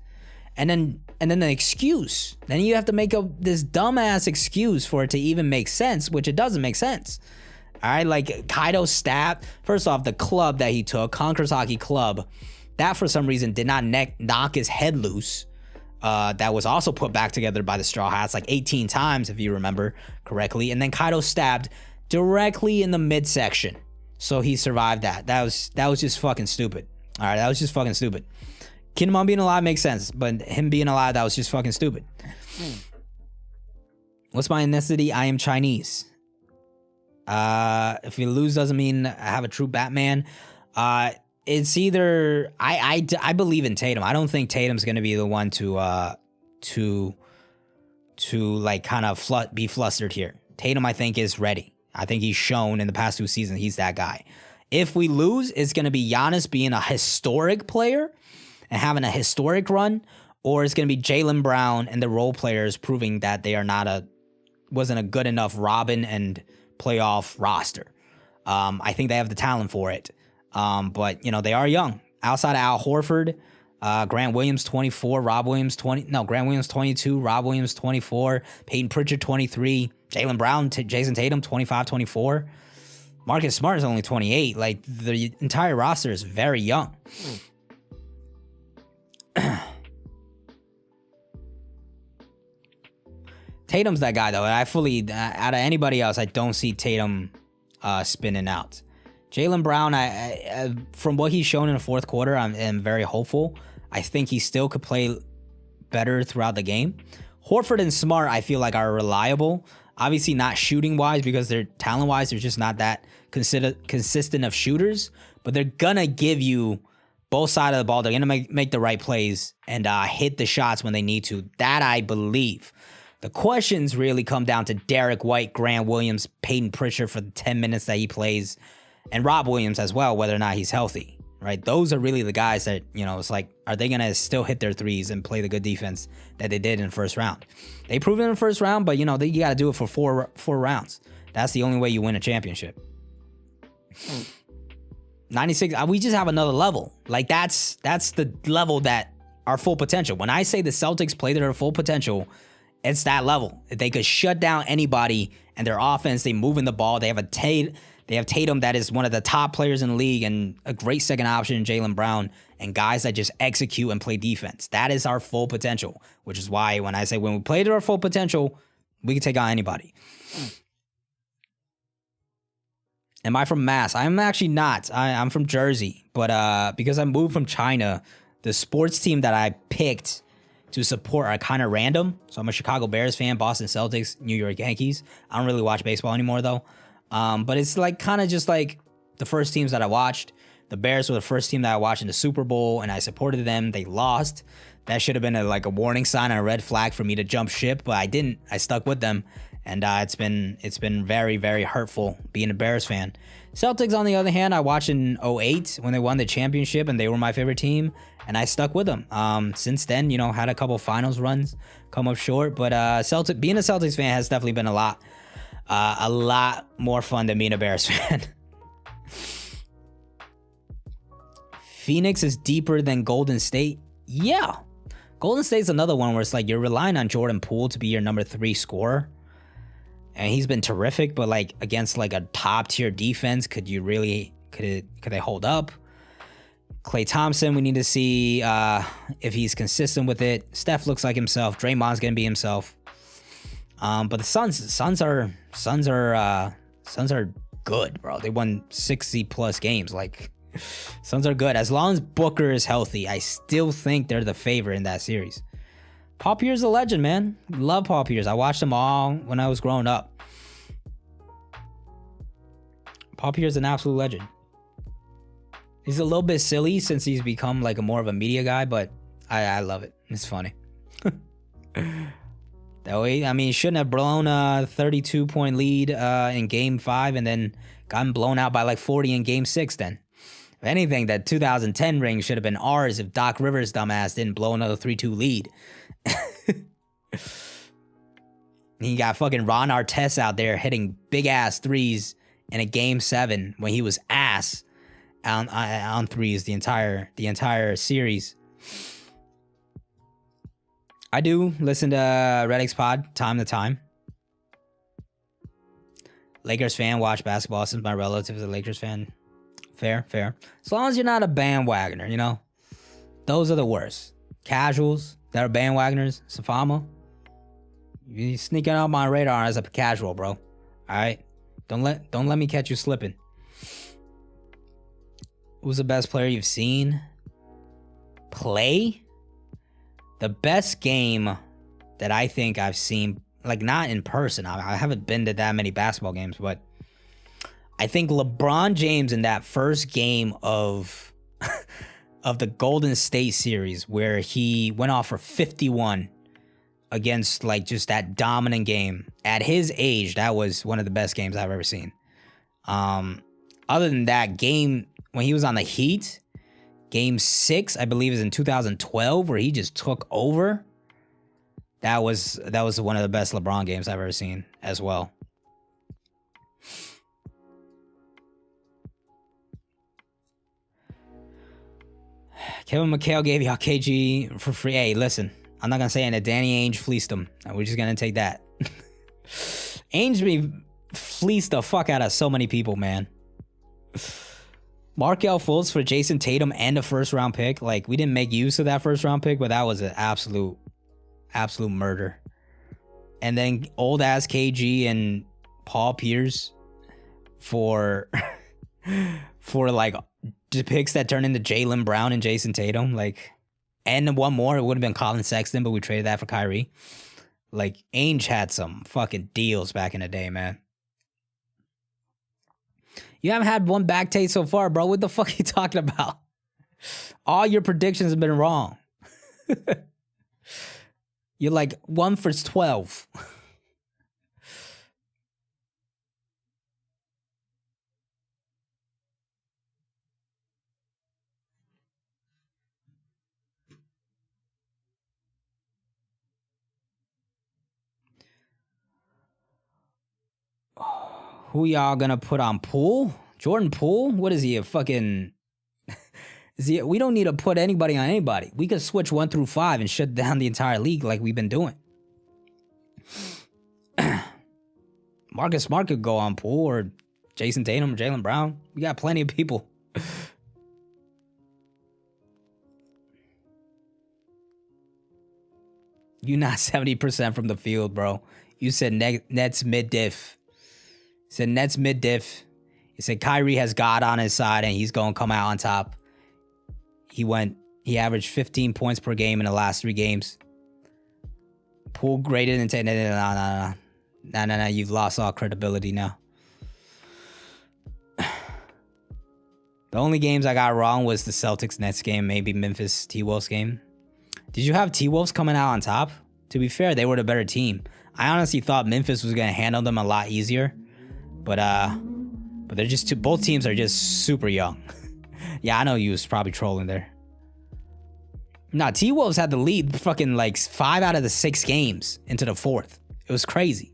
And then an excuse. Then you have to make up this dumbass excuse for it to even make sense, which it doesn't make sense. All right, like Kaido stabbed. First off, the club that he took, Conqueror's Hockey Club, that for some reason did not knock his head loose. That was also put back together by the Straw Hats like 18 times, if you remember correctly. And then Kaido stabbed directly in the midsection. So he survived that. That was just fucking stupid. All right, that was just fucking stupid. Kinemon being alive makes sense, but him being alive, that was just fucking stupid. What's my ethnicity? I am Chinese. If you lose doesn't mean I have a true Batman. It's either I believe in Tatum. I don't think Tatum's gonna be the one to like kind of be flustered here. Tatum, I think, is ready. I think he's shown in the past 2 seasons he's that guy. If we lose, it's gonna be Giannis being a historic player and having a historic run, or it's gonna be Jaylen Brown and the role players proving that they are wasn't a good enough Robin and playoff roster. I think they have the talent for it. But, you know, they are young. Outside of Al Horford, Grant Williams, 24, Grant Williams, 22, Rob Williams, 24, Peyton Pritchard, 23, Jaylen Brown, Jason Tatum, 25, 24. Marcus Smart is only 28. Like, the entire roster is very young. Tatum's that guy, though. Out of anybody else, I don't see Tatum spinning out. Jaylen Brown, I from what he's shown in the fourth quarter, I'm very hopeful. I think he still could play better throughout the game. Horford and Smart, I feel like, are reliable. Obviously not shooting-wise, because they're talent-wise, they're just not that consistent of shooters. But they're going to give you both sides of the ball. They're going to make the right plays and hit the shots when they need to. That I believe. The questions really come down to Derek White, Grant Williams, Peyton Pritchard for the 10 minutes that he plays, and Rob Williams as well, whether or not he's healthy, right? Those are really the guys that, you know, it's like, are they going to still hit their threes and play the good defense that they did in the first round? They proved it in the first round, but, you know, you got to do it for four rounds. That's the only way you win a championship. 96, we just have another level. Like, that's the level that our full potential. When I say the Celtics play to their full potential, it's that level. They could shut down anybody, and their offense, they move in the ball. They have Tatum, that is one of the top players in the league, and a great second option in Jaylen Brown, and guys that just execute and play defense. That is our full potential, which is why when I say when we play to our full potential, we can take on anybody. Am I from Mass? I'm actually not. I'm from Jersey, but because I moved from China the sports team that I picked to support are kind of random. So I'm a Chicago Bears fan, Boston Celtics, New York Yankees. I don't really watch baseball anymore though. But it's like kind of just like the first teams that I watched. The Bears were the first team that I watched in the Super Bowl, and I supported them. They lost. That should have been like a warning sign and a red flag for me to jump ship, but I didn't. I stuck with them, and it's been very, very hurtful being a Bears fan. Celtics, on the other hand, I watched in 2008 when they won the championship, and they were my favorite team, and I stuck with them. Since then, you know, had a couple finals runs, come up short, but being a Celtics fan has definitely been a lot more fun than being a Bears fan. Phoenix is deeper than Golden State. Yeah. Golden State's another one where it's like you're relying on Jordan Poole to be your number 3 scorer. And he's been terrific, but like against like a top tier defense, could they hold up? Klay Thompson, we need to see if he's consistent with it. Steph looks like himself. Draymond's gonna be himself. But the Suns are good, bro. They won 60 plus games. Like, Suns are good. As long as Booker is healthy, I still think they're the favorite in that series. Paul Pierce is a legend, man. Love Paul Pierce. I watched them all when I was growing up. Paul Pierce is an absolute legend. He's a little bit silly since he's become like more of a media guy, but I love it. It's funny. That way, I mean, he shouldn't have blown a 32-point lead in Game 5 and then gotten blown out by like 40 in Game 6 then. If anything, that 2010 ring should have been ours if Doc Rivers' dumbass didn't blow another 3-2 lead. He got fucking Ron Artest out there hitting big-ass threes in a Game 7 when he was ass on threes the entire series. I do listen to Reddick's pod time to time. Lakers fan, watch basketball since my relative is a Lakers fan. Fair. As long as you're not a bandwagoner, you know? Those are the worst. Casuals that are bandwagoners, Safama. You sneaking out my radar as a casual, bro. Alright? Don't let me catch you slipping. Who's the best player you've seen play? The best game that I think I've seen, like not in person. I haven't been to that many basketball games, but I think LeBron James in that first game of the Golden State series where he went off for 51 against like just that dominant game. At his age, that was one of the best games I've ever seen. Other than that game, when he was on the Heat, Game 6, I believe, is in 2012, where he just took over. That was one of the best LeBron games I've ever seen as well. Kevin McHale gave y'all KG for free. Hey, listen, I'm not gonna say anything. Danny Ainge fleeced him. We're just gonna take that. Ainge fleeced the fuck out of so many people, man. Markelle Fultz for Jason Tatum and a first round pick. Like, we didn't make use of that first round pick, but that was an absolute murder. And then old ass KG and Paul Pierce for like the picks that turned into Jaylen Brown and Jason Tatum. Like, and one more, it would have been Colin Sexton, but we traded that for Kyrie. Like, Ainge had some fucking deals back in the day, man. You haven't had one back take so far, bro. What the fuck are you talking about? All your predictions have been wrong. You're like 1 for 12. Who y'all gonna put on Poole? Jordan Poole? What is he, a fucking... We don't need to put anybody on anybody. We could switch 1 through 5 and shut down the entire league like we've been doing. Marcus Smart could go on Poole or Jason Tatum or Jaylen Brown. We got plenty of people. You not 70% from the field, bro. You said Nets mid-diff. Said Nets mid-diff. He said Kyrie has God on his side and he's going to come out on top. He went He averaged 15 points per game in the last 3 games. Poole graded and no. You've lost all credibility now. The only games I got wrong was the Celtics Nets game, maybe Memphis T-Wolves game. Did you have T-Wolves coming out on top? To be fair, they were the better team. I honestly thought Memphis was going to handle them a lot easier. But they're just both teams are just super young. Yeah, I know you was probably trolling there. Nah, T-Wolves had the lead fucking like 5 out of the 6 games into the 4th. It was crazy.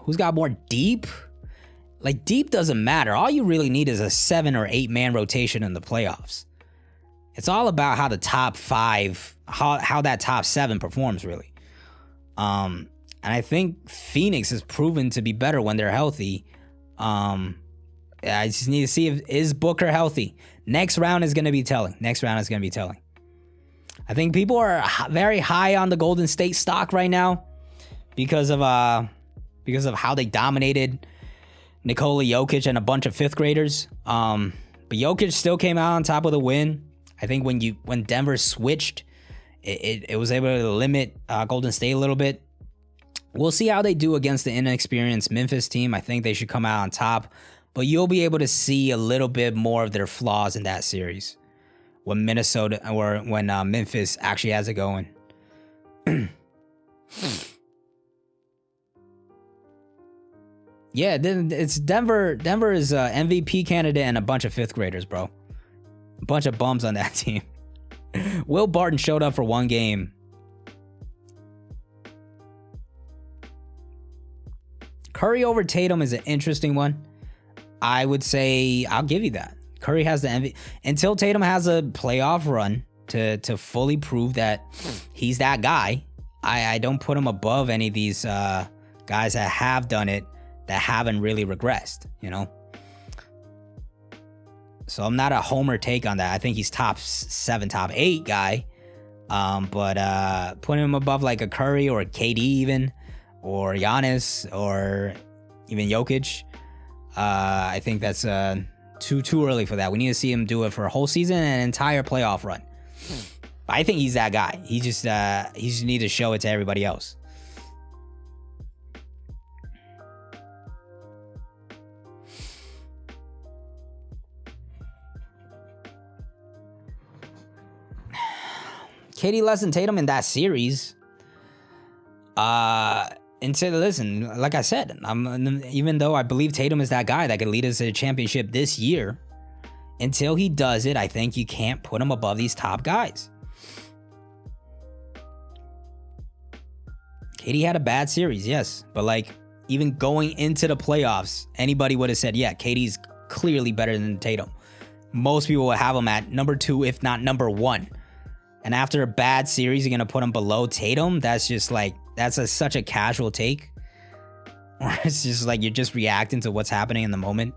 Who's got more deep? Like, deep doesn't matter. All you really need is a 7 or 8 man rotation in the playoffs. It's all about how the top 5, how that top 7 performs, really. And I think Phoenix has proven to be better when they're healthy. I just need to see is Booker healthy. Next round is going to be telling. I think people are very high on the Golden State stock right now because of how they dominated Nikola Jokic and a bunch of 5th graders. But Jokic still came out on top with a win. I think when Denver switched, it was able to limit Golden State a little bit. We'll see how they do against the inexperienced Memphis team. I think they should come out on top, but you'll be able to see a little bit more of their flaws in that series when Memphis actually has it going. Yeah, it's Denver. Denver is an MVP candidate and a bunch of 5th graders, bro. A bunch of bums on that team. Will Barton showed up for 1 game. Curry over Tatum is an interesting one. I would say I'll give you that. Curry has the MVP. Until Tatum has a playoff run to fully prove that he's that guy, I don't put him above any of these guys that have done it that haven't really regressed, you know? So I'm not a homer take on that. I think he's top 7, top 8 guy. But putting him above like a Curry or a KD even, or Giannis, or even Jokic, I think that's too early for that. We need to see him do it for a whole season and an entire playoff run. I think he's that guy. He just need to show it to everybody else. KD less than Tatum in that series. Listen, like I said, even though I believe Tatum is that guy that could lead us to the championship this year, until he does it, I think you can't put him above these top guys. KD had a bad series, yes, but like even going into the playoffs, anybody would have said, yeah, KD's clearly better than Tatum. Most people would have him at number 2, if not number 1. And after a bad series, you're going to put him below Tatum? That's just like, such a casual take. Or it's just like you're just reacting to what's happening in the moment.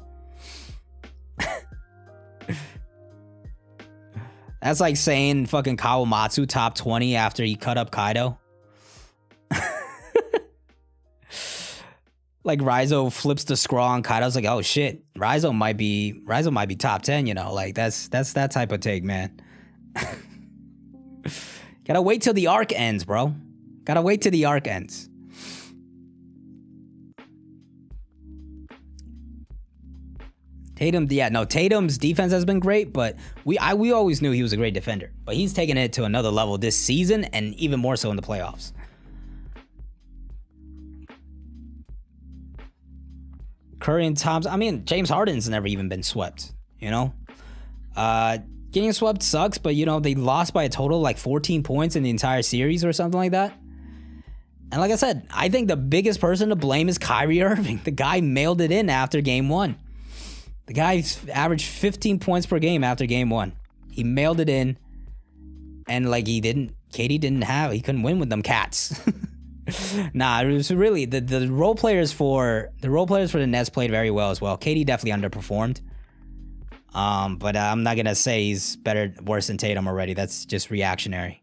That's like saying fucking Kawamatsu top 20 after he cut up Kaido. Like Rizzo flips the scroll on Kaido's like, oh shit, Rizzo might be top 10, you know? Like that's that type of take, man. Gotta wait till the arc ends, bro. Gotta wait till the arc ends. Tatum's defense has been great, but we always knew he was a great defender. But he's taken it to another level this season, and even more so in the playoffs. Curry and Thompson, I mean, James Harden's never even been swept, you know? Getting swept sucks, but, you know, they lost by a total of like 14 points in the entire series or something like that. And like I said, I think the biggest person to blame is Kyrie Irving. The guy mailed it in after game 1. The guy averaged 15 points per game after game 1. He mailed it in, and like he couldn't win with them cats. Nah, it was really the role players for the Nets played very well as well. KD definitely underperformed. But I'm not gonna say he's worse than Tatum already. That's just reactionary.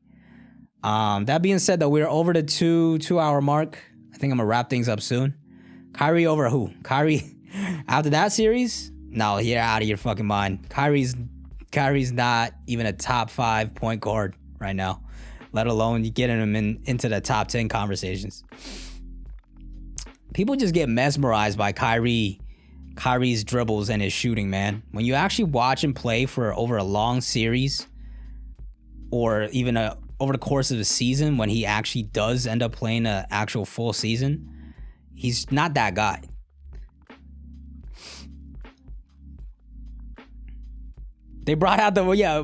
That being said, though, we're over the 2-hour mark. I think I'm gonna wrap things up soon. Kyrie over who? Kyrie after that series? No, you're out of your fucking mind. Kyrie's Kyrie's not even a top 5 point guard right now, let alone you getting him into the top 10 conversations. People just get mesmerized by Kyrie's dribbles and his shooting, man. When you actually watch him play for over a long series, or even over the course of a season, when he actually does end up playing an actual full season, he's not that guy. They brought out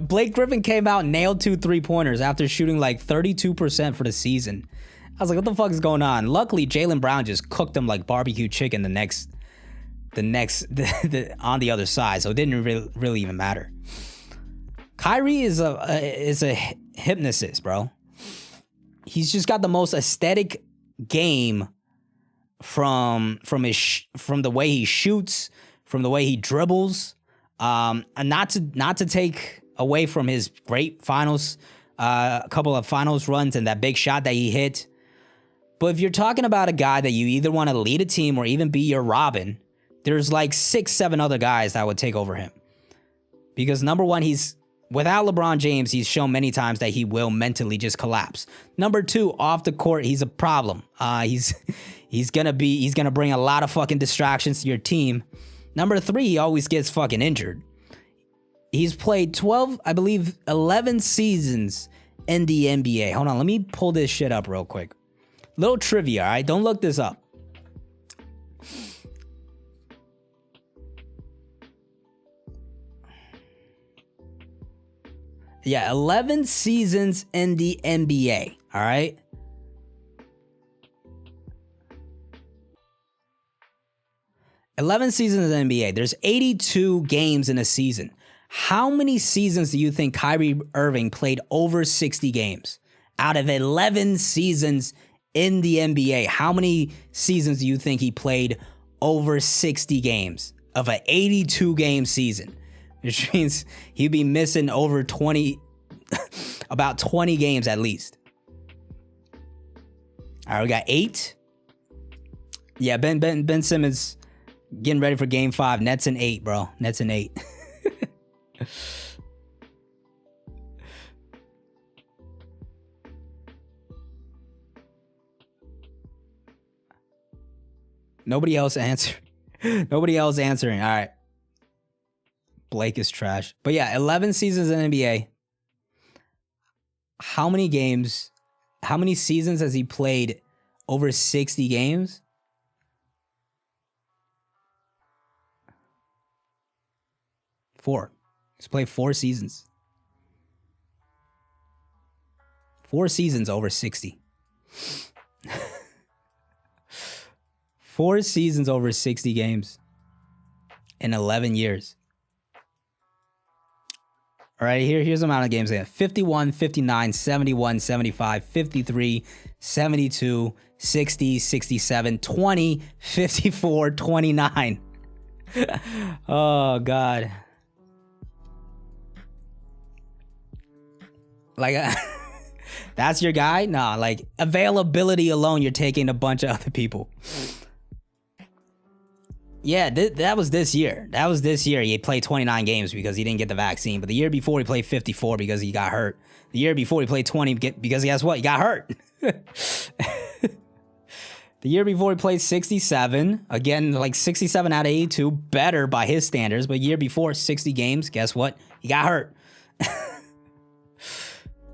Blake Griffin came out and nailed 2 3-pointers after shooting like 32% for the season. I was like, what the fuck is going on? Luckily, Jaylen Brown just cooked him like barbecue chicken on the other side, so it didn't really even matter. Kyrie is a hypnotist, bro. He's just got the most aesthetic game from the way he shoots, from the way he dribbles. And not to take away from his great finals, a couple of finals runs and that big shot that he hit. But if you're talking about a guy that you either want to lead a team or even be your Robin, there's like 6-7 other guys that would take over him. Because number one, without LeBron James, he's shown many times that he will mentally just collapse. Number two, off the court, he's a problem. He's gonna bring a lot of fucking distractions to your team. Number three, he always gets fucking injured. He's played 11 seasons in the NBA. Hold on, let me pull this shit up real quick. Little trivia, all right? Don't look this up. Yeah, 11 seasons in the NBA, all right? $11 seasons in the NBA. There's 82 games in a season. How many seasons do you think Kyrie Irving played over 60 games? Out of 11 seasons in the NBA, how many seasons do you think he played over 60 games of an 82-game season? Which means he'd be missing over 20, about 20 games at least. All right, we got 8. Yeah, Ben Simmons getting ready for game 5. Nets in 8, bro. Nets in 8. Nobody else answered. Nobody else answering. All right. Blake is trash. But yeah, 11 seasons in NBA. How many seasons has he played over 60 games? 4. He's played 4 seasons. 4 seasons over 60. 4 seasons over 60 games in 11 years. All right, here's the amount of games they have. 51, 59, 71, 75, 53, 72, 60, 67, 20, 54, 29. Oh, God. Like, that's your guy? Nah, like, availability alone, you're taking a bunch of other people. Yeah, that was this year. That was this year. He played 29 games because he didn't get the vaccine. But the year before, he played 54 because he got hurt. The year before, he played 20 because guess what? He got hurt. The year before, he played 67. Again, like 67 out of 82. Better by his standards. But year before, 60 games. Guess what? He got hurt.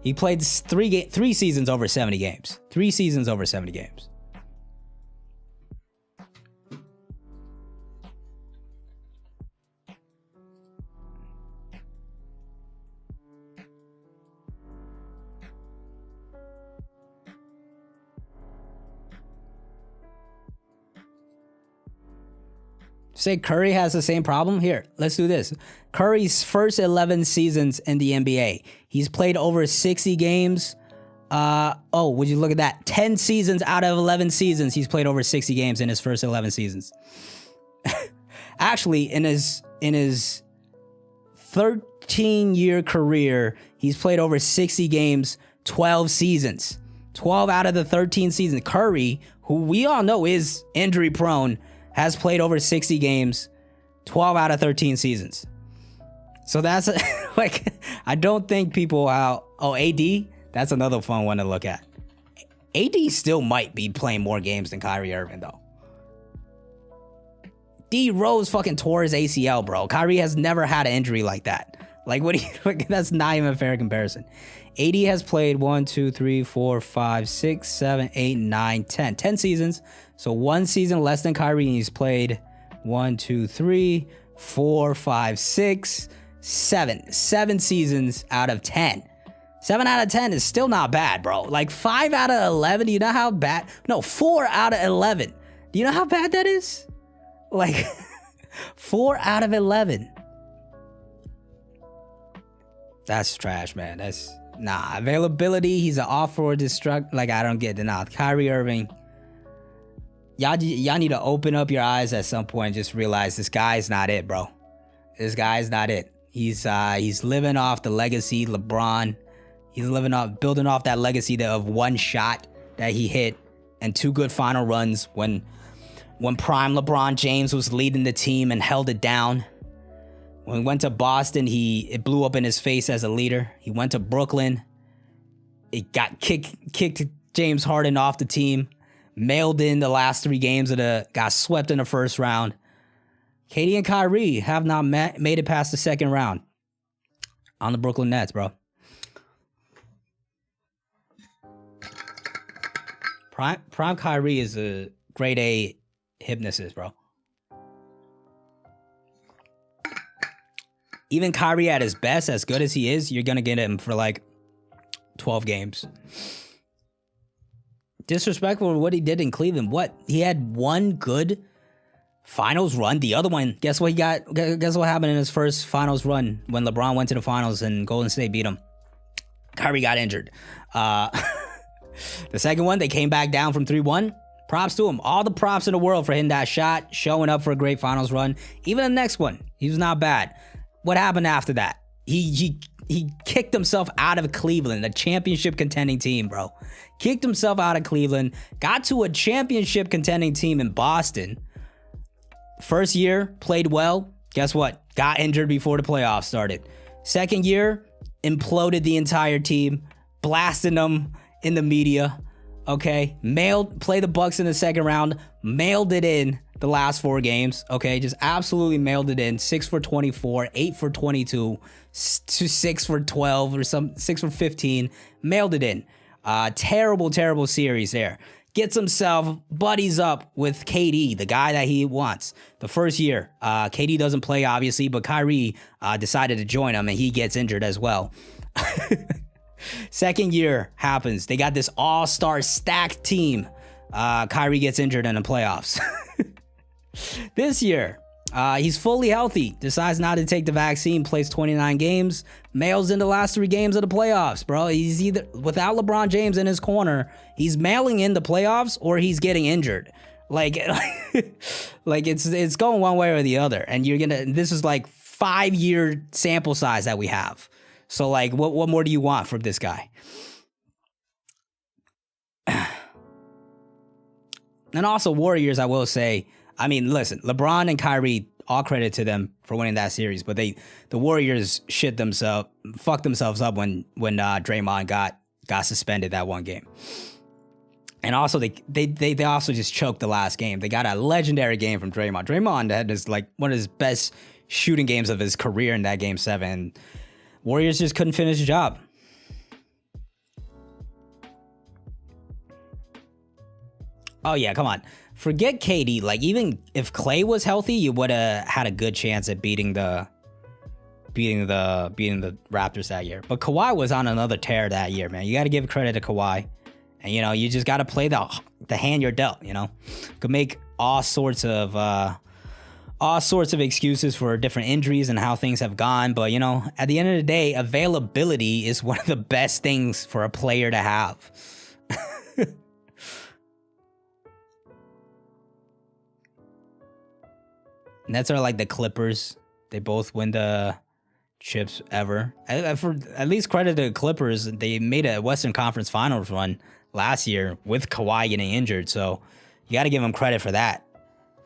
He played 3 seasons over 70 games. 3 seasons over 70 games. Say Curry has the same problem? Here, let's do this. Curry's first 11 seasons in the NBA. He's played over 60 games. Would you look at that? 10 seasons out of 11 seasons, he's played over 60 games in his first 11 seasons. Actually, in his 13-year career, he's played over 60 games, 12 seasons. 12 out of the 13 seasons. Curry, who we all know is injury prone, has played over 60 games, 12 out of 13 seasons. So that's Like, I don't think people out. Oh, AD, that's another fun one to look at. AD still might be playing more games than Kyrie Irving, though. D Rose fucking tore his ACL, bro. Kyrie has never had an injury like that. Like, what do you, like, that's not even a fair comparison. AD has played 1, 2, 3, 4, 5, 6, 7, 8, 9, 10. 10 seasons. So one season less than Kyrie, and he's played 1, 2, 3, 4, 5, 6, 7. 7 seasons out of 10. 7 out of 10 is still not bad, bro. Like 5 out of 11, do you know how bad? No, 4 out of 11. Do you know how bad that is? Like 4 out of 11. That's trash, man. That's nah. Availability, he's an off-road destruct. Like, I don't get it. Nah, Kyrie Irving. Y'all need to open up your eyes at some point and just realize this guy's not it, bro. This guy's not it. He's living off the legacy LeBron. He's building off that legacy of one shot that he hit and 2 good final runs when prime LeBron James was leading the team and held it down. When he went to Boston, it blew up in his face as a leader. He went to Brooklyn. It got kicked James Harden off the team. Mailed in the last 3 games got swept in the first round. KD and Kyrie have not made it past the second round on the Brooklyn Nets, bro. Prime Kyrie is a grade A hypnotist, bro. Even Kyrie at his best, as good as he is, you're going to get him for like 12 games. Disrespectful to what he did in Cleveland. What? He had one good finals run. The other one, guess what guess what happened in his first finals run when LeBron went to the finals and Golden State beat him? Kyrie got injured. The second one, they came back down from 3-1. Props to him. All the props in the world for hitting that shot, showing up for a great finals run. Even the next one, he was not bad. What happened after that? He kicked himself out of Cleveland, a championship contending team, bro. Kicked himself out of Cleveland, got to a championship contending team in Boston. First year, played well. Guess what? Got injured before the playoffs started. Second year, imploded the entire team, blasting them in the media. Okay, played the Bucks in the second round, mailed it in the last 4 games. Okay, just absolutely mailed it in. 6 for 24, 8 for 22, 6 for 12 or 6 for 15. Mailed it in. Terrible series there. Gets himself buddies up with KD, the guy that he wants. The first year, KD doesn't play obviously, but Kyrie decided to join him and he gets injured as well. Second year happens. They got this all-star stacked team. Kyrie gets injured in the playoffs. This year, he's fully healthy. Decides not to take the vaccine. Plays 29 games. Mails in the last 3 games of the playoffs, bro. He's either, without LeBron James in his corner, he's mailing in the playoffs or he's getting injured. Like it's going one way or the other. And this is like 5-year sample size that we have. So like, what more do you want from this guy? And also Warriors, I will say, I mean, listen, LeBron and Kyrie, all credit to them for winning that series, but the Warriors fucked themselves up when Draymond got suspended that one game. And also they also just choked the last game. They got a legendary game from Draymond. Draymond had one of his best shooting games of his career in that game 7. Warriors just couldn't finish the job. Oh yeah, come on. Forget KD. Like, even if Klay was healthy, you would have had a good chance at beating the Raptors that year. But Kawhi was on another tear that year, man. You got to give credit to Kawhi. And you just got to play the hand you're dealt, Could make all sorts of excuses for different injuries and how things have gone, but at the end of the day, availability is one of the best things for a player to have. Nets are like the Clippers. They both win the chips ever. For at least credit to the Clippers, they made a Western Conference Finals run last year with Kawhi getting injured, so you got to give them credit for that,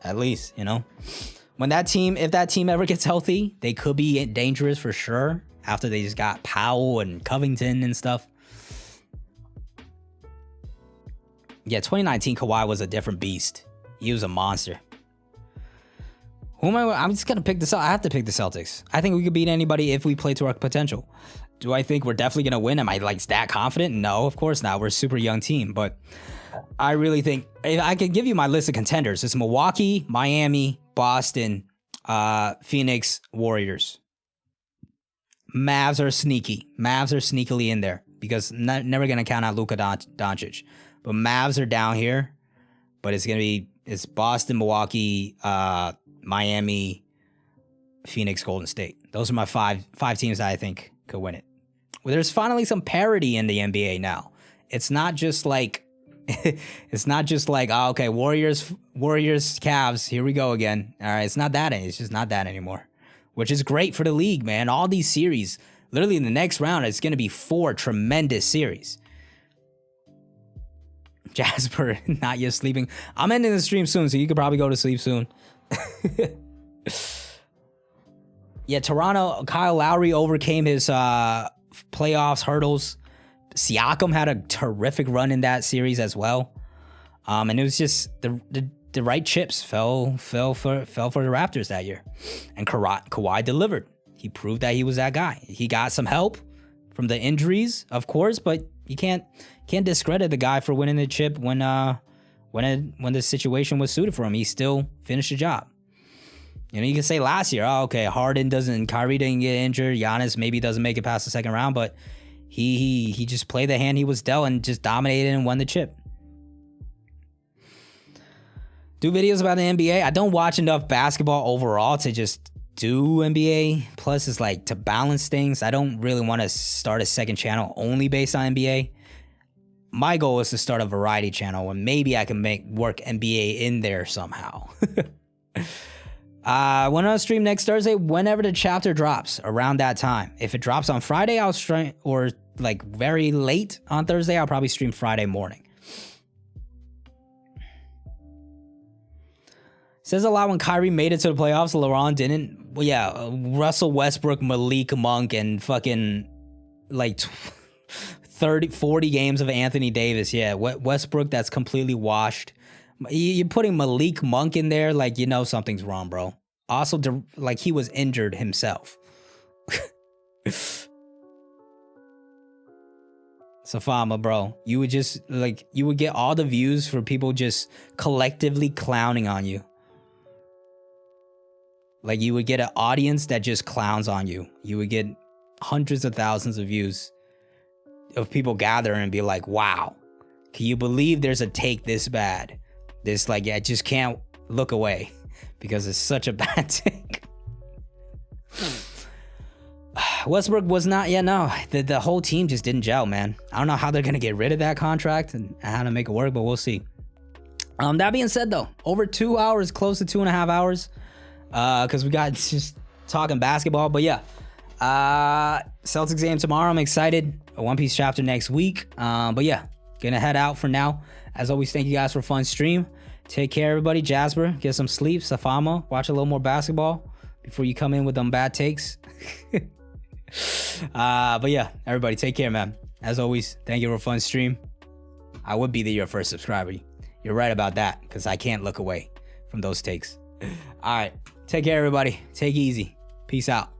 at least, When if that team ever gets healthy, they could be dangerous for sure. after they just got Powell and Covington and stuff. Yeah, 2019 Kawhi was a different beast. He was a monster. Who am I? I'm just gonna pick I have to pick the Celtics. I think we could beat anybody if we play to our potential. Do I think we're definitely gonna win? Am I like that confident? No, of course not. We're a super young team, but I really think if I could give you my list of contenders. It's Milwaukee, Miami, Boston, Phoenix, Warriors. Mavs are sneaky. Mavs are sneakily in there because never gonna count out Luka Doncic. But Mavs are down here. But it's Boston, Milwaukee, Miami, Phoenix, Golden State. Those are my five teams that I think could win it. Well, there's finally some parity in the NBA now. It's not just like oh, okay, Warriors, Cavs, here we go again. All right, it's not that. It's just not that anymore, which is great for the league, man. All these series, literally in the next round, it's going to be 4 tremendous series. Jasper, not yet sleeping. I'm ending the stream soon, so you could probably go to sleep soon. Yeah, Toronto, Kyle Lowry overcame his playoffs hurdles. Siakam had a terrific run in that series as well. And it was just the right chips fell for the Raptors that year. And Kawhi delivered. He proved that he was that guy. He got some help from the injuries, of course, but you can't discredit the guy for winning the chip when the situation was suited for him. He still finished the job. You know, you can say last year, oh, okay, Kyrie didn't get injured. Giannis maybe doesn't make it past the second round, but he just played the hand he was dealt and just dominated and won the chip. Do videos about the NBA. I don't watch enough basketball overall to just do NBA. Plus, it's like to balance things. I don't really want to start a second channel only based on NBA. My goal is to start a variety channel and maybe I can work NBA in there somehow. When I stream next Thursday, whenever the chapter drops, around that time. If it drops on Friday, I'll stream, or like very late on Thursday, I'll probably stream Friday morning. Says a lot when Kyrie made it to the playoffs, LeBron didn't. Well, yeah, Russell Westbrook, Malik Monk, and fucking like 40 games of Anthony Davis. Yeah, Westbrook, that's completely washed. You're putting Malik Monk in there, like, you know something's wrong, bro. Also, like, he was injured himself. Safama, bro. You would just, like, you would get all the views for people just collectively clowning on you. Like, you would get an audience that just clowns on you. You would get hundreds of thousands of views of people gather and be like, wow, can you believe there's a take this bad? This, like, I just can't look away because it's such a bad take. Westbrook was not, yeah, no. The whole team just didn't gel, man. I don't know how they're going to get rid of that contract and how to make it work, but we'll see. That being said, though, over 2 hours, close to 2.5 hours, because we got just talking basketball. But yeah, Celtics game tomorrow. I'm excited. A One Piece chapter next week. But yeah, gonna head out for now. As always, thank you guys for a fun stream. Take care, everybody. Jasper, get some sleep. Safama, watch a little more basketball before you come in with them bad takes. But yeah, everybody, take care, man. As always, thank you for a fun stream. I would be your first subscriber. You're right about that, because I can't look away from those takes. All right, take care, everybody. Take it easy. Peace out.